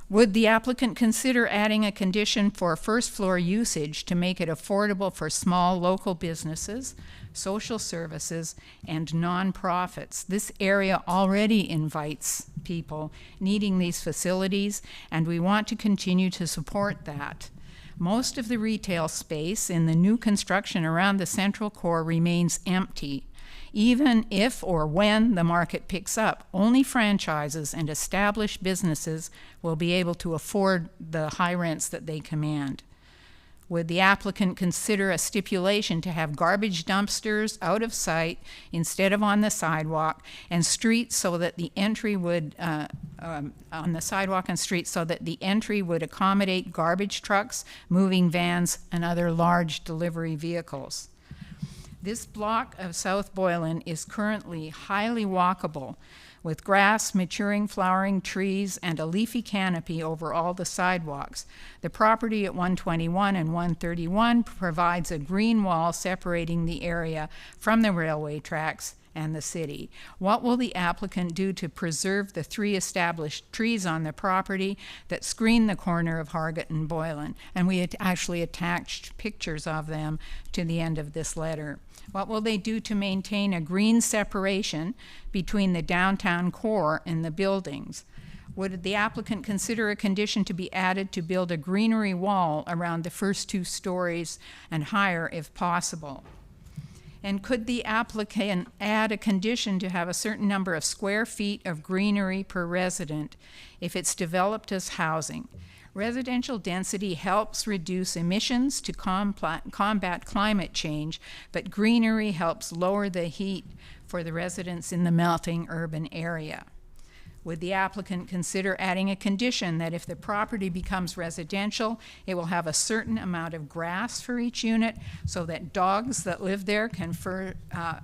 Would the applicant consider adding a condition for first floor usage to make it affordable for small local businesses, social services, and nonprofits? This area already invites people needing these facilities, and we want to continue to support that. Most of the retail space in the new construction around the central core remains empty. Even if or when the market picks up, only franchises and established businesses will be able to afford the high rents that they command. Would the applicant consider a stipulation to have garbage dumpsters out of sight instead of on the sidewalk and streets so that the entry would, on the sidewalk and streets so that the entry would accommodate garbage trucks, moving vans, and other large delivery vehicles? This block of South Boylan is currently highly walkable, with grass, maturing flowering trees, and a leafy canopy over all the sidewalks. The property at 121 and 131 provides a green wall separating the area from the railway tracks and the city. What will the applicant do to preserve the 3 established trees on the property that screen the corner of Hargett and Boylan? And we had actually attached pictures of them to the end of this letter. What will they do to maintain a green separation between the downtown core and the buildings? Would the applicant consider a condition to be added to build a greenery wall around the first 2 stories and higher if possible? And could the applicant add a condition to have a certain number of square feet of greenery per resident if it's developed as housing? Residential density helps reduce emissions to combat climate change, but greenery helps lower the heat for the residents in the melting urban area. Would the applicant consider adding a condition that if the property becomes residential, it will have a certain amount of grass for each unit so that dogs that live there can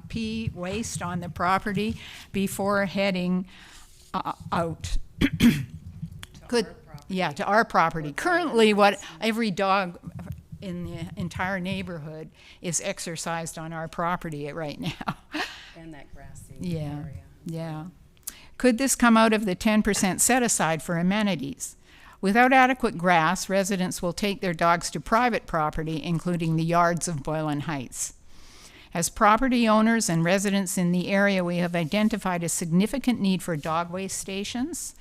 pee waste on the property before heading out? To our property. Currently, every dog in the entire neighborhood is exercised on our property right now. And that grassy area. area. Yeah. Could this come out of the 10% set aside for amenities? Without adequate grass, residents will take their dogs to private property, including the yards of Boylan Heights. As property owners and residents in the area, we have identified a significant need for dog waste stations.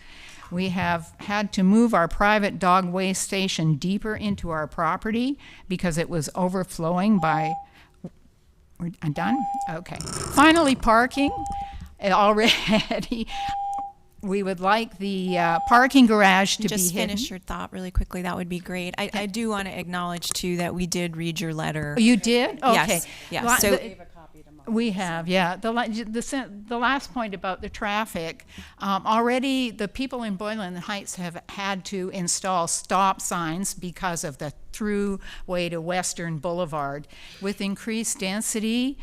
We have had to move our private dog waste station deeper into our property because it was overflowing by, I'm done? Okay. Finally, parking. Already, we would like the parking garage to be hidden. Just finish your thought really quickly. That would be great. I do want to acknowledge, too, that we did read your letter. You did? Okay. Yes. Yes. So, we have, yeah. The last point about the traffic, already the people in Boylan Heights have had to install stop signs because of the throughway to Western Boulevard. With increased density,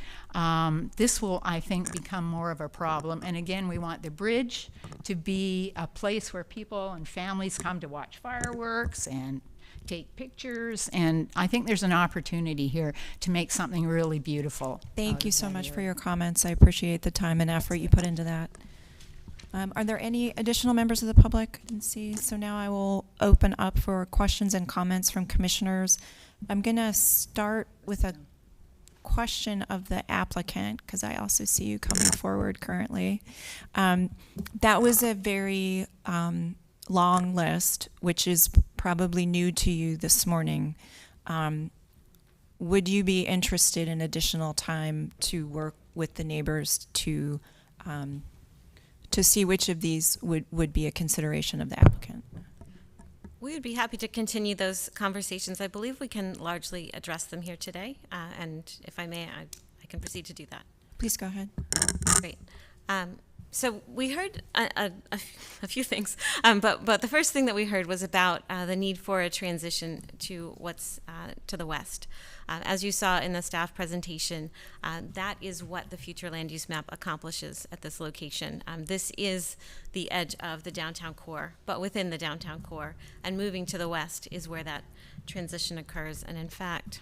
this will, I think, become more of a problem. And again, we want the bridge to be a place where people and families come to watch fireworks and take pictures, and I think there's an opportunity here to make something really beautiful. Thank you so much for your comments. I appreciate the time and effort you put into that. Are there any additional members of the public? I didn't see. So now I will open up for questions and comments from commissioners. I'm going to start with a question of the applicant, because I also see you coming forward currently. That was a very long list, which is probably new to you this morning. Would you be interested in additional time to work with the neighbors to see which of these would be a consideration of the applicant? We would be happy to continue those conversations. I believe we can largely address them here today, and if I may, I can proceed to do that. Please go ahead. Great. So we heard a few things, but the first thing that we heard was about the need for a transition to what's to the west. As you saw in the staff presentation, that is what the future land use map accomplishes at this location. This is the edge of the downtown core, but within the downtown core, and moving to the west is where that transition occurs. And in fact,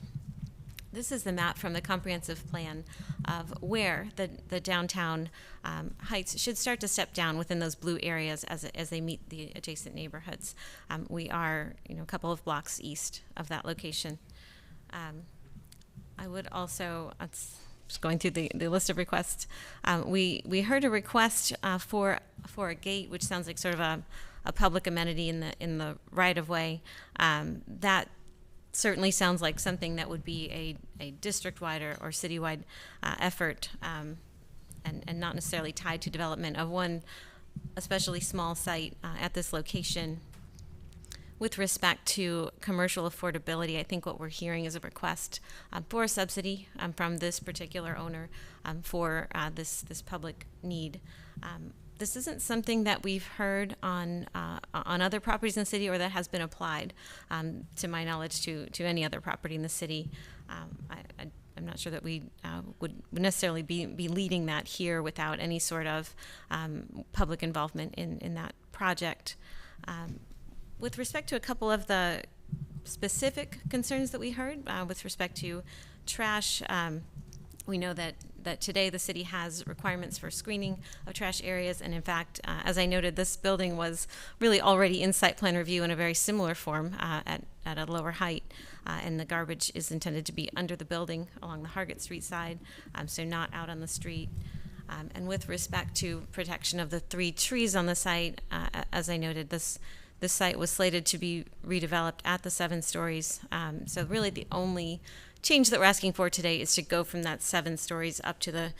this is the map from the comprehensive plan of where the downtown heights should start to step down within those blue areas as they meet the adjacent neighborhoods. We are, a couple of blocks east of that location. I would also, just going through the list of requests, we heard a request for a gate, which sounds like sort of a public amenity in the right of way. That certainly sounds like something that would be a district-wide or city-wide effort, and not necessarily tied to development of one especially small site at this location. With respect to commercial affordability, I think what we're hearing is a request for a subsidy from this particular owner for this public need. This isn't something that we've heard on other properties in the city, or that has been applied, to my knowledge, to any other property in the city. I'm not sure that we would necessarily be leading that here without any sort of public involvement in that project. With respect to a couple of the specific concerns that we heard with respect to trash, we know that today the city has requirements for screening of trash areas, and in fact, as I noted, this building was really already in site plan review in a very similar form at a lower height, and the garbage is intended to be under the building along the Hargett Street side, so not out on the street. And with respect to protection of the 3 trees on the site, as I noted, this site was slated to be redeveloped at the 7 stories. So really the only change that we're asking for today is to go from that 7 stories up to the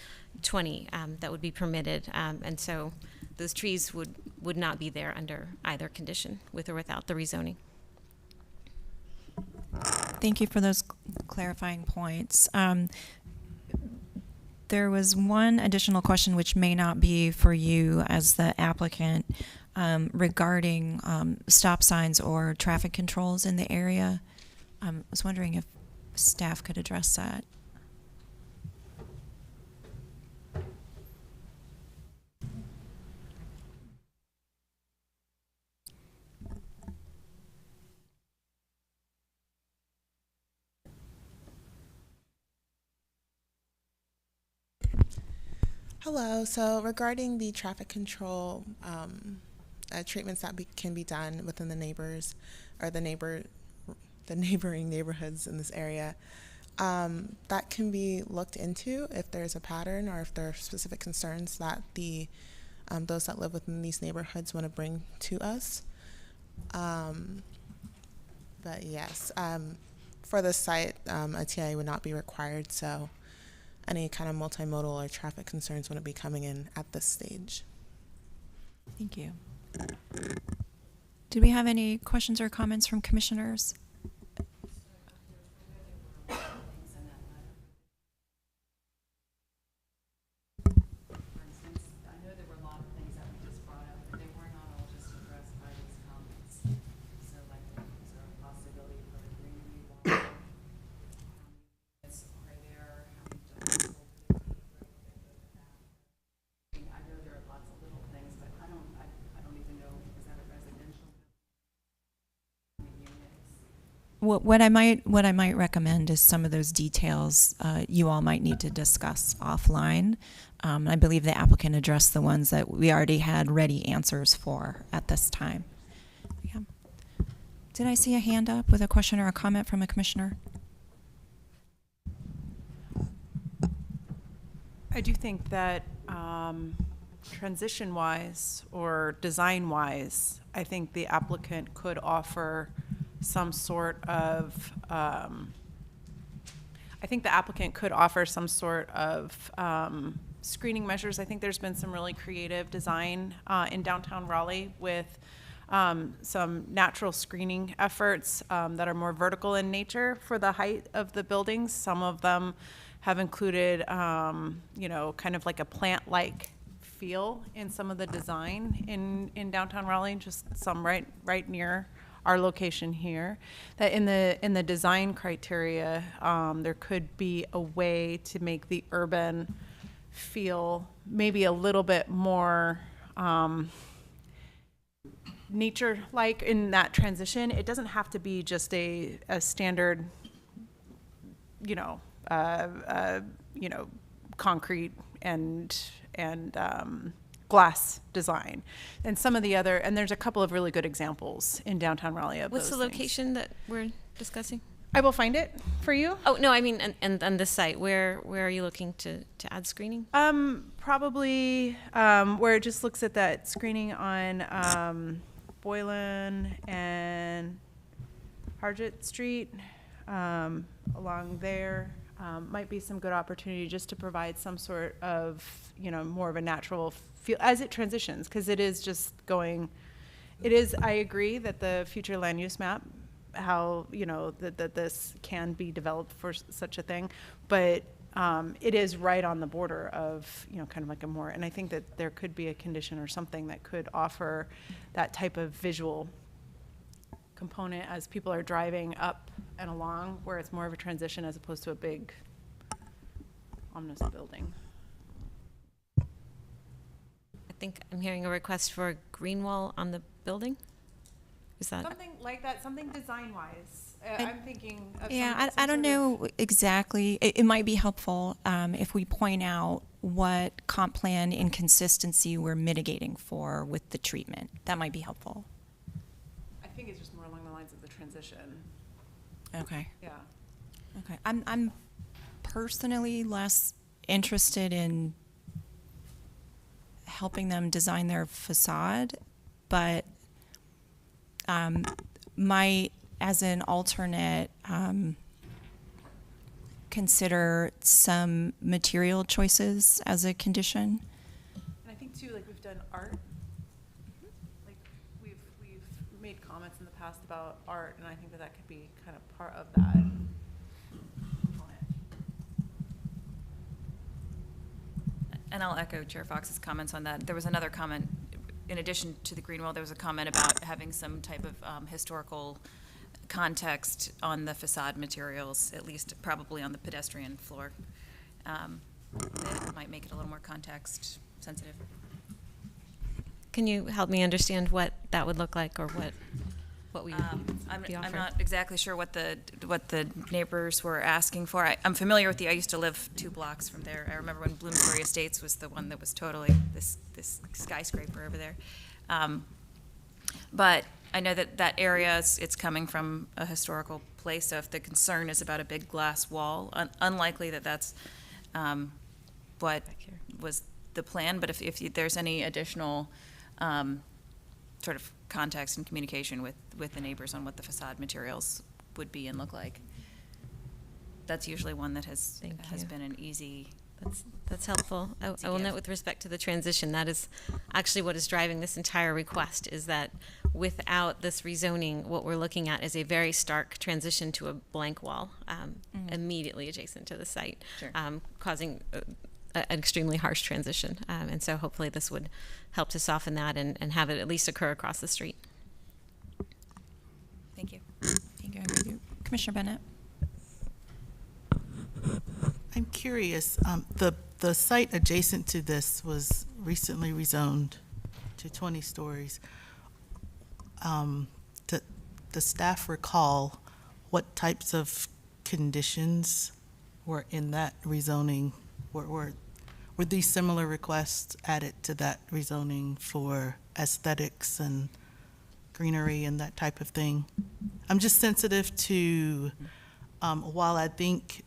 20 that would be permitted. And so those trees would not be there under either condition, with or without the rezoning. Thank you for those clarifying points. There was one additional question which may not be for you as the applicant, regarding stop signs or traffic controls in the area. I was wondering if staff could address that. Hello. So regarding the traffic control treatments that can be done within the neighbors or the neighboring neighborhoods in this area, that can be looked into if there's a pattern or if there are specific concerns that those that live within these neighborhoods want to bring to us. But yes, for the site, a TIA would not be required, so any kind of multimodal or traffic concerns wouldn't be coming in at this stage. Thank you. Did we have any questions or comments from commissioners? What I might recommend is some of those details you all might need to discuss offline. I believe the applicant addressed the ones that we already had ready answers for at this time. Yeah. Did I see a hand up with a question or a comment from a commissioner? I do think that transition-wise or design-wise, I think the applicant could offer some sort of screening measures. I think there's been some really creative design in downtown Raleigh with some natural screening efforts that are more vertical in nature for the height of the buildings. Some of them have included, kind of like a plant-like feel in some of the design in downtown Raleigh, just some right near our location here, that in the design criteria, there could be a way to make the urban feel maybe a little bit more nature-like in that transition. It doesn't have to be just a standard, concrete and glass design. And some of the other, and there's a couple of really good examples in downtown Raleigh of What's the those things. location that we're discussing? I will find it for you. Oh, no, I mean, and on this site, where are you looking to add screening? Probably where it just looks at that screening on Boylan and Hargett Street, along there. Might be some good opportunity just to provide some sort of, more of a natural feel as it transitions, because it is just going, I agree that the future land use map, how, that this can be developed for such a thing, but it is right on the border of, kind of like a more, and I think that there could be a condition or something that could offer that type of visual component as people are driving up and along, where it's more of a transition as opposed to a big ominous building. I think I'm hearing a request for a green wall on the building. Is that Something like that, something design-wise. I'm thinking of Yeah, some I don't sort of- know exactly. It might be helpful if we point out what comp plan inconsistency we're mitigating for with the treatment. That might be helpful. I think it's just more along the lines of the transition. Okay. Yeah. Okay. I'm personally less interested in helping them design their facade, but might, as an alternate, consider some material choices as a condition. And I think too, like we've done art. Like we've made comments in the past about art, and I think that could be kind of part of that. And I'll echo Chair Fox's comments on that. There was another comment, in addition to the green wall, there was a comment about having some type of historical context on the facade materials, at least probably on the pedestrian floor. That might make it a little more context sensitive. Can you help me understand what that would look like, or what we would be I'm offering? not exactly sure what the neighbors were asking for. I'm familiar with I used to live 2 blocks from there. I remember when Bloomsbury Estates was the one that was totally this skyscraper over there. But I know that area, it's coming from a historical place, so if the concern is about a big glass wall, unlikely that that's what was the plan, but if there's any additional sort of context and communication with the neighbors on what the facade materials would be and look like, that's usually one that has been an easy. That's helpful. I will note with respect to the transition, that is actually what is driving this entire request, is that without this rezoning, what we're looking at is a very stark transition to a blank wall immediately adjacent to the site, Sure. Causing an extremely harsh transition. And so hopefully this would help to soften that and have it at least occur across the street. Thank you. Thank you. I'm with you. Commissioner Bennett? I'm curious, the site adjacent to this was recently rezoned to 20 stories. Does staff recall what types of conditions were in that rezoning? Were these similar requests added to that rezoning for aesthetics and greenery and that type of thing? I'm just sensitive to, while I think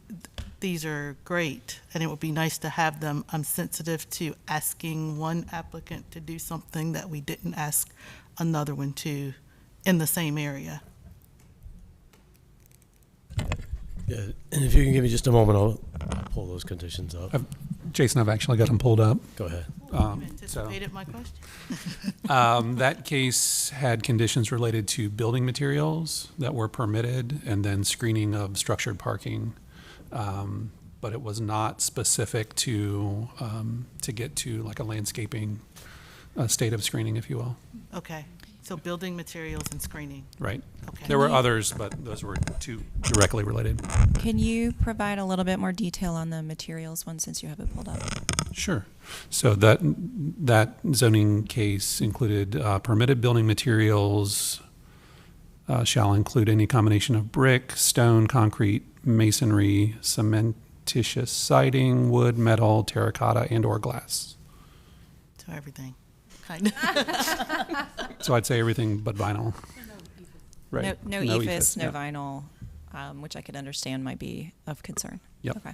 these are great and it would be nice to have them, I'm sensitive to asking one applicant to do something that we didn't ask another one to in the same area. Yeah, and if you can give me just a moment, I'll pull those conditions up. Jason, I've actually got them pulled up. Go ahead. You anticipated my question? That case had conditions related to building materials that were permitted, and then screening of structured parking. but it was not specific to get to like a landscaping state of screening, if you will. Okay, so building materials and screening. Right. Okay. There were others, but those were two directly related. Can you provide a little bit more detail on the materials one since you have it pulled up? Sure. So that zoning case included permitted building materials shall include any combination of brick, stone, concrete, masonry, cementitious siding, wood, metal, terracotta, and/or glass. So everything, kind of. So I'd say everything but vinyl. Right. No ephes, no vinyl, which I could understand might be of concern. Yep. Okay.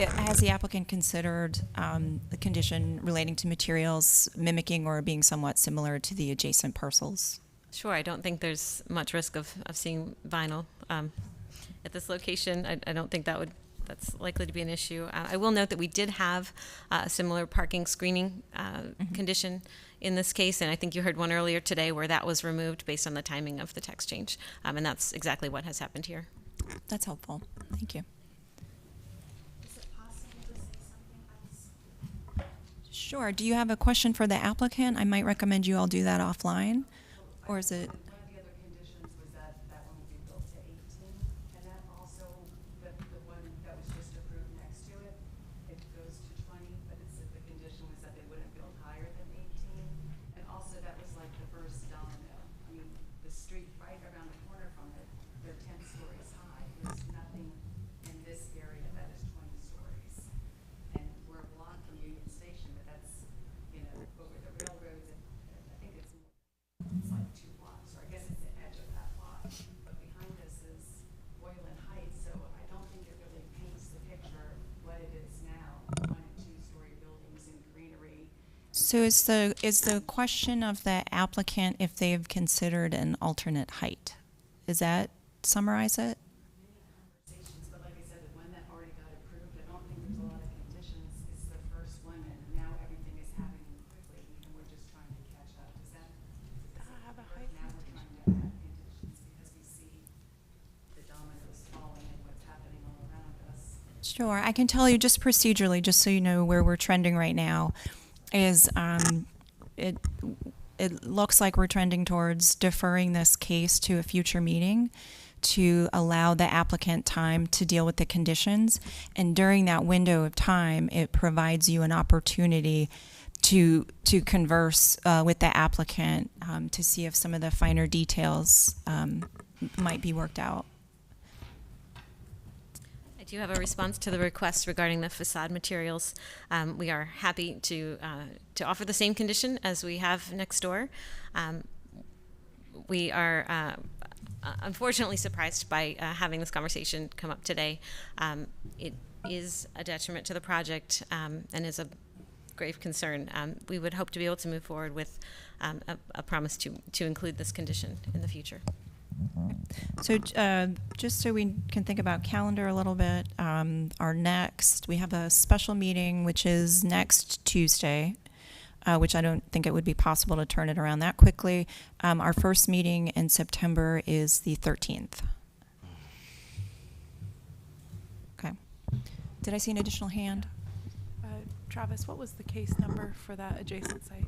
Has the applicant considered the condition relating to materials mimicking or being somewhat similar to the adjacent parcels? Sure, I don't think there's much risk of seeing vinyl at this location. I don't think that's likely to be an issue. I will note that we did have a similar parking screening condition in this case, and I think you heard one earlier today where that was removed based on the timing of the text change, and that's exactly what has happened here. That's helpful. Thank you. Is it possible to say something else? Sure. Do you have a question for the applicant? I might recommend you all do that offline, or is it? One of the other conditions was that that one would be built to 18, and that also, the one that was just approved next to it, it goes to 20, but the condition was that they wouldn't build higher than 18, and also that was like the first domino. I mean, the street right around the corner from it, they're 10 stories high. There's nothing in this area that is 20 stories, and we're a block from Union Station, but that's, you know, over the railroads, I think it's like 2 blocks, or I guess it's the edge of that block. But behind us is Boylan Heights, so I don't think it really paints the picture of what it is now, 1- and 2-story buildings and greenery. So is the question of the applicant if they've considered an alternate height? Does that summarize it? Conversations, but like I said, the one that already got approved, I don't think there's a lot of conditions. It's the first one, and now everything is happening quickly, and we're just trying to catch up. Does that have a height? Now we're trying to add conditions because we see the dominoes falling and what's happening all around us. Sure. I can tell you just procedurally, just so you know where we're trending right now, is it looks like we're trending towards deferring this case to a future meeting to allow the applicant time to deal with the conditions. And during that window of time, it provides you an opportunity to converse with the applicant to see if some of the finer details might be worked out. I do have a response to the request regarding the facade materials. We are happy to offer the same condition as we have next door. We are unfortunately surprised by having this conversation come up today. It is a detriment to the project and is a grave concern. We would hope to be able to move forward with a promise to include this condition in the future. So just so we can think about calendar a little bit, we have a special meeting, which is next Tuesday, which I don't think it would be possible to turn it around that quickly. Our first meeting in September is the 13th. Okay. Did I see an additional hand? Travis, what was the case number for that adjacent site?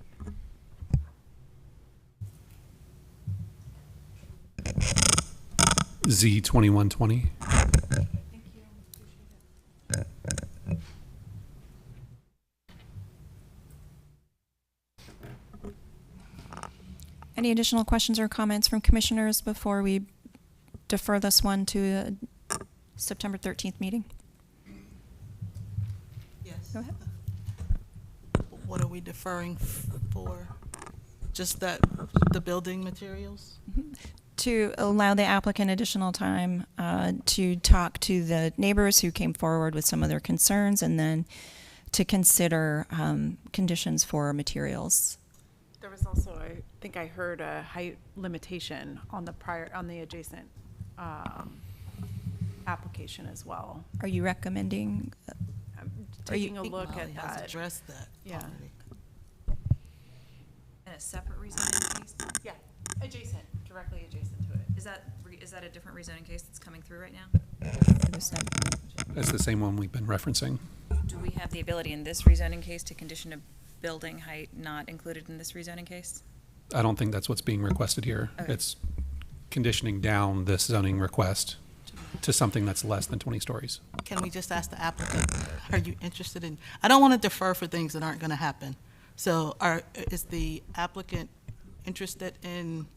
Z2120. Thank you. Appreciate it. Any additional questions or comments from commissioners before we defer this one to September 13th meeting? Yes. Go ahead. What are we deferring for? Just that, the building materials? To allow the applicant additional time to talk to the neighbors who came forward with some of their concerns, and then to consider conditions for materials. There was also, I think I heard a height limitation on the adjacent application as well. Are you recommending? Taking a look Molly at has that. addressed that Yeah. already. And a separate rezoning case? Yeah, adjacent, directly adjacent to it. Is Is that a different rezoning case that's coming through right now? That's the same one we've been referencing. Do we have the ability in this rezoning case to condition a building height not included in this rezoning case? I don't think that's what's being requested here. Okay. It's conditioning down this zoning request to something that's less than 20 stories. Can we just ask the applicant, are you interested in, I don't want to defer for things that aren't going to happen. So is the applicant interested in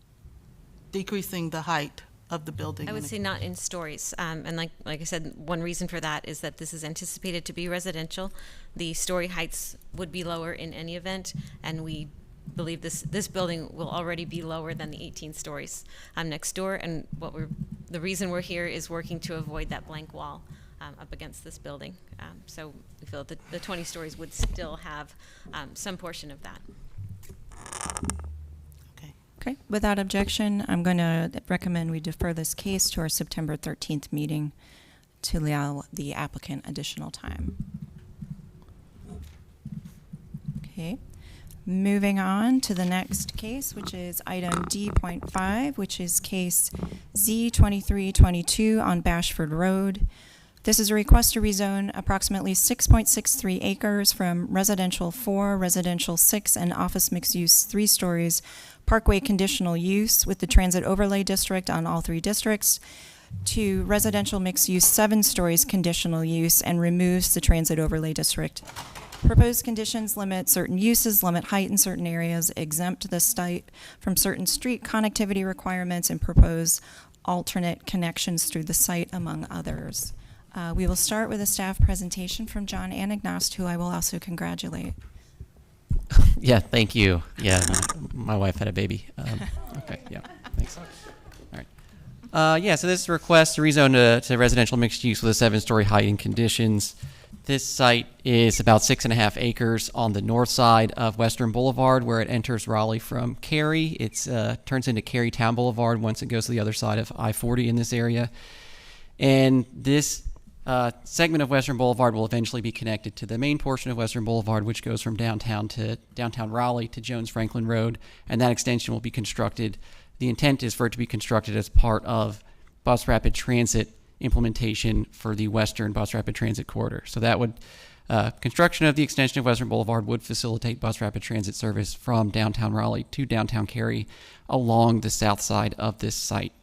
decreasing the height of the building? I would say not in stories. And like I said, one reason for that is that this is anticipated to be residential. The story heights would be lower in any event, and we believe this building will already be lower than the 18 stories next door. And the reason we're here is working to avoid that blank wall up against this building. So we feel that the 20 stories would still have some portion of that. Okay, without objection, I'm going to recommend we defer this case to our September 13th meeting to allow the applicant additional time. Okay, moving on to the next case, which is item D.5, which is case Z2322 on Bashford Road. This is a request to rezone approximately 6.63 acres from residential 4, residential 6, and office mixed use 3 stories Parkway conditional use with the transit overlay district on all 3 districts to residential mixed use 7 stories conditional use and removes the transit overlay district. Proposed conditions limit certain uses, limit height in certain areas, exempt the site from certain street connectivity requirements, and propose alternate connections through the site, among others. We will start with a staff presentation from John Anagnost, who I will also congratulate. Yeah, thank you. Yeah, my wife had a baby. Okay, yeah, thanks. All right. Yeah, so this is a request to rezone to residential mixed use with a 7-story height and conditions. This site is about 6.5 acres on the north side of Western Boulevard, where it enters Raleigh from Cary. It turns into Cary Town Boulevard once it goes to the other side of I-40 in this area. And this segment of Western Boulevard will eventually be connected to the main portion of Western Boulevard, which goes from downtown Raleigh to Jones Franklin Road, and that extension will be constructed. The intent is for it to be constructed as part of bus rapid transit implementation for the Western Bus Rapid Transit Corridor. So that would construction of the extension of Western Boulevard would facilitate bus rapid transit service from downtown Raleigh to downtown Cary along the south side of this site.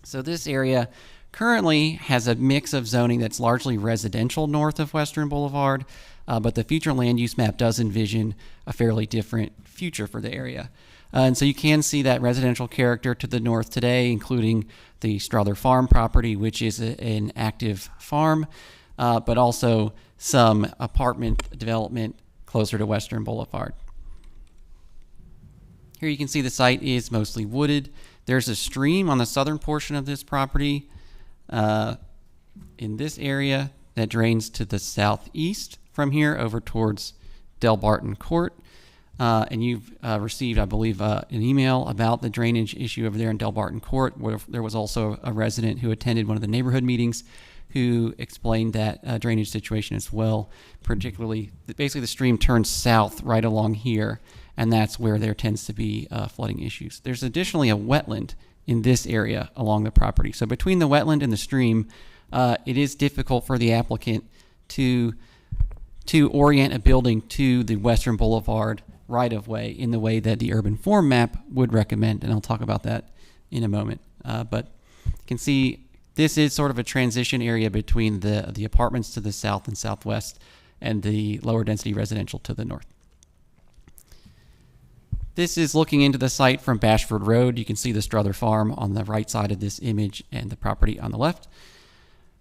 So this area currently has a mix of zoning that's largely residential north of Western Boulevard, but the future land use map does envision a fairly different future for the area. And so you can see that residential character to the north today, including the Strother Farm property, which is an active farm, but also some apartment development closer to Western Boulevard. Here you can see the site is mostly wooded. There's a stream on the southern portion of this property in this area that drains to the southeast from here over towards Del Barton Court. And you've received, I believe, an email about the drainage issue over there in Del Barton Court, where there was also a resident who attended one of the neighborhood meetings who explained that drainage situation as well. Particularly, basically the stream turns south right along here, and that's where there tends to be flooding issues. There's additionally a wetland in this area along the property. So between the wetland and the stream, it is difficult for the applicant to orient a building to the Western Boulevard right-of-way in the way that the urban form map would recommend, and I'll talk about that in a moment. But you can see this is sort of a transition area between the apartments to the south and southwest and the lower density residential to the north. This is looking into the site from Bashford Road. You can see the Strother Farm on the right side of this image and the property on the left.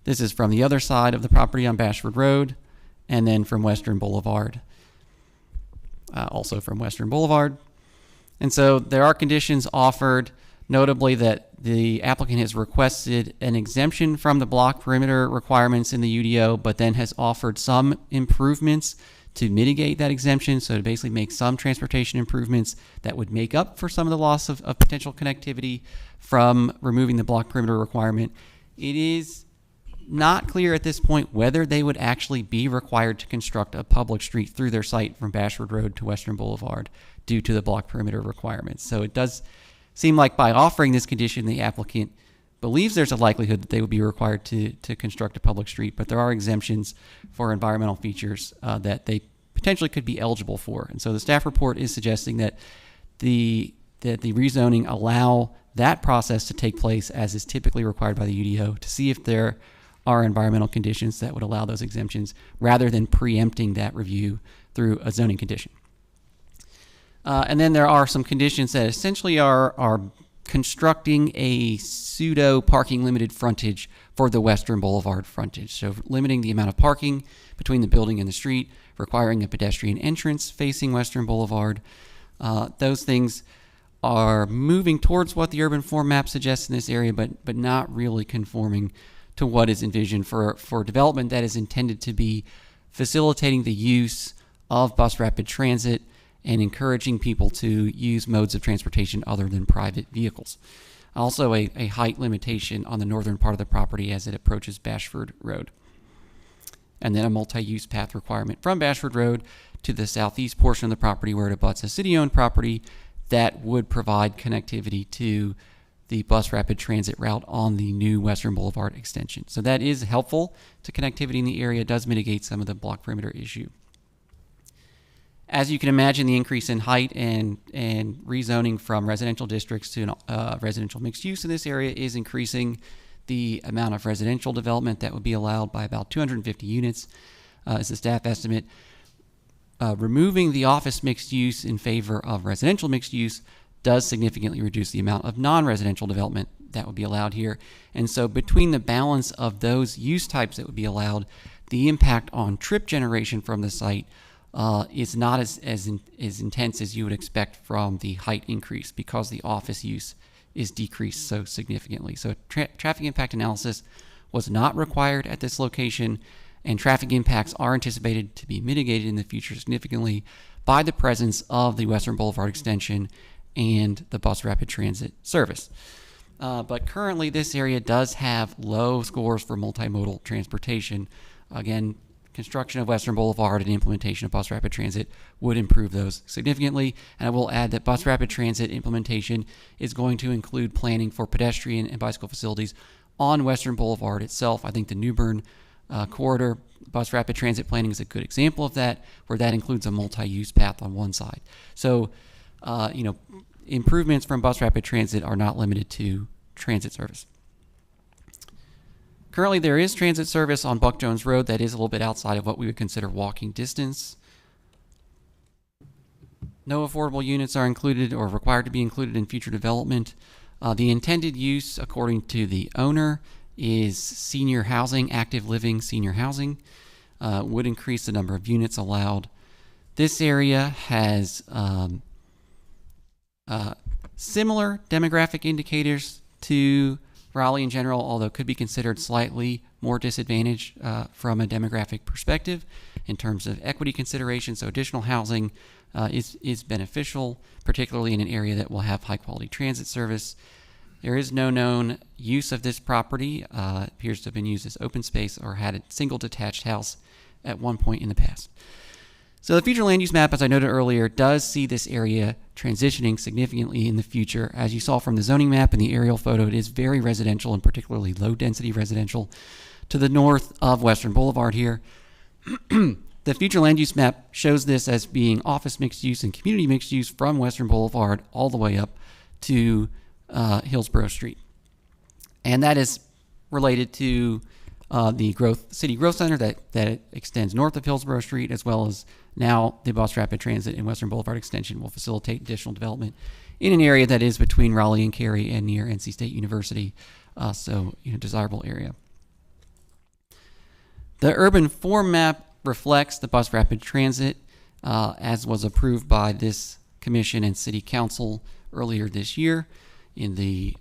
This is from the other side of the property on Bashford Road, and then from Western Boulevard. Also from Western Boulevard. And so there are conditions offered, notably that the applicant has requested an exemption from the block perimeter requirements in the UDO, but then has offered some improvements to mitigate that exemption, so to basically make some transportation improvements that would make up for some of the loss of potential connectivity from removing the block perimeter requirement. It is not clear at this point whether they would actually be required to construct a public street through their site from Bashford Road to Western Boulevard due to the block perimeter requirements. So it does seem like by offering this condition, the applicant believes there's a likelihood that they would be required to construct a public street, but there are exemptions for environmental features that they potentially could be eligible for. And so the staff report is suggesting that the rezoning allow that process to take place as is typically required by the UDO to see if there are environmental conditions that would allow those exemptions rather than preempting that review through a zoning condition. And then there are some conditions that essentially are constructing a pseudo parking limited frontage for the Western Boulevard frontage. So limiting the amount of parking between the building and the street, requiring a pedestrian entrance facing Western Boulevard. Those things are moving towards what the urban form map suggests in this area, but not really conforming to what is envisioned for development that is intended to be facilitating the use of bus rapid transit and encouraging people to use modes of transportation other than private vehicles. Also a height limitation on the northern part of the property as it approaches Bashford Road. And then a multi-use path requirement from Bashford Road to the southeast portion of the property where it abuts a city-owned property that would provide connectivity to the bus rapid transit route on the new Western Boulevard extension. So that is helpful to connectivity in the area, does mitigate some of the block perimeter issue. As you can imagine, the increase in height and rezoning from residential districts to residential mixed use in this area is increasing the amount of residential development that would be allowed by about 250 units, is the staff estimate. Removing the office mixed use in favor of residential mixed use does significantly reduce the amount of non-residential development that would be allowed here. And so between the balance of those use types that would be allowed, the impact on trip generation from the site is not as intense as you would expect from the height increase because the office use is decreased so significantly. So traffic impact analysis was not required at this location, and traffic impacts are anticipated to be mitigated in the future significantly by the presence of the Western Boulevard extension and the bus rapid transit service. But currently this area does have low scores for multimodal transportation. Again, construction of Western Boulevard and implementation of bus rapid transit would improve those significantly. And I will add that bus rapid transit implementation is going to include planning for pedestrian and bicycle facilities on Western Boulevard itself. I think the New Bern corridor bus rapid transit planning is a good example of that, where that includes a multi-use path on one side. So, improvements from bus rapid transit are not limited to transit service. Currently, there is transit service on Buck Jones Road that is a little bit outside of what we would consider walking distance. No affordable units are included or required to be included in future development. The intended use, according to the owner, is senior housing, active living senior housing. Would increase the number of units allowed. This area has similar demographic indicators to Raleigh in general, although could be considered slightly more disadvantaged from a demographic perspective in terms of equity consideration. So additional housing is beneficial, particularly in an area that will have high quality transit service. There is no known use of this property. It appears to have been used as open space or had a single detached house at one point in the past. So the future land use map, as I noted earlier, does see this area transitioning significantly in the future. As you saw from the zoning map and the aerial photo, it is very residential and particularly low density residential to the north of Western Boulevard here. The future land use map shows this as being office mixed use and community mixed use from Western Boulevard all the way up to Hillsborough Street. And that is related to the City Growth Center that extends north of Hillsborough Street, as well as now the bus rapid transit and Western Boulevard extension will facilitate additional development in an area that is between Raleigh and Cary and near NC State University. So, desirable area. The urban form map reflects the bus rapid transit as was approved by this commission and city council earlier this year in the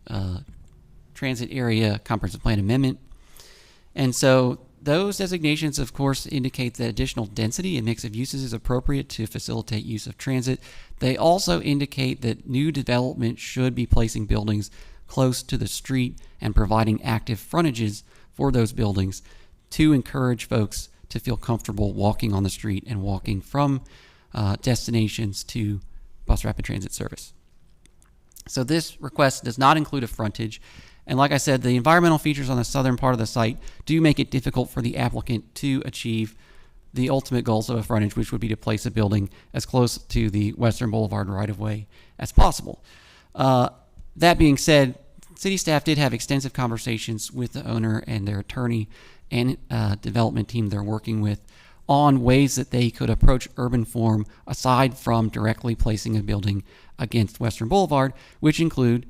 transit area comprehensive plan amendment. And so those designations, of course, indicate that additional density and mix of uses is appropriate to facilitate use of transit. They also indicate that new development should be placing buildings close to the street and providing active frontages for those buildings to encourage folks to feel comfortable walking on the street and walking from destinations to bus rapid transit service. So this request does not include a frontage, And like I said, the environmental features on the southern part of the site do make it difficult for the applicant to achieve the ultimate goals of a frontage, which would be to place a building as close to the Western Boulevard right-of-way as possible. That being said, city staff did have extensive conversations with the owner and their attorney and development team they're working with on ways that they could approach urban form aside from directly placing a building against Western Boulevard, which include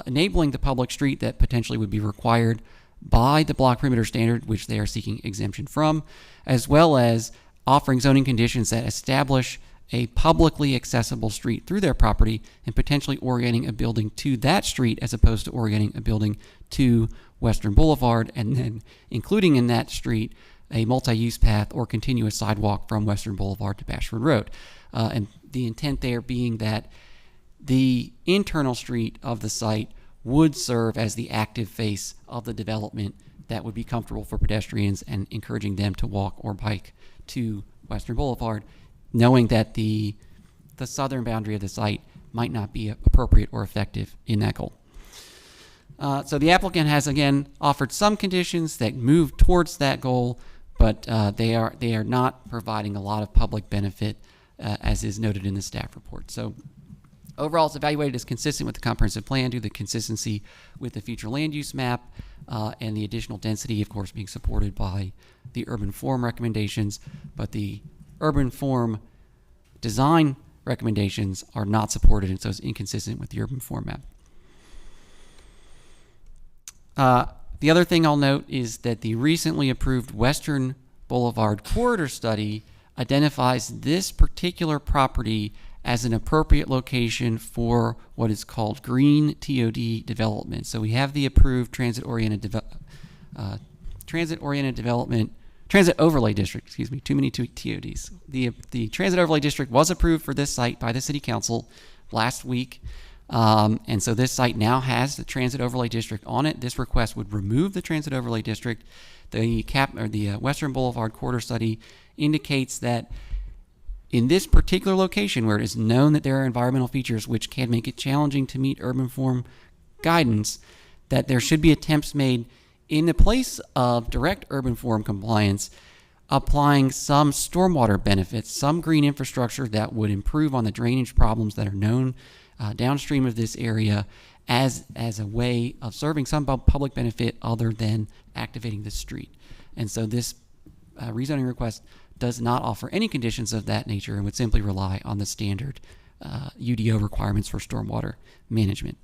enabling the public street that potentially would be required by the block perimeter standard, which they are seeking exemption from, as well as offering zoning conditions that establish a publicly accessible street through their property and potentially orienting a building to that street as opposed to orienting a building to Western Boulevard, and then including in that street a multi-use path or continuous sidewalk from Western Boulevard to Bashford Road. And the intent there being that the internal street of the site would serve as the active face of the development that would be comfortable for pedestrians and encouraging them to walk or bike to Western Boulevard, knowing that the southern boundary of the site might not be appropriate or effective in that goal. So the applicant has again offered some conditions that move towards that goal, but they are not providing a lot of public benefit, as is noted in the staff report. So overall, it's evaluated as consistent with the comprehensive plan due to the consistency with the future land use map and the additional density, of course, being supported by the urban form recommendations, but the urban form design recommendations are not supported, and so it's inconsistent with the urban form map. The other thing I'll note is that the recently approved Western Boulevard corridor study identifies this particular property as an appropriate location for what is called green TOD development. So we have the approved transit overlay district, excuse me, too many TODs. The transit overlay district was approved for this site by the city council last week. And so this site now has the transit overlay district on it. This request would remove the transit overlay district. The Western Boulevard corridor study indicates that in this particular location, where it is known that there are environmental features which can make it challenging to meet urban form guidance, that there should be attempts made in the place of direct urban form compliance, applying some stormwater benefits, some green infrastructure that would improve on the drainage problems that are known downstream of this area as a way of serving some public benefit other than activating the street. And so this rezoning request does not offer any conditions of that nature and would simply rely on the standard UDO requirements for stormwater management.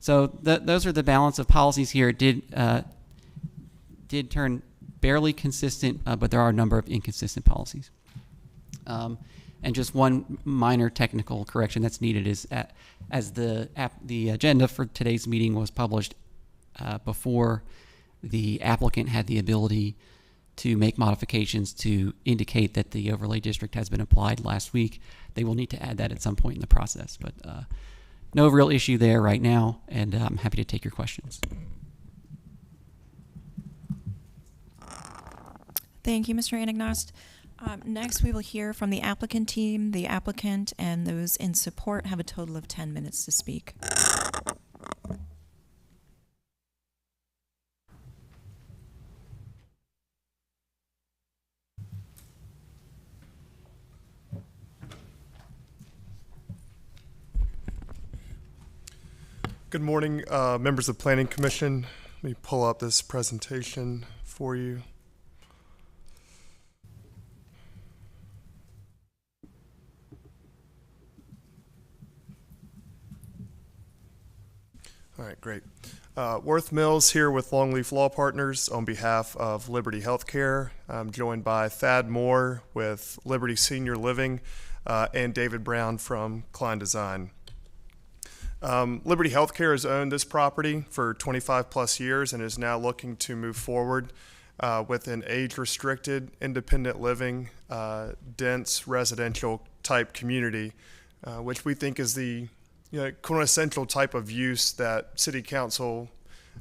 So those are the balance of policies here. It did turn barely consistent, but there are a number of inconsistent policies. And just one minor technical correction that's needed is as the agenda for today's meeting was published before the applicant had the ability to make modifications to indicate that the overlay district has been applied last week. They will need to add that at some point in the process, but no real issue there right now, and I'm happy to take your questions. Thank you, Mr. Anagnost. Next, we will hear from the applicant team. The applicant and those in support have a total of 10 minutes to speak. Good morning, members of the Planning Commission. Let me pull up this presentation for you. All right, great. Worth Mills here with Longleaf Law Partners on behalf of Liberty Healthcare. I'm joined by Thad Moore with Liberty Senior Living and David Brown from Klein Design. Liberty Healthcare has owned this property for 25 plus years and is now looking to move forward with an age-restricted, independent living, dense residential type community, which we think is the quintessential type of use that City Council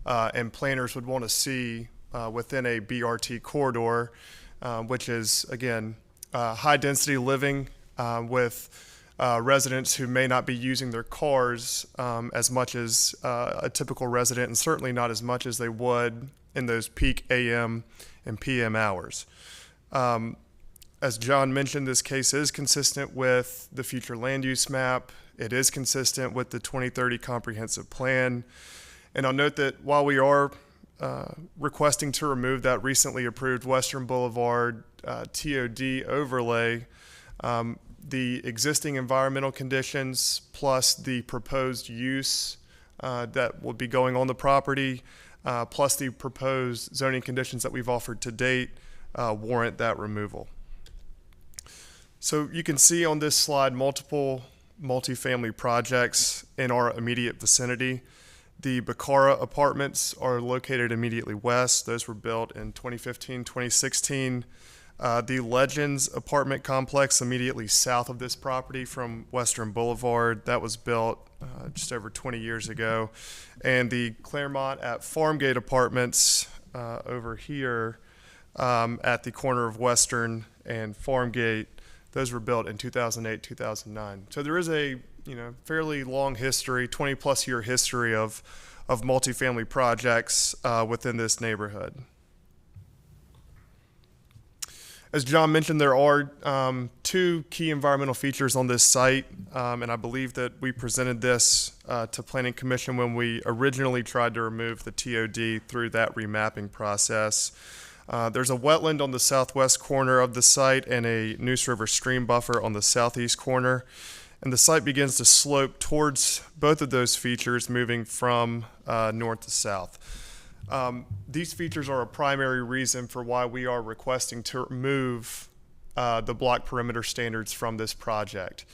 and planners would want to see within a BRT corridor, which is, again, high-density living with residents who may not be using their cars as much as a typical resident, and certainly not as much as they would in those peak AM and PM hours. As John mentioned, this case is consistent with the future land use map. It is consistent with the 2030 comprehensive plan. And I'll note that while we are requesting to remove that recently approved Western Boulevard TOD overlay, the existing environmental conditions plus the proposed use that will be going on the property, plus the proposed zoning conditions that we've offered to date warrant that removal. So you can see on this slide multiple multifamily projects in our immediate vicinity. The Bacara apartments are located immediately west. Those were built in 2015, 2016. The Legends apartment complex immediately south of this property from Western Boulevard, that was built just over 20 years ago. And the Claremont at Farmgate apartments over here at the corner of Western and Farmgate, those were built in 2008, 2009. So there is a fairly long history, 20-plus year history of multifamily projects within this neighborhood. As John mentioned, there are two key environmental features on this site, and I believe that we presented this to Planning Commission when we originally tried to remove the TOD through that remapping process. There's a wetland on the southwest corner of the site and a Neuse River stream buffer on the southeast corner. And the site begins to slope towards both of those features, moving from north to south. These features are a primary reason for why we are requesting to remove the block perimeter standards from this project.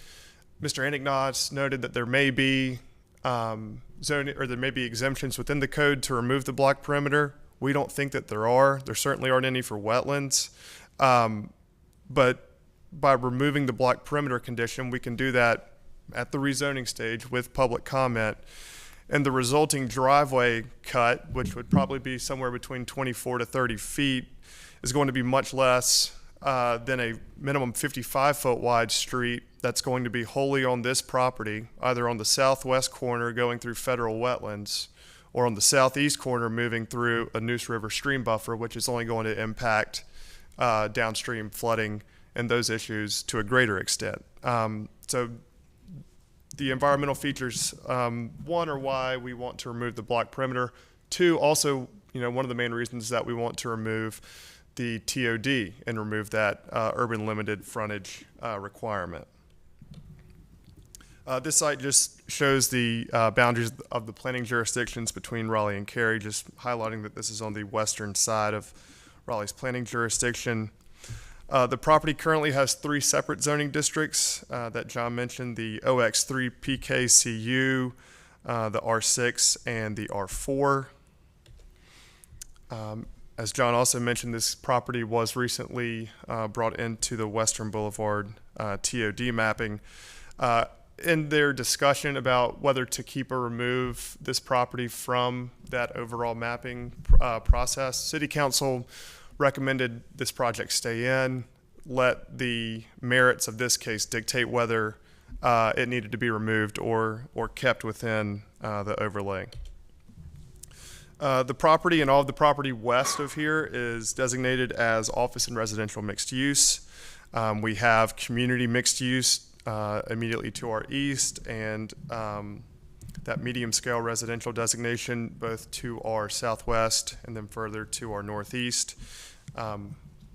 Mr. Enignaz noted that there may be exemptions within the code to remove the block perimeter. We don't think that there are. There certainly aren't any for wetlands. But by removing the block perimeter condition, we can do that at the rezoning stage with public comment. And the resulting driveway cut, which would probably be somewhere between 24 to 30 feet, is going to be much less than a minimum 55-foot wide street that's going to be wholly on this property, either on the southwest corner going through federal wetlands, or on the southeast corner moving through a Neuse River stream buffer, which is only going to impact downstream flooding and those issues to a greater extent. So the environmental features, one, are why we want to remove the block perimeter. Two, also, one of the main reasons that we want to remove the TOD and remove that urban limited frontage requirement. This site just shows the boundaries of the planning jurisdictions between Raleigh and Cary, just highlighting that this is on the western side of Raleigh's planning jurisdiction. The property currently has three separate zoning districts that John mentioned: the OX3 PKCU, the R6, and the R4. As John also mentioned, this property was recently brought into the Western Boulevard TOD mapping. In their discussion about whether to keep or remove this property from that overall mapping process, City Council recommended this project stay in, let the merits of this case dictate whether it needed to be removed or kept within the overlay. The property and all of the property west of here is designated as office and residential mixed use. We have community mixed use immediately to our east, and that medium scale residential designation both to our southwest and then further to our northeast.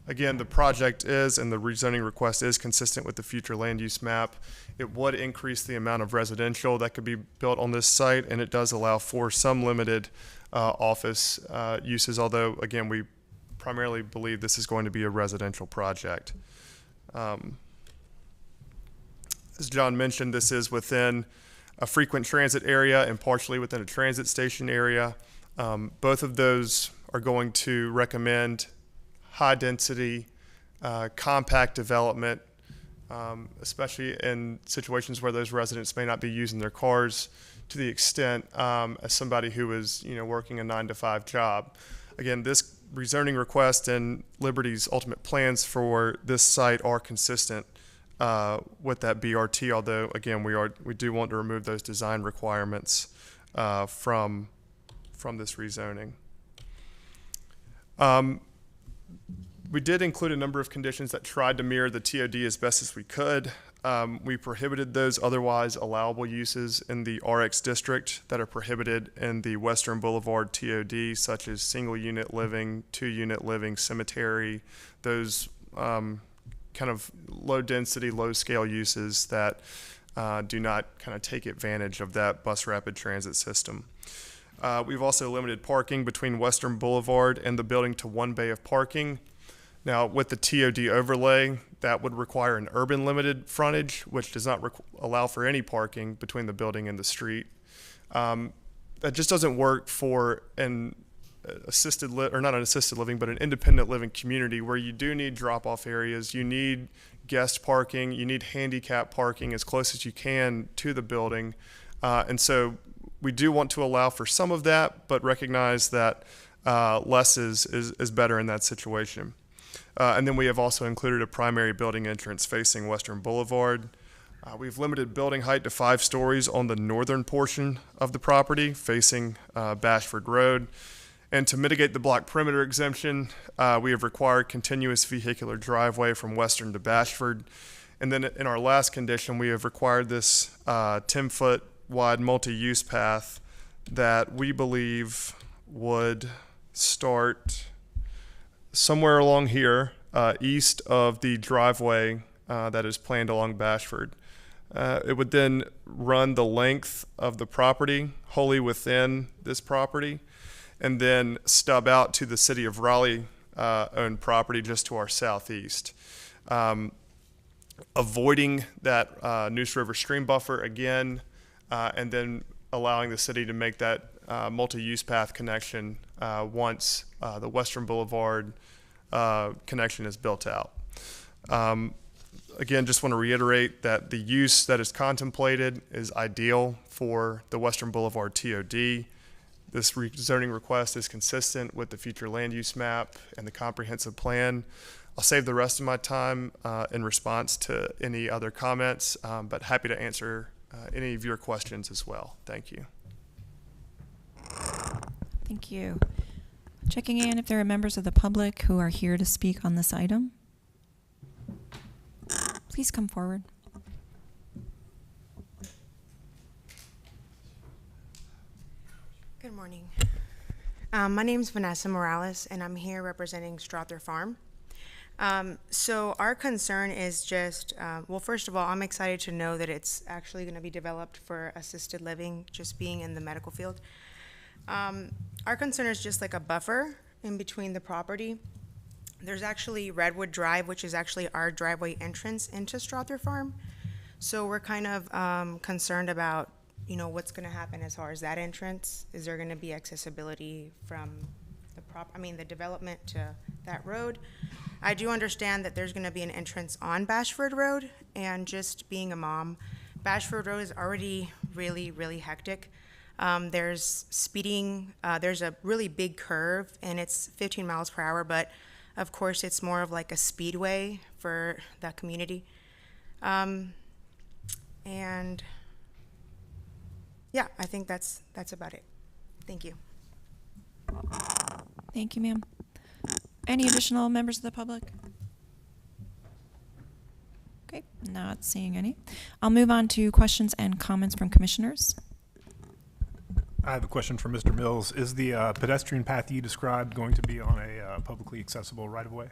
Again, the project is, and the rezoning request is, consistent with the future land use map. It would increase the amount of residential that could be built on this site, and it does allow for some limited office uses, although, again, we primarily believe this is going to be a residential project. As John mentioned, this is within a frequent transit area and partially within a transit station area. Both of those are going to recommend high-density, compact development, especially in situations where those residents may not be using their cars to the extent as somebody who is working a 9-to-5 job. Again, this rezoning request and Liberty's ultimate plans for this site are consistent with that BRT, although again, we do want to remove those design requirements from this rezoning. We did include a number of conditions that tried to mirror the TOD as best as we could. We prohibited those otherwise allowable uses in the RX district that are prohibited in the Western Boulevard TOD, such as single unit living, 2-unit living, cemetery, those kind of low density, low scale uses that do not kind of take advantage of that bus rapid transit system. We've also limited parking between Western Boulevard and the building to 1 bay of parking. Now, with the TOD overlay, that would require an urban limited frontage, which does not allow for any parking between the building and the street. That just doesn't work for an not an assisted living, but an independent living community where you do need drop-off areas, you need guest parking, you need handicap parking as close as you can to the building. And so we do want to allow for some of that, but recognize that less is better in that situation. And then we have also included a primary building entrance facing Western Boulevard. We've limited building height to 5 stories on the northern portion of the property facing Bashford Road. And to mitigate the block perimeter exemption, we have required continuous vehicular driveway from Western to Bashford. And then in our last condition, we have required this 10-foot wide multi-use path that we believe would start somewhere along here, east of the driveway that is planned along Bashford. It would then run the length of the property, wholly within this property, and then stub out to the city of Raleigh owned property just to our southeast. Avoiding that Neuse River stream buffer again, and then allowing the city to make that multi-use path connection once the Western Boulevard connection is built out. Again, just want to reiterate that the use that is contemplated is ideal for the Western Boulevard TOD. This zoning request is consistent with the future land use map and the comprehensive plan. I'll save the rest of my time in response to any other comments, but happy to answer any of your questions as well. Thank you. Thank you. Checking in if there are members of the public who are here to speak on this item. Please come forward. Good morning. My name is Vanessa Morales, and I'm here representing Strother Farm. So our concern is just, well, first of all, I'm excited to know that it's actually going to be developed for assisted living, just being in the medical field. Our concern is just like a buffer in between the property. There's actually Redwood Drive, which is actually our driveway entrance into Strother Farm. So we're kind of concerned about, you know, what's going to happen as far as that entrance. Is there going to be accessibility from the development to that road? I do understand that there's going to be an entrance on Bashford Road, and just being a mom, Bashford Road is already really, really hectic. There's speeding, there's a really big curve, and it's 15 miles per hour, but of course it's more of like a speedway for that community. And yeah, I think that's about it. Thank you. Thank you, ma'am. Any additional members of the public? Okay, not seeing any. I'll move on to questions and comments from commissioners. I have a question for Mr. Mills. Is the pedestrian path you described going to be on a publicly accessible right-of-way?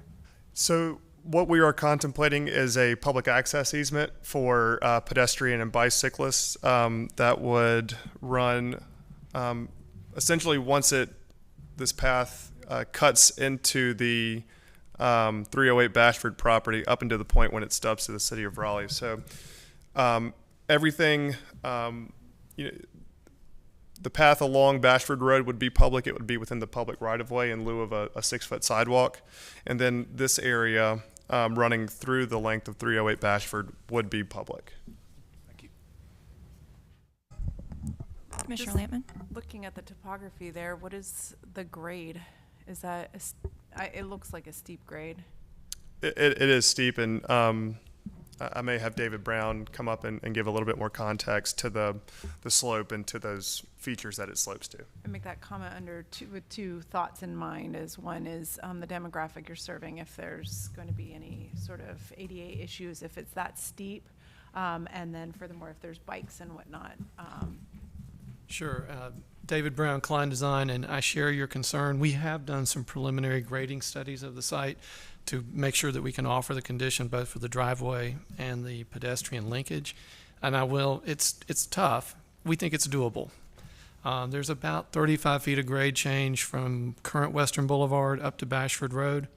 So what we are contemplating is a public access easement for pedestrian and bicyclists that would run essentially once this path cuts into the 308 Bashford property up into the point when it stubs to the city of Raleigh. So everything, the path along Bashford Road would be public. It would be within the public right-of-way in lieu of a 6-foot sidewalk. And then this area running through the length of 308 Bashford would be public. Thank you. Commissioner Just Lampman? Looking at the topography there, what is the grade? Is that, it looks like a steep grade. It is steep, and I may have David Brown come up and give a little bit more context to the slope and to those features that it slopes to. I make that comment with two thoughts in mind. One is the demographic you're serving, if there's going to be any sort of ADA issues, if it's that steep, and then furthermore, if there's bikes and whatnot. Sure. David Brown, Klein Design, and I share your concern. We have done some preliminary grading studies of the site to make sure that we can offer the condition both for the driveway and the pedestrian linkage. And it's tough. We think it's doable. There's about 35 feet of grade change from current Western Boulevard up to Bashford Road.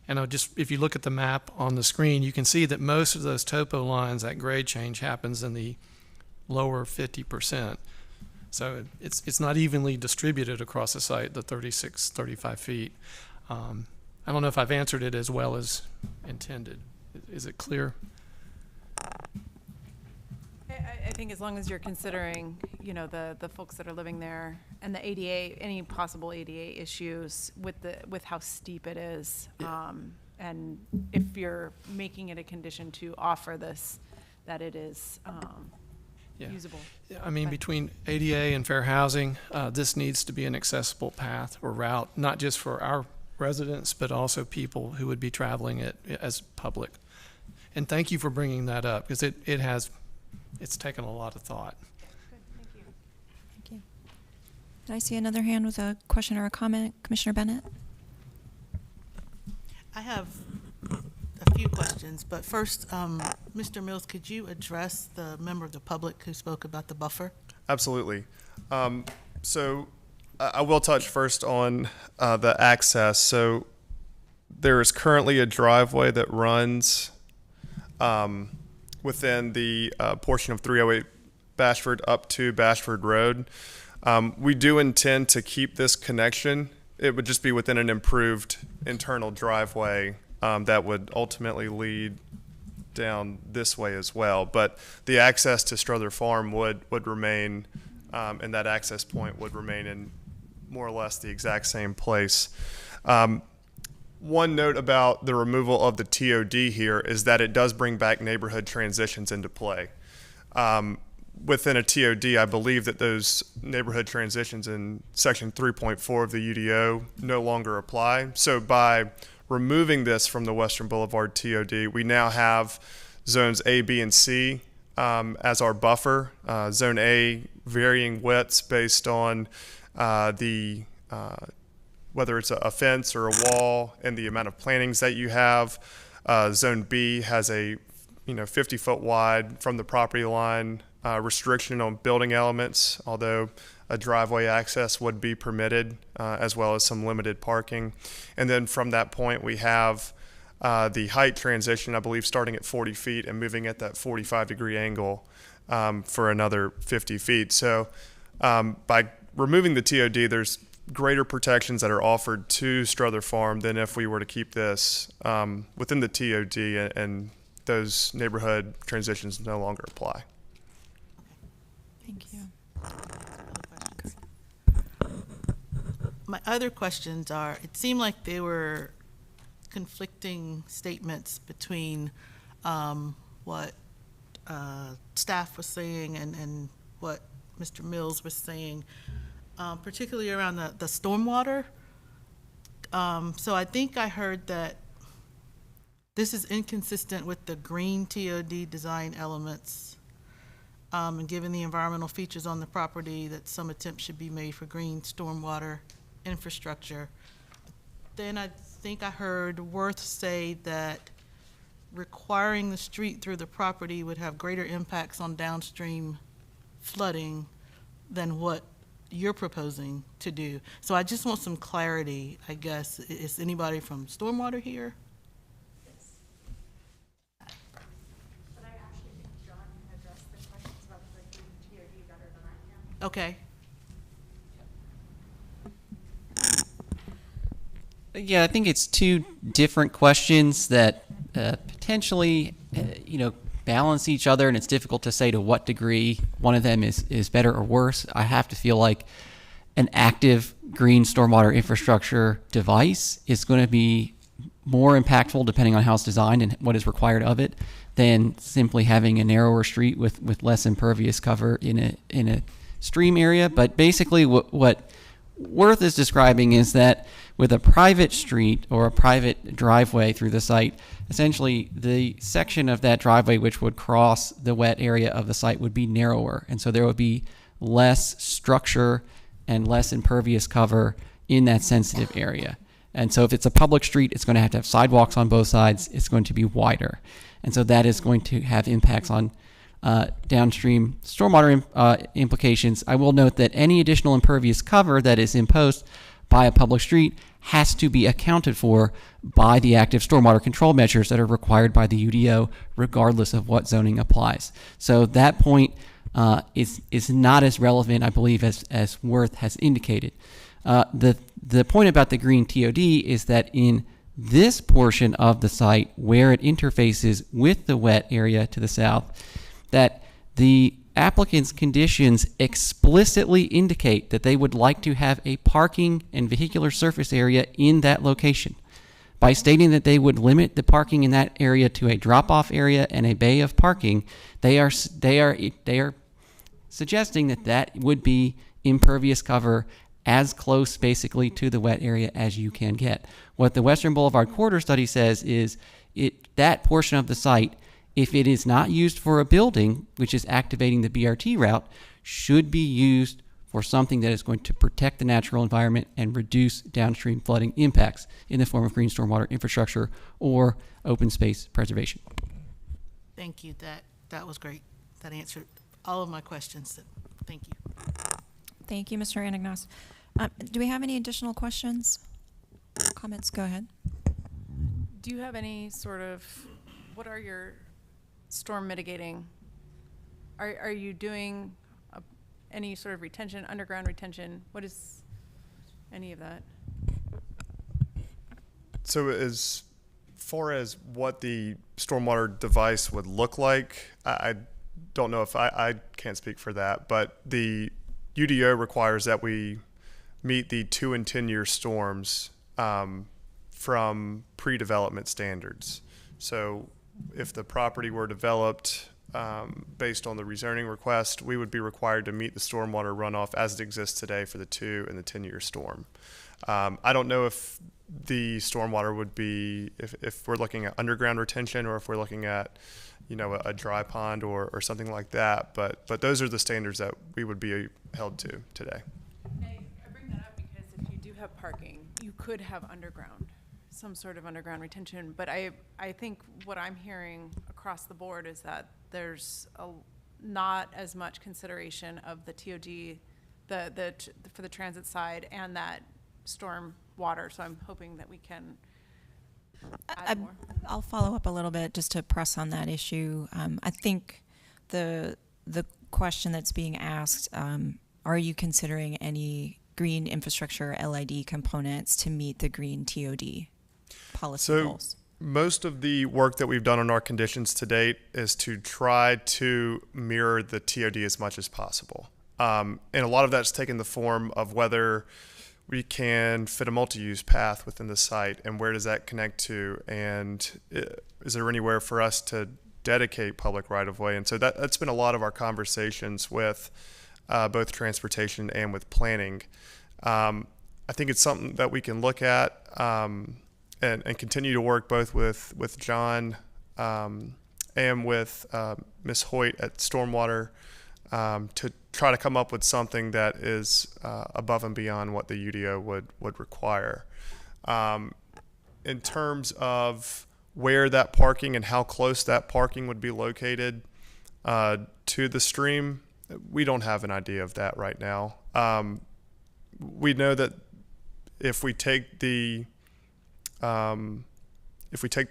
And if you look at the map on the screen, you can see that most of those topo lines, that grade change happens in the lower 50%. So it's not evenly distributed across the site, the 35 feet. I don't know if I've answered it as well as intended. Is it clear? I think as long as you're considering, the folks that are living there and the ADA, any possible ADA issues with how steep it is, and if you're making it a condition to offer this, that it is usable. I mean, between ADA and fair housing, this needs to be an accessible path or route, not just for our residents, but also people who would be traveling it as public. And thank you for bringing that up, because it's taken a lot of thought. Thank you. Did I see another hand with a question or a comment? Commissioner Bennett? I have a few questions, but first, Mr. Mills, could you address the member of the public who spoke about the buffer? Absolutely. So I will touch first on the access. So there is currently a driveway that runs within the portion of 308 Bashford up to Bashford Road. We do intend to keep this connection. It would just be within an improved internal driveway that would ultimately lead down this way as well. But the access to Strother Farm would remain, and that access point would remain in more or less the exact same place. One note about the removal of the TOD here is that it does bring back neighborhood transitions into play. Within a TOD, I believe that those neighborhood transitions in section 3.4 of the UDO no longer apply. So by removing this from the Western Boulevard TOD, we now have zones A, B, and C as our buffer. Zone A varying widths based on whether it's a fence or a wall and the amount of plantings that you have. Zone B has a 50-foot wide from the property line restriction on building elements, although a driveway access would be permitted, as well as some limited parking. And then from that point, we have the height transition, I believe, starting at 40 feet and moving at that 45-degree angle for another 50 feet. So by removing the TOD, there's greater protections that are offered to Strother Farm than if we were to keep this within the TOD, and those neighborhood transitions no longer apply. Thank you. My other questions are, it seemed like they were conflicting statements between what staff was saying and what Mr. Mills was saying, particularly around the stormwater. So I think I heard that this is inconsistent with the green TOD design elements, and given the environmental features on the property, that some attempt should be made for green stormwater infrastructure. Then I think I heard Worth say that requiring the street through the property would have greater impacts on downstream flooding than what you're proposing to do. So I just want some clarity, I guess. Is anybody from stormwater here? Okay. Yeah, I think it's two different questions that potentially, balance each other, and it's difficult to say to what degree one of them is better or worse. I have to feel like an active green stormwater infrastructure device is going to be more impactful depending on how it's designed and what is required of it than simply having a narrower street with less impervious cover in a stream area. But basically what Worth is describing is that with a private street or a private driveway through the site, essentially the section of that driveway which would cross the wet area of the site would be narrower. And so there would be less structure and less impervious cover in that sensitive area. And so if it's a public street, it's going to have sidewalks on both sides. It's going to be wider. And so that is going to have impacts on downstream stormwater implications. I will note that any additional impervious cover that is imposed by a public street has to be accounted for by the active stormwater control measures that are required by the UDO, regardless of what zoning applies. So that point is not as relevant, I believe, as Worth has indicated. The point about the green TOD is that in this portion of the site where it interfaces with the wet area to the south, that the applicant's conditions explicitly indicate that they would like to have a parking and vehicular surface area in that location. By stating that they would limit the parking in that area to a drop-off area and a bay of parking, they are suggesting that that would be impervious cover as close basically to the wet area as you can get. What the Western Boulevard Corridor Study says is that portion of the site, if it is not used for a building, which is activating the BRT route, should be used for something that is going to protect the natural environment and reduce downstream flooding impacts in the form of green stormwater infrastructure or open space preservation. Thank you. That was great. That answered all of my questions. Thank you. Thank you, Mr. Anagnos. Do we have any additional questions? Comments? Go ahead. Do you have any sort of, what are your storm mitigating? Are you doing any sort of retention, underground retention? What is any of that? So as far as what the stormwater device would look like, I don't know if I can't speak for that, but the UDO requires that we meet the 2 and 10 year storms from pre-development standards. So if the property were developed based on the rezoning request, we would be required to meet the stormwater runoff as it exists today for the 2 and the 10 year storm. I don't know if the stormwater would be, if we're looking at underground retention or if we're looking at, a dry pond or something like that, but those are the standards that we would be held to today. I bring that up because if you do have parking, you could have some sort of underground retention, but I think what I'm hearing across the board is that there's not as much consideration of the TOD, for the transit side and that storm water, so I'm hoping that we can add more. I'll follow up a little bit just to press on that issue. I think the question that's being asked, are you considering any green infrastructure LID components to meet the green TOD policy goals? Most of the work that we've done on our conditions to date is to try to mirror the TOD as much as possible. And a lot of that's taken the form of whether we can fit a multi-use path within the site and where does that connect to, and is there anywhere for us to dedicate public right-of-way. And so that's been a lot of our conversations with both transportation and with planning. I think it's something that we can look at and continue to work both with John and with Ms. Hoyt at Stormwater to try to come up with something that is above and beyond what the UDO would require. In terms of where that parking and how close that parking would be located to the stream, we don't have an idea of that right now. We know that if we take the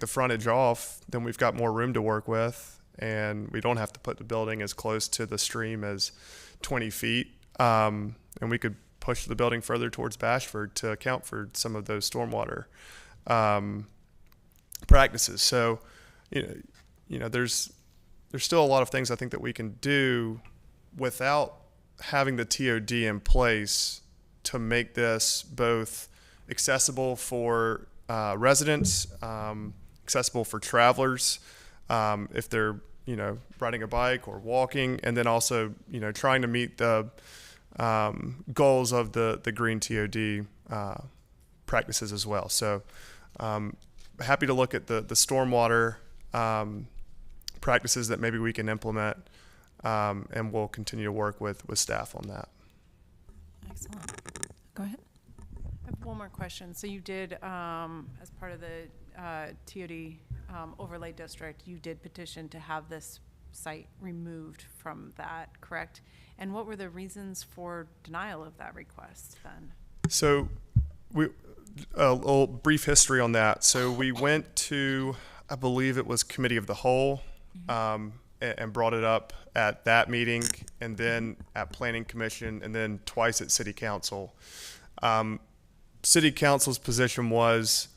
frontage off, then we've got more room to work with, and we don't have to put the building as close to the stream as 20 feet. And we could push the building further towards Bashford to account for some of those stormwater practices. So, there's still a lot of things I think that we can do without having the TOD in place to make this both accessible for residents, accessible for travelers, if they're, riding a bike or walking, and then also, trying to meet the goals of the green TOD practices as well. So happy to look at the stormwater practices that maybe we can implement, and we'll continue to work with staff on that. Excellent. Go ahead. I have one more question. So you did, as part of the TOD overlay district, you did petition to have this site removed from that, correct? And what were the reasons for denial of that request then? So a little brief history on that. So we went to, I believe it was Committee of the Whole, and brought it up at that meeting, and then at Planning Commission, and then twice at City Council. City Council's position was,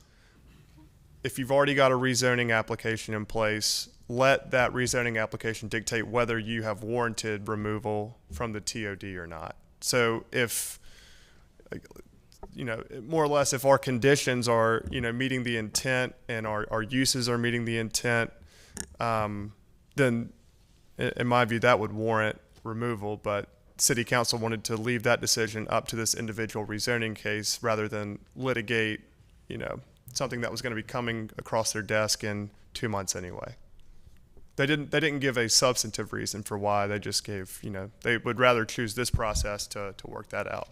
if you've already got a rezoning application in place, let that rezoning application dictate whether you have warranted removal from the TOD or not. So if, more or less, if our conditions are, meeting the intent and our uses are meeting the intent, then in my view, that would warrant removal. But City Council wanted to leave that decision up to this individual rezoning case rather than litigate, something that was going to be coming across their desk in 2 months anyway. They didn't give a substantive reason for why. They just gave, they would rather choose this process to work that out.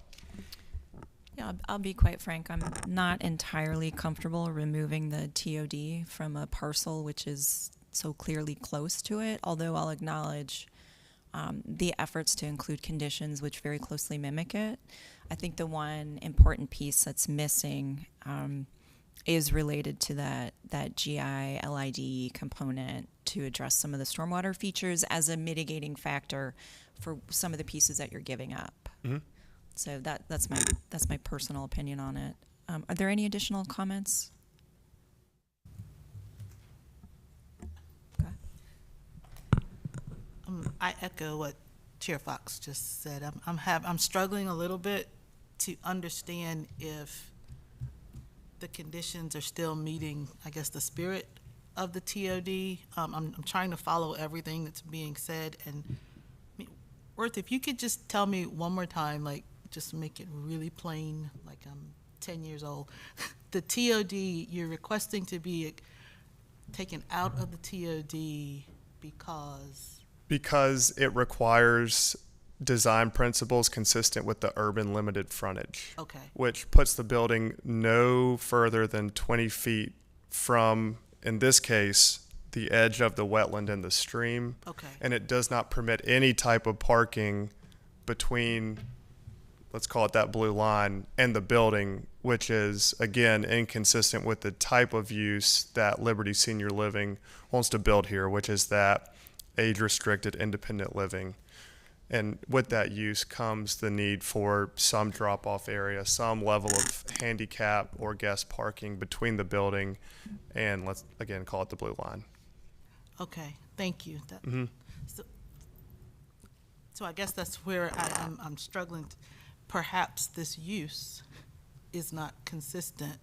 Yeah, I'll be quite frank. I'm not entirely comfortable removing the TOD from a parcel which is so clearly close to it, although I'll acknowledge the efforts to include conditions which very closely mimic it. I think the one important piece that's missing is related to that GI LID component to address some of the stormwater features as a mitigating factor for some of the pieces that you're giving up. Mm-hmm. So that's my personal opinion on it. Are there any additional comments? I echo what Chair Fox just said. I'm struggling a little bit to understand if the conditions are still meeting, I guess, the spirit of the TOD. I'm trying to follow everything that's being said. And Worth, if you could just tell me one more time, like, just make it really plain, like I'm 10 years old. The TOD, you're requesting to be taken out of the TOD because it requires design principles consistent with the urban limited frontage. Okay. Which puts the building no further than 20 feet from, in this case, the edge of the wetland and the stream. Okay. And it does not permit any type of parking between, let's call it that blue line, and the building, which is, again, inconsistent with the type of use that Liberty Senior Living wants to build here, which is that age-restricted independent living. And with that use comes the need for some drop-off area, some level of handicap or guest parking between the building and, let's again call it the blue line. Okay, thank you. Mm-hmm. So I guess that's where I'm struggling. Perhaps this use is not consistent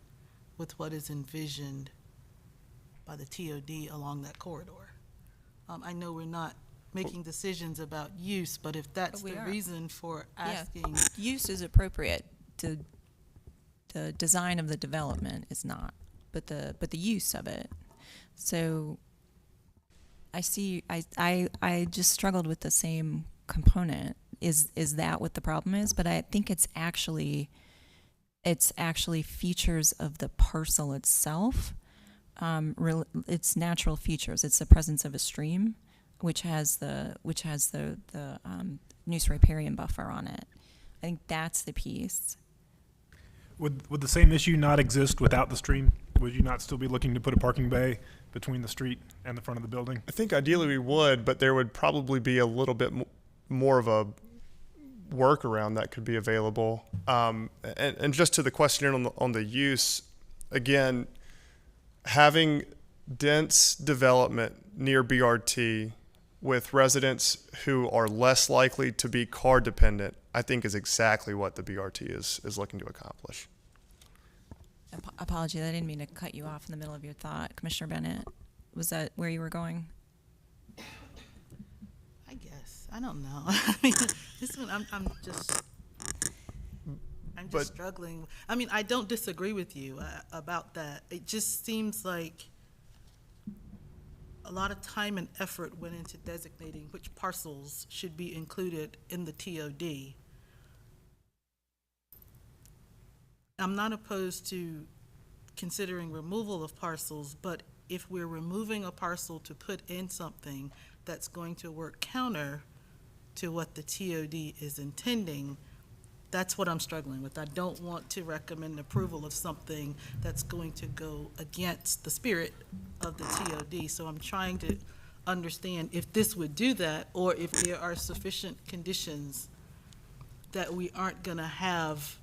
with what is envisioned by the TOD along that corridor. I know we're not making decisions about use, but if that's the reason for asking. Yeah. Use is appropriate. The design of the development is not, but the use of it. So I see, I just struggled with the same component. Is that what the problem is? But I think it's actually features of the parcel itself. It's natural features. It's the presence of a stream, which has the Noose riparian buffer on it. I think that's the piece. Would the same issue not exist without the stream? Would you not still be looking to put a parking bay between the street and the front of the building? I think ideally we would, but there would probably be a little bit more of a workaround that could be available. And just to the question on the use, again, having dense development near BRT with residents who are less likely to be car dependent, I think is exactly what the BRT is looking to accomplish. Apologies, I didn't mean to cut you off in the middle of your thought, Commissioner Bennett. Was that where you were going? I guess. I don't know. I mean, this one, I'm just But- struggling. I mean, I don't disagree with you about that. It just seems like a lot of time and effort went into designating which parcels should be included in the TOD. I'm not opposed to considering removal of parcels, but if we're removing a parcel to put in something that's going to work counter to what the TOD is intending, that's what I'm struggling with. I don't want to recommend approval of something that's going to go against the spirit of the TOD. So I'm trying to understand if this would do that, or if there are sufficient conditions that we aren't gonna have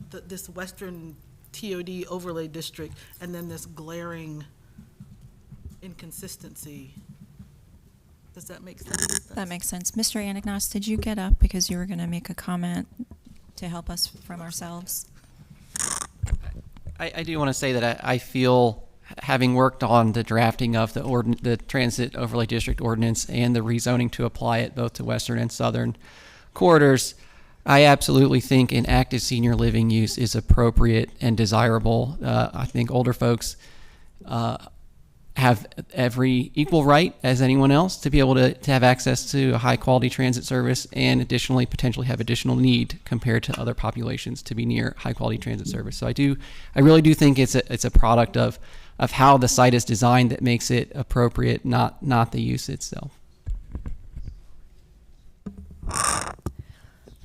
this Western TOD overlay district and then this glaring inconsistency. Does that make sense? That makes sense. Mr. Anagnos, did you get up because you were going to make a comment to help us from ourselves? I do want to say that I feel, having worked on the drafting of the Transit Overlay District Ordinance and the rezoning to apply it both to western and southern corridors, I absolutely think an active senior living use is appropriate and desirable. I think older folks have every equal right as anyone else to be able to have access to a high quality transit service, and additionally potentially have additional need compared to other populations to be near high quality transit service. So I really do think it's a product of how the site is designed that makes it appropriate, not the use itself.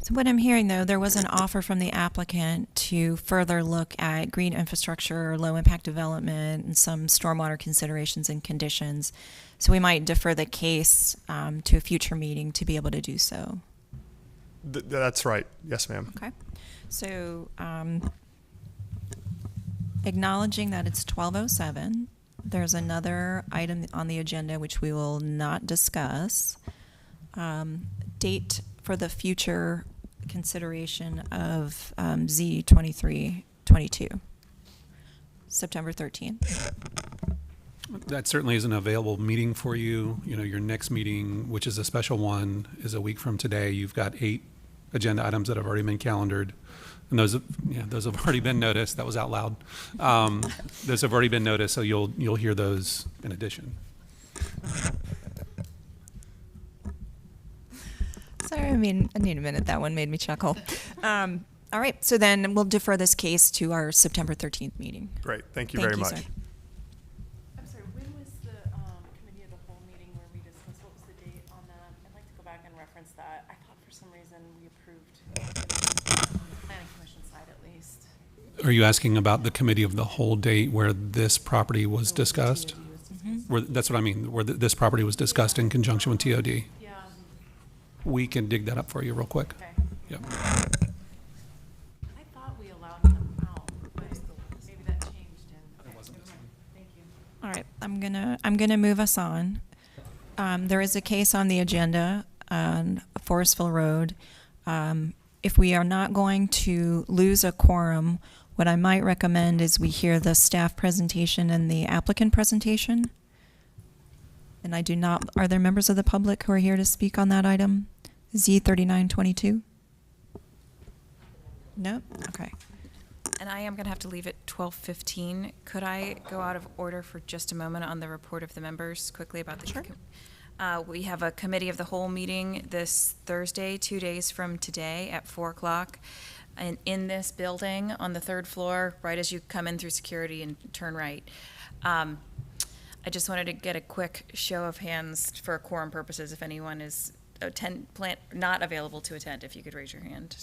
So what I'm hearing, though, there was an offer from the applicant to further look at green infrastructure, low-impact development, and some stormwater considerations and conditions. So we might defer the case to a future meeting to be able to do so. That's right. Yes, ma'am. Okay. So acknowledging that it's 12:07, there's another item on the agenda which we will not discuss. Date for the future consideration of Z2322, September 13th. That certainly is an available meeting for you. You know, your next meeting, which is a special one, is a week from today. You've got 8 agenda items that have already been calendared. And those have already been noticed. That was out loud. Those have already been noticed, so you'll hear those in addition. Sorry, I need a minute. That one made me chuckle. All right, so then we'll defer this case to our September 13th meeting. Great. Thank you very much. Sir. I'm sorry, when was the committee of the whole meeting where we discussed, what was the date on that? I'd like to go back and reference that. I thought for some reason we approved on the planning commission side at least. Are you asking about the committee of the whole date where this property was discussed? Where, that's what I mean, where this property was discussed in conjunction with TOD? Yeah. We can dig that up for you real quick. Okay. Yep. I thought we allowed them out, but maybe that changed and, okay, never mind. Thank you. All right, I'm gonna move us on. There is a case on the agenda on Forestville Road. If we are not going to lose a quorum, what I might recommend is we hear the staff presentation and the applicant presentation. And are there members of the public who are here to speak on that item? Z3922? Nope, okay. And I am going to have to leave at 12:15. Could I go out of order for just a moment on the report of the members quickly about the? Sure. We have a committee of the whole meeting this Thursday, 2 days from today at 4 o'clock. And in this building on the 3rd floor, right as you come in through security and turn right. I just wanted to get a quick show of hands for quorum purposes if anyone is not available to attend, if you could raise your hand.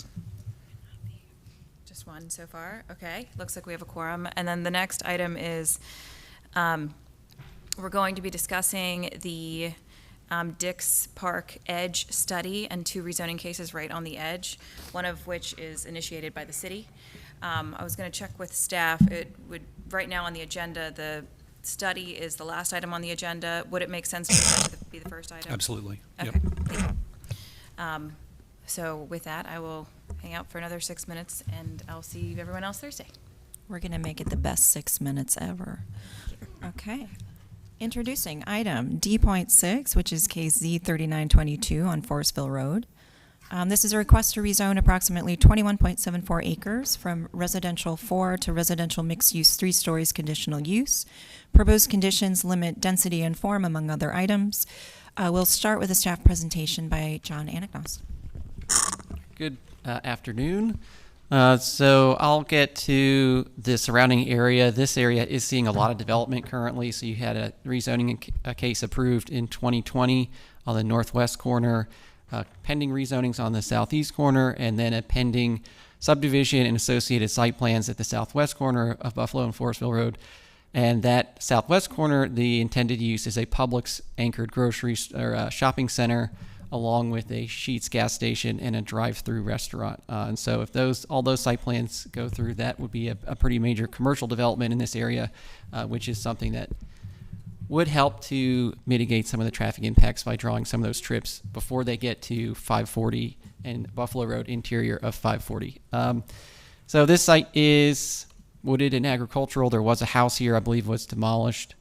Just one so far. Okay, looks like we have a quorum. And then the next item is we're going to be discussing the Dix Park Edge study and 2 rezoning cases right on the edge, one of which is initiated by the city. I was going to check with staff. It would, right now on the agenda, the study is the last item on the agenda. Would it make sense for that to be the first item? Absolutely. Okay. Yep. So with that, I will hang out for another 6 minutes, and I'll see everyone else Thursday. We're gonna make it the best 6 minutes ever. Okay. Introducing item D.6, which is case Z3922 on Forestville Road. This is a request to rezone approximately 21.74 acres from residential 4 to residential mixed-use 3 stories conditional use. Proposed conditions limit density and form, among other items. We'll start with a staff presentation by John Anagnos. Good afternoon. So I'll get to the surrounding area. This area is seeing a lot of development currently. So you had a rezoning case approved in 2020 on the northwest corner, pending rezonings on the southeast corner, and then a pending subdivision and associated site plans at the southwest corner of Buffalo and Forestville Road. And that southwest corner, the intended use is a Publix anchored grocery or shopping center, along with a Sheetz gas station and a drive-through restaurant. And so if all those site plans go through, that would be a pretty major commercial development in this area, which is something that would help to mitigate some of the traffic impacts by drawing some of those trips before they get to 540 and Buffalo Road, interior of 540. So this site is wooded and agricultural. There was a house here, I believe, was demolished.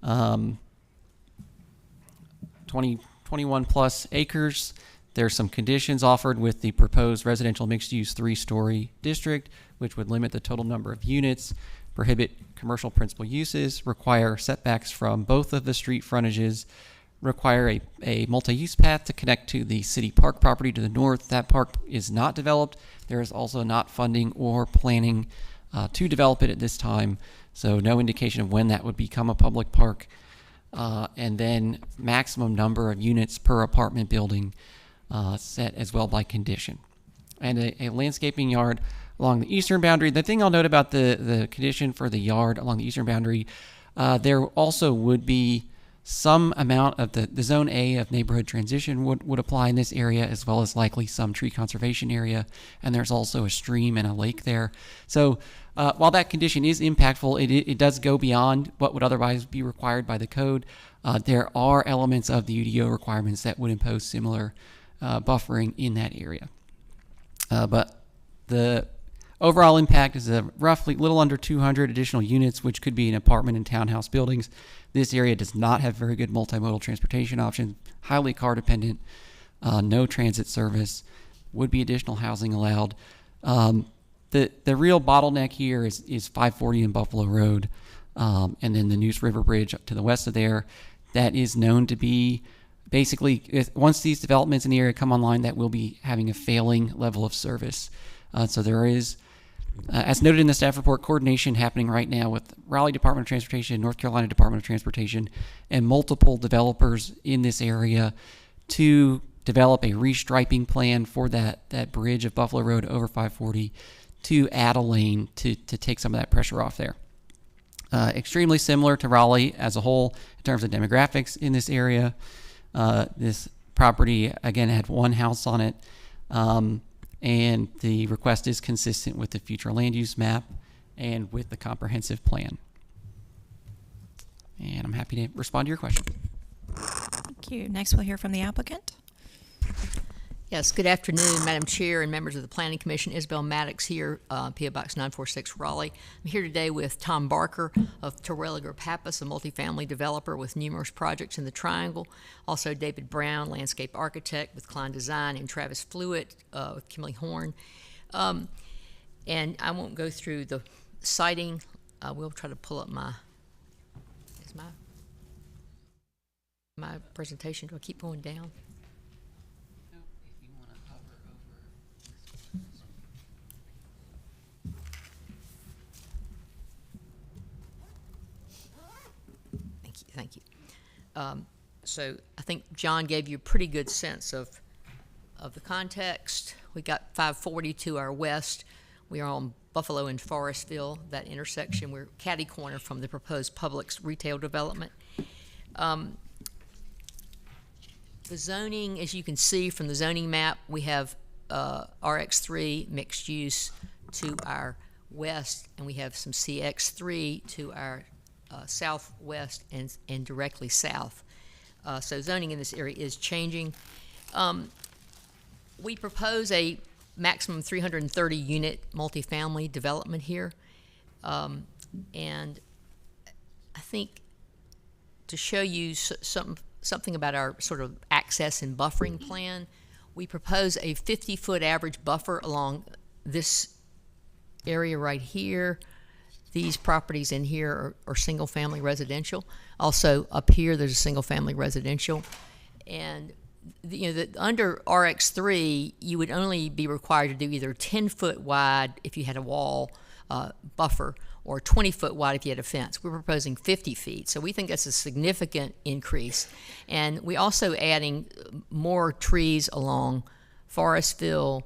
21 plus acres. There's some conditions offered with the proposed residential mixed-use 3-story district, which would limit the total number of units, prohibit commercial principal uses, require setbacks from both of the street frontages, require a multi-use path to connect to the city park property to the north. That park is not developed. There is also not funding or planning to develop it at this time, so no indication of when that would become a public park. And then maximum number of units per apartment building set as well by condition. And a landscaping yard along the eastern boundary. The thing I'll note about the condition for the yard along the eastern boundary, there also would be some amount of the zone A of neighborhood transition would apply in this area, as well as likely some tree conservation area. And there's also a stream and a lake there. So while that condition is impactful, it does go beyond what would otherwise be required by the code. There are elements of the UDO requirements that would impose similar buffering in that area. But the overall impact is a roughly little under 200 additional units, which could be in apartment and townhouse buildings. This area does not have very good multimodal transportation options, highly car dependent, no transit service, would be additional housing allowed. The real bottleneck here is 540 and Buffalo Road, and then the Neuse River Bridge to the west of there. That is known to be basically, once these developments in the area come online, that will be having a failing level of service. So there is, as noted in the staff report, coordination happening right now with Raleigh Department of Transportation, North Carolina Department of Transportation, and multiple developers in this area to develop a restriping plan for that bridge of Buffalo Road over 540 to add a lane to take some of that pressure off there. Extremely similar to Raleigh as a whole in terms of demographics in this area. This property, again, had one house on it, and the request is consistent with the future land use map and with the comprehensive plan. And I'm happy to respond to your question. Thank you. Next, we'll hear from the applicant. Yes, good afternoon, Madam Chair and members of the Planning Commission. Isabel Maddox here, P.O. Box 946, Raleigh. I'm here today with Tom Barker of Terwilliger Pappas, a multifamily developer with numerous projects in the Triangle. Also David Brown, landscape architect with Klein Design, and Travis Flewitt with Kimley Horn. And I won't go through the citing. We'll try to pull up my presentation. Do I keep going down? Thank you. So I think John gave you a pretty good sense of the context. We got 540 to our west. We are on Buffalo and Forestville, that intersection. We're catty corner from the proposed Publix retail development. The zoning, as you can see from the zoning map, we have RX3 mixed use to our west, and we have some CX3 to our southwest and directly south. So zoning in this area is changing. We propose a maximum 330 unit multifamily development here. And I think to show you something about our sort of access and buffering plan. We propose a 50-foot average buffer along this area right here. These properties in here are single-family residential. Also, up here, there's a single-family residential. And under RX3, you would only be required to do either 10-foot wide if you had a wall buffer, or 20-foot wide if you had a fence. We're proposing 50 feet, so we think that's a significant increase. And we also adding more trees along Forestville,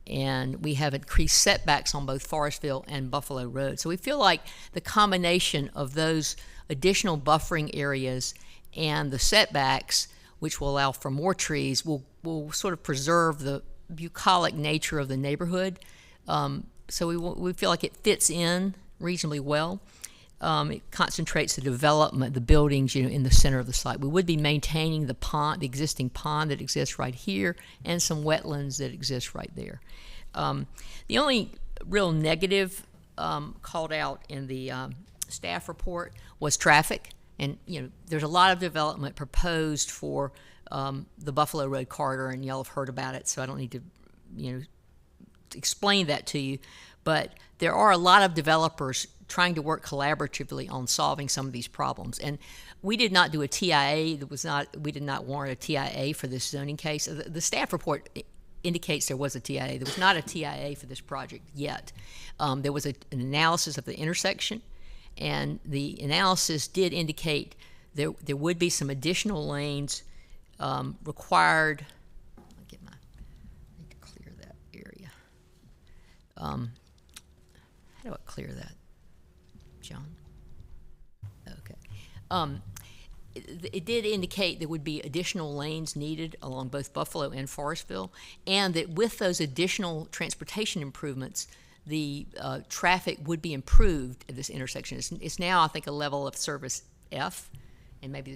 and we have increased setbacks on both Forestville and Buffalo Road. So we feel like the combination of those additional buffering areas and the setbacks, which will allow for more trees, will sort of preserve the bucolic nature of the neighborhood. So we feel like it fits in reasonably well. It concentrates the development, the buildings, in the center of the site. We would be maintaining the pond, the existing pond that exists right here, and some wetlands that exist right there. The only real negative called out in the staff report was traffic. And there's a lot of development proposed for the Buffalo Road corridor, and y'all have heard about it, so I don't need to explain that to you. But there are a lot of developers trying to work collaboratively on solving some of these problems. And we did not do a TIA. We did not warrant a TIA for this zoning case. The staff report indicates there was a TIA. There was not a TIA for this project yet. There was an analysis of the intersection, and the analysis did indicate there would be some additional lanes required. I need to clear that area. How do I clear that, John? Okay. It did indicate there would be additional lanes needed along both Buffalo and Forestville, and that with those additional transportation improvements, the traffic would be improved at this intersection. It's now, I think, a level of service F, and maybe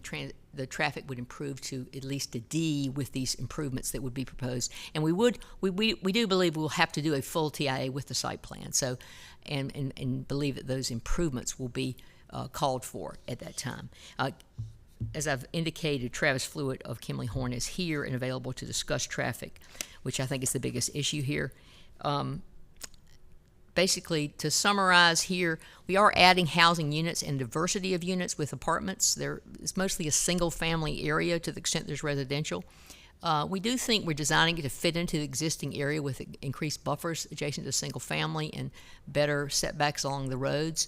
the traffic would improve to at least a D with these improvements that would be proposed. And we do believe we'll have to do a full TIA with the site plan. So, and believe that those improvements will be called for at that time. As I've indicated, Travis Fluitt of Kimley Horn is here and available to discuss traffic, which I think is the biggest issue here. Basically, to summarize here, we are adding housing units and diversity of units with apartments. It's mostly a single-family area to the extent there's residential. We do think we're designing it to fit into the existing area with increased buffers adjacent to single-family and better setbacks along the roads.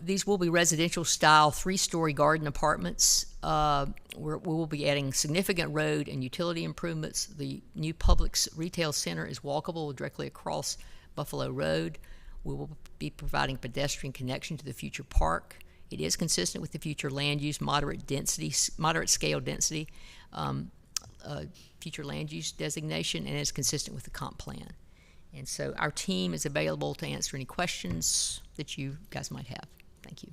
These will be residential-style 3-story garden apartments. We will be adding significant road and utility improvements. The new Publix retail center is walkable directly across Buffalo Road. We will be providing pedestrian connection to the future park. It is consistent with the future land use, moderate scale density, future land use designation, and is consistent with the comp plan. And so our team is available to answer any questions that you guys might have. Thank you.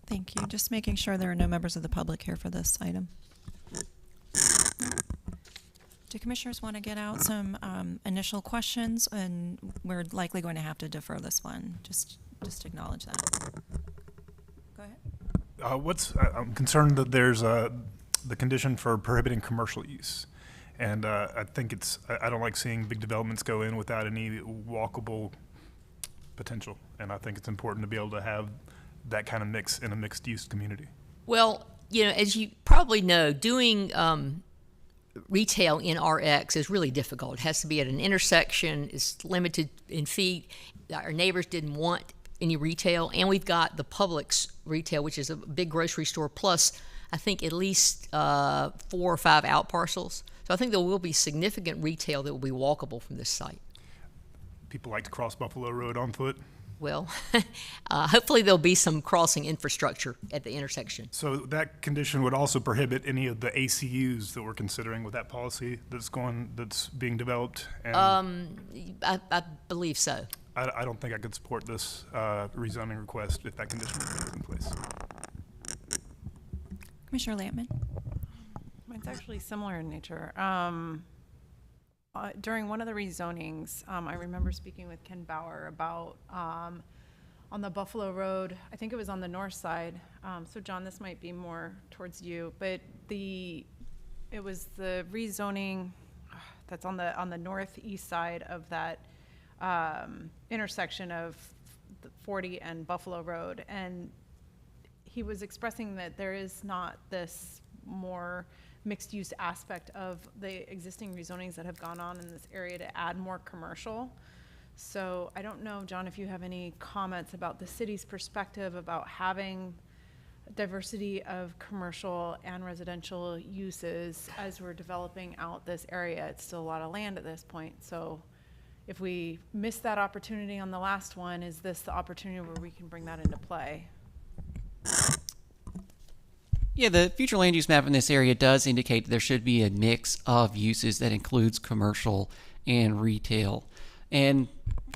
Thank you. Just making sure there are no members of the public here for this item. Do commissioners want to get out some initial questions? And we're likely going to have to defer this one. Just acknowledge that. Go ahead. I'm concerned that there's the condition for prohibiting commercial use. And I think I don't like seeing big developments go in without any walkable potential. And I think it's important to be able to have that kind of mix in a mixed use community. Well, as you probably know, doing retail in RX is really difficult. It has to be at an intersection, it's limited in feet. Our neighbors didn't want any retail, and we've got the Publix retail, which is a big grocery store, plus I think at least 4 or 5 out parcels. So I think there will be significant retail that will be walkable from this site. People like to cross Buffalo Road on foot. Well, hopefully there'll be some crossing infrastructure at the intersection. So that condition would also prohibit any of the ACUs that we're considering with that policy that's being developed. And I believe so. I don't think I could support this rezoning request if that condition was in place. Commissioner Lampman. It's actually similar in nature. During one of the rezonings, I remember speaking with Ken Bauer about on the Buffalo Road, I think it was on the north side. So John, this might be more towards you, but it was the rezoning that's on the northeast side of that intersection of 40 and Buffalo Road. And he was expressing that there is not this more mixed-use aspect of the existing rezonings that have gone on in this area to add more commercial. So I don't know, John, if you have any comments about the city's perspective about having diversity of commercial and residential uses as we're developing out this area. It's still a lot of land at this point. So if we missed that opportunity on the last one, is this the opportunity where we can bring that into play? Yeah, the future land use map in this area does indicate there should be a mix of uses that includes commercial and retail. And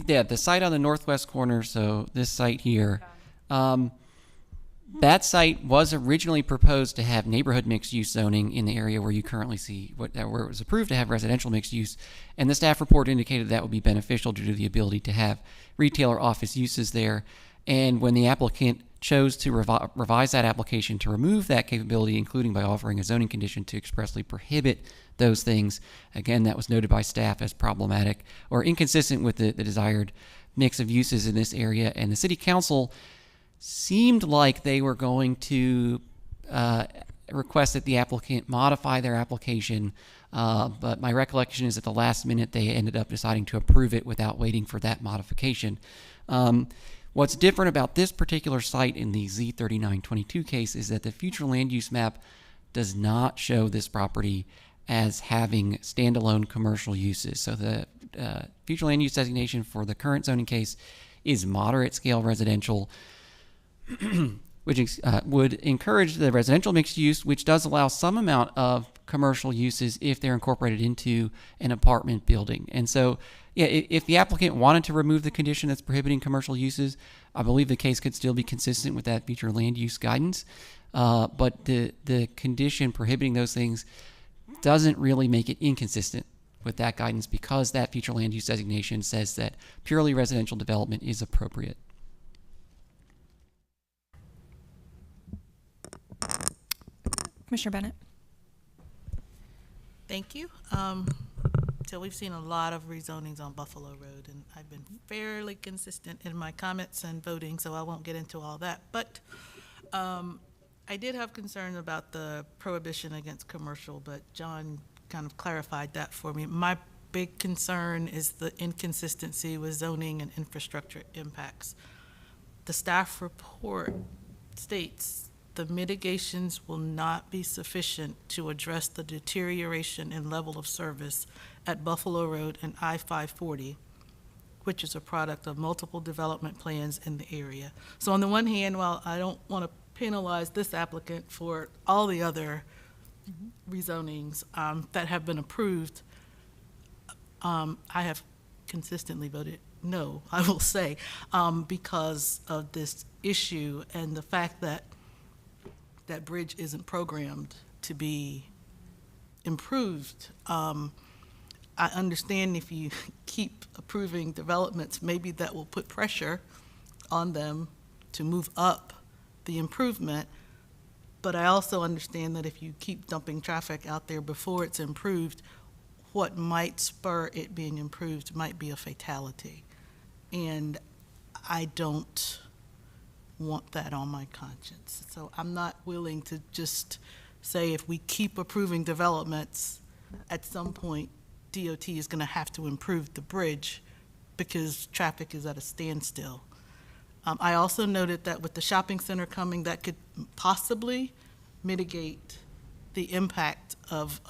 yeah, the site on the northwest corner, so this site here, that site was originally proposed to have neighborhood mixed-use zoning in the area where you currently see where it was approved to have residential mixed use, and the staff report indicated that would be beneficial due to the ability to have retail or office uses there. And when the applicant chose to revise that application to remove that capability, including by offering a zoning condition to expressly prohibit those things, again, that was noted by staff as problematic or inconsistent with the desired mix of uses in this area. And the city council seemed like they were going to request that the applicant modify their application, but my recollection is at the last minute they ended up deciding to approve it without waiting for that modification. What's different about this particular site in the Z3922 case is that the future land use map does not show this property as having standalone commercial uses. So the future land use designation for the current zoning case is moderate scale residential, which would encourage the residential mixed use, which does allow some amount of commercial uses if they're incorporated into an apartment building. And so, yeah, if the applicant wanted to remove the condition that's prohibiting commercial uses, I believe the case could still be consistent with that future land use guidance. But the condition prohibiting those things doesn't really make it inconsistent with that guidance, because that future land use designation says that purely residential development is appropriate. Commissioner Bennett. Thank you. So we've seen a lot of rezonings on Buffalo Road, and I've been fairly consistent in my comments and voting, so I won't get into all that. But I did have concern about the prohibition against commercial, but John kind of clarified that for me. My big concern is the inconsistency with zoning and infrastructure impacts. The staff report states the mitigations will not be sufficient to address the deterioration in level of service at Buffalo Road and I-540, which is a product of multiple development plans in the area. So on the one hand, while I don't want to penalize this applicant for all the other rezonings that have been approved, I have consistently voted no, I will say, because of this issue and the fact that that bridge isn't programmed to be improved. I understand if you keep approving developments, maybe that will put pressure on them to move up the improvement. But I also understand that if you keep dumping traffic out there before it's improved, what might spur it being improved might be a fatality. And I don't want that on my conscience. So I'm not willing to just say if we keep approving developments, at some point DOT is going to have to improve the bridge because traffic is at a standstill. I also noted that with the shopping center coming, that could possibly mitigate the impact of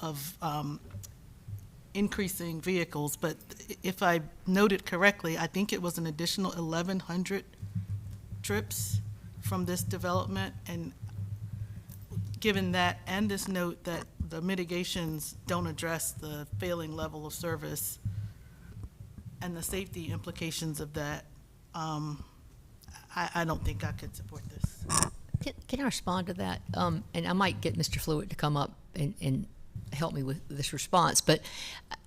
increasing vehicles. But if I noted correctly, I think it was an additional 1,100 trips from this development, and given that and this note that the mitigations don't address the failing level of service and the safety implications of that, I don't think I could support this. Can I respond to that? And I might get Mr. Flewitt to come up and help me with this response, but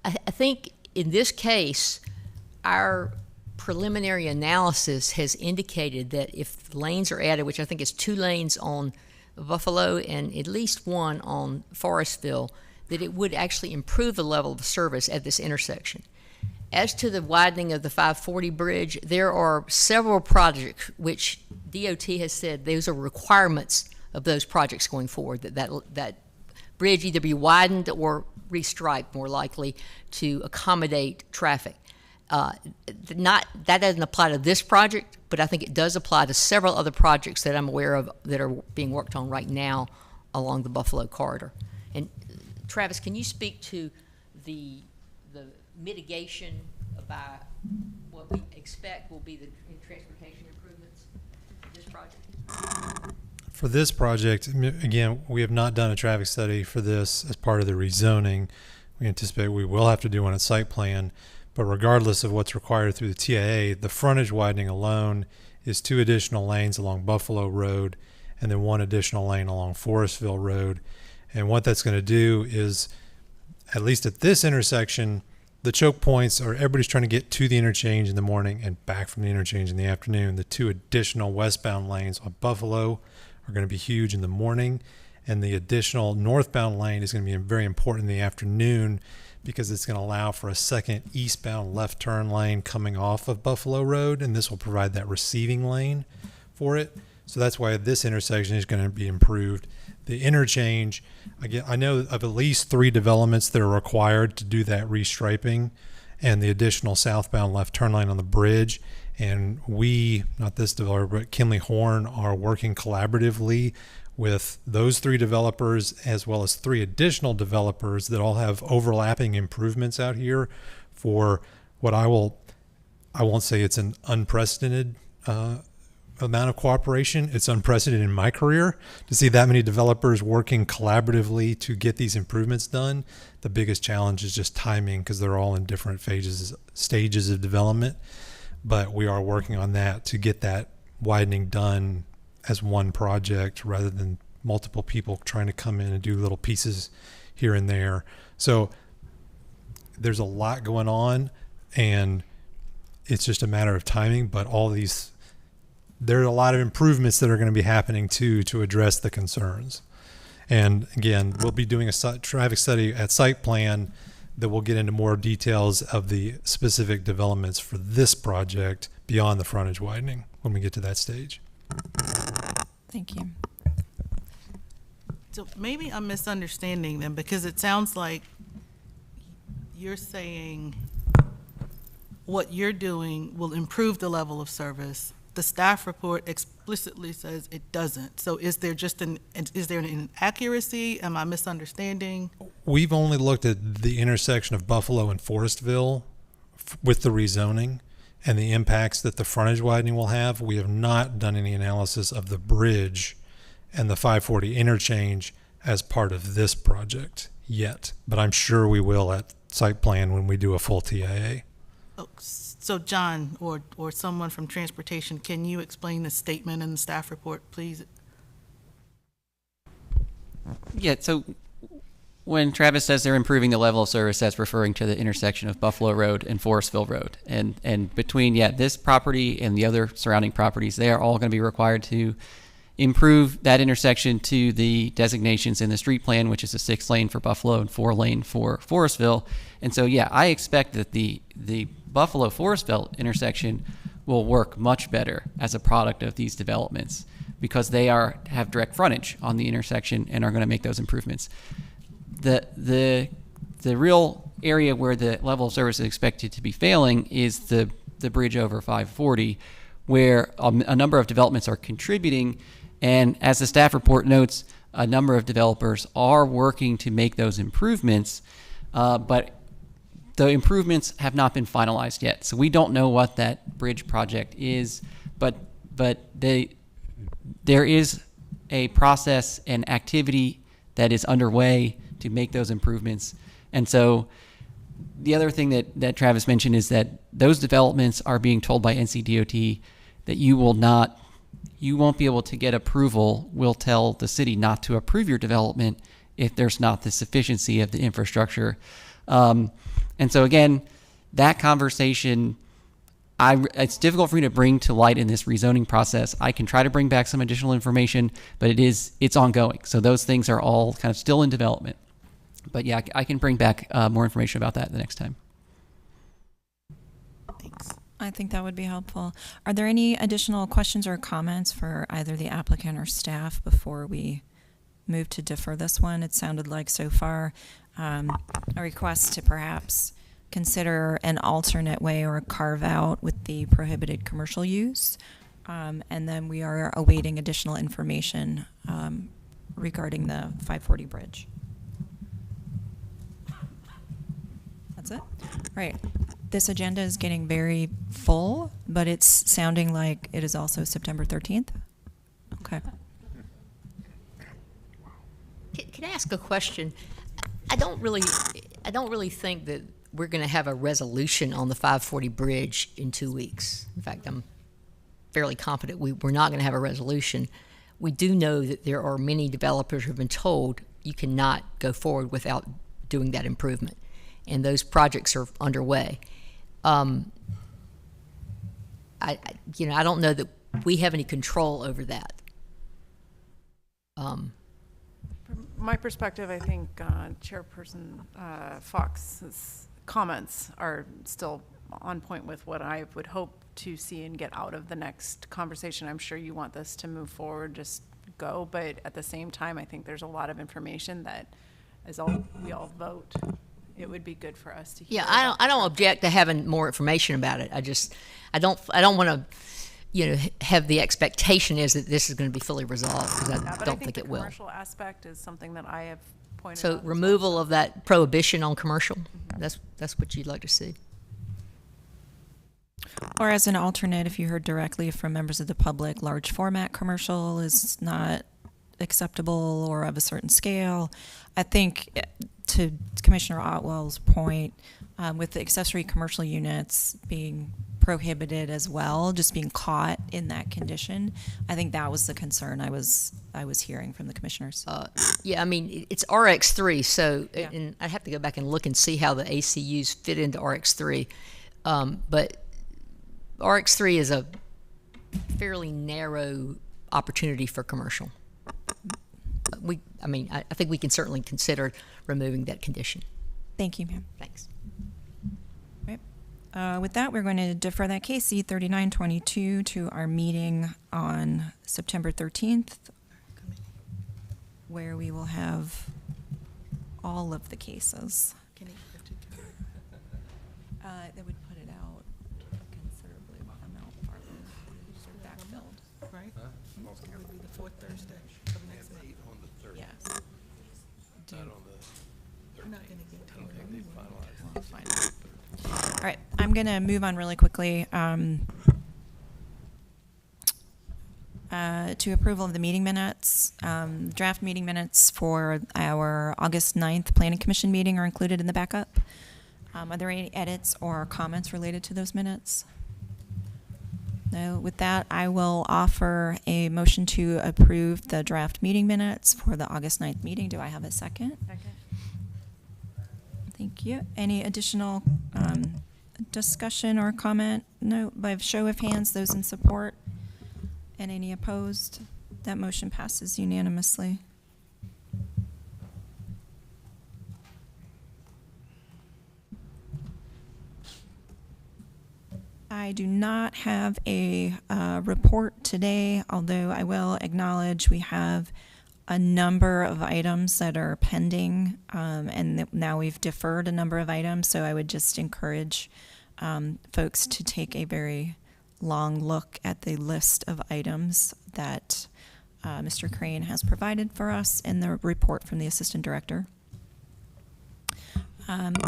I think in this case, our preliminary analysis has indicated that if lanes are added, which I think is 2 lanes on Buffalo and at least 1 on Forestville, that it would actually improve the level of service at this intersection. As to the widening of the 540 bridge, there are several projects which DOT has said those are requirements of those projects going forward, that bridge either be widened or restriped, more likely, to accommodate traffic. That doesn't apply to this project, but I think it does apply to several other projects that I'm aware of that are being worked on right now along the Buffalo corridor. And Travis, can you speak to the mitigation by what we expect will be the transportation improvements for this project? For this project, again, we have not done a traffic study for this as part of the rezoning. We anticipate we will have to do one at site plan, but regardless of what's required through the TIA, the frontage widening alone is 2 additional lanes along Buffalo Road and then 1 additional lane along Forestville Road. And what that's going to do is, at least at this intersection, the choke points are everybody's trying to get to the interchange in the morning and back from the interchange in the afternoon. The 2 additional westbound lanes on Buffalo are going to be huge in the morning, and the additional northbound lane is going to be very important in the afternoon because it's going to allow for a second eastbound left turn lane coming off of Buffalo Road, and this will provide that receiving lane for it. So that's why this intersection is going to be improved. The interchange, again, I know of at least 3 developments that are required to do that restriping and the additional southbound left turn lane on the bridge. And we, not this developer, but Kinley Horn, are working collaboratively with those 3 developers as well as 3 additional developers that all have overlapping improvements out here for what I won't say it's an unprecedented amount of cooperation. It's unprecedented in my career to see that many developers working collaboratively to get these improvements done. The biggest challenge is just timing because they're all in different stages of development. But we are working on that to get that widening done as one project rather than multiple people trying to come in and do little pieces here and there. So there's a lot going on, and it's just a matter of timing. But there are a lot of improvements that are going to be happening too to address the concerns. And again, we'll be doing a traffic study at site plan that will get into more details of the specific developments for this project beyond the frontage widening when we get to that stage. Thank you. So maybe I'm misunderstanding them, because it sounds like you're saying what you're doing will improve the level of service. The staff report explicitly says it doesn't. So is there an inaccuracy? Am I misunderstanding? We've only looked at the intersection of Buffalo and Forestville with the rezoning and the impacts that the frontage widening will have. We have not done any analysis of the bridge and the 540 interchange as part of this project yet, but I'm sure we will at site plan when we do a full TIA. Oh, so John, or someone from transportation, can you explain the statement in the staff report, please? Yeah, so when Travis says they're improving the level of service, that's referring to the intersection of Buffalo Road and Forestville Road. And between, this property and the other surrounding properties, they are all going to be required to improve that intersection to the designations in the street plan, which is a 6-lane for Buffalo and 4-lane for Forestville. And so, I expect that the Buffalo-Forestville intersection will work much better as a product of these developments because they have direct frontage on the intersection and are going to make those improvements. The real area where the level of service is expected to be failing is the bridge over 540, where a number of developments are contributing, and as the staff report notes, a number of developers are working to make those improvements, but the improvements have not been finalized yet. So we don't know what that bridge project is, but there is a process and activity that is underway to make those improvements. And so the other thing that Travis mentioned is that those developments are being told by NCDOT that you won't be able to get approval. We'll tell the city not to approve your development if there's not the sufficiency of the infrastructure. And so again, that conversation, it's difficult for me to bring to light in this rezoning process. I can try to bring back some additional information, but it's ongoing. So those things are all kind of still in development. But yeah, I can bring back more information about that the next time. I think that would be helpful. Are there any additional questions or comments for either the applicant or staff before we move to defer this one? It sounded like so far a request to perhaps consider an alternate way or a carve out with the prohibited commercial use. And then we are awaiting additional information regarding the 540 bridge. That's it? All right. This agenda is getting very full, but it's sounding like it is also September 13th. Okay. Can I ask a question? I don't really think that we're going to have a resolution on the 540 bridge in 2 weeks. In fact, I'm fairly confident we're not going to have a resolution. We do know that there are many developers who have been told you cannot go forward without doing that improvement, and those projects are underway. I don't know that we have any control over that. From my perspective, I think Chairperson Fox's comments are still on point with what I would hope to see and get out of the next conversation. I'm sure you want this to move forward, just go, but at the same time, I think there's a lot of information that as we all vote, it would be good for us to hear. Yeah, I don't object to having more information about it. I don't want to, have the expectation is that this is going to be fully resolved, because I don't think it will. The commercial aspect is something that I have pointed So out. removal of that prohibition on commercial, that's what you'd like to see. Or as an alternate, if you heard directly from members of the public, large format commercial is not acceptable or of a certain scale. I think to Commissioner Otwell's point, with the accessory commercial units being prohibited as well, just being caught in that condition, I think that was the concern I was hearing from the commissioners. Yeah, I mean, it's RX3, so and I'd have to go back and look and see how the ACUs fit into RX3. But RX3 is a fairly narrow opportunity for commercial. I think we can certainly consider removing that condition. Thank you, ma'am. Thanks. With that, we're going to defer that case, C-3922, to our meeting on September 13th, where we will have all of the cases. That would put it out considerably amount farther backfilled. Right? It would be the fourth Thursday of next month. On the 30th. Yes. Not on the 13th. We're not gonna get to it. Okay, they finalized. We'll find out. All right, I'm going to move on really quickly to approval of the meeting minutes. Draft meeting minutes for our August 9th Planning Commission meeting are included in the backup. Are there any edits or comments related to those minutes? No. With that, I will offer a motion to approve the draft meeting minutes for the August 9th meeting. Do I have a second? Second. Thank you. Any additional discussion or comment? No. By show of hands, those in support and any opposed? That motion passes unanimously. I do not have a report today, although I will acknowledge we have a number of items that are pending, and now we've deferred a number of items, so I would just encourage folks to take a very long look at the list of items that Mr. Crane has provided for us in the report from the Assistant Director.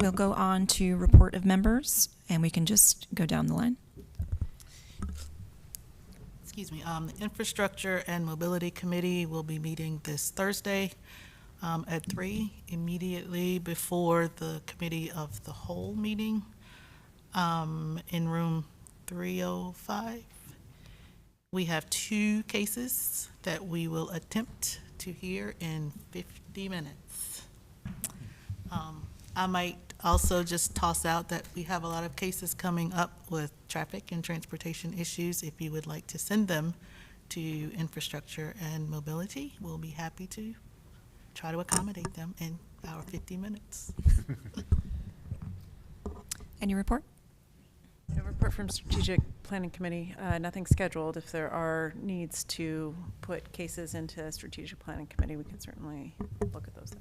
We'll go on to report of members, and we can just go down the line. Excuse me, the Infrastructure and Mobility Committee will be meeting this Thursday at 3, immediately before the Committee of the Whole meeting in room 305. We have 2 cases that we will attempt to hear in 50 minutes. I might also just toss out that we have a lot of cases coming up with traffic and transportation issues. If you would like to send them to infrastructure and mobility, we'll be happy to try to accommodate them in our 50 minutes. Any report? No report from Strategic Planning Committee. Nothing scheduled. If there are needs to put cases into Strategic Planning Committee, we can certainly look at those there.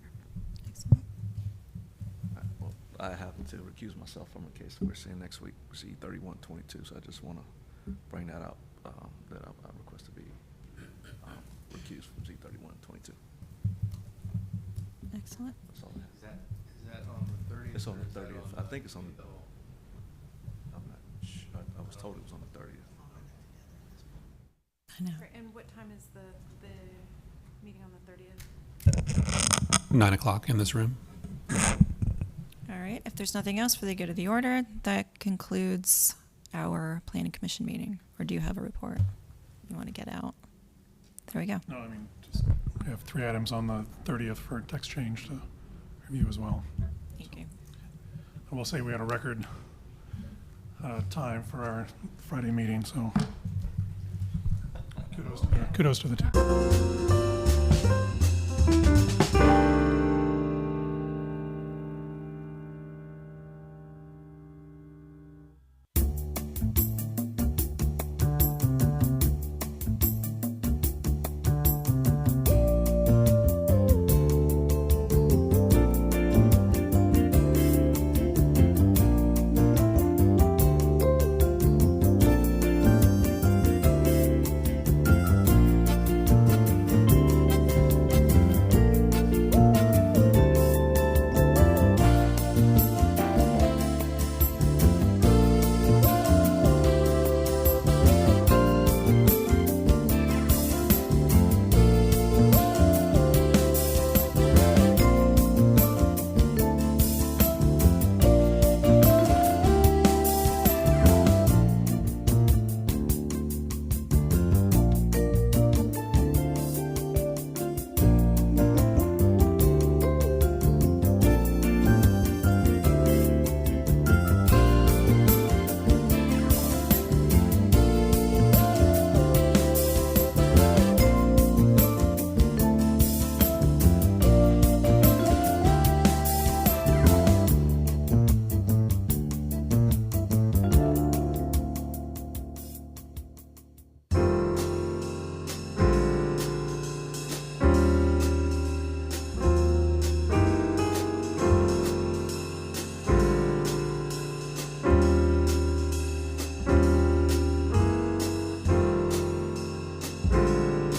Well, I happen to recuse myself from a case that we're seeing next week, C-3122, so I just want to bring that up, that I request to be recused from C-3122. Excellent. That's all I have. Is that on the 30th? It's on the 30th. I think it's on the, I'm not sure. I was told it was on the 30th. I know. And what time is the meeting on the 30th? 9 o'clock in this room. All right, if there's nothing else for the good of the order, that concludes our planning commission meeting. Or do you have a report you want to get out? There we go. No, I mean, just, we have 3 items on the 30th for text change to review as well. Thank you. I will say we had a record time for our Friday meeting, so kudos to the team.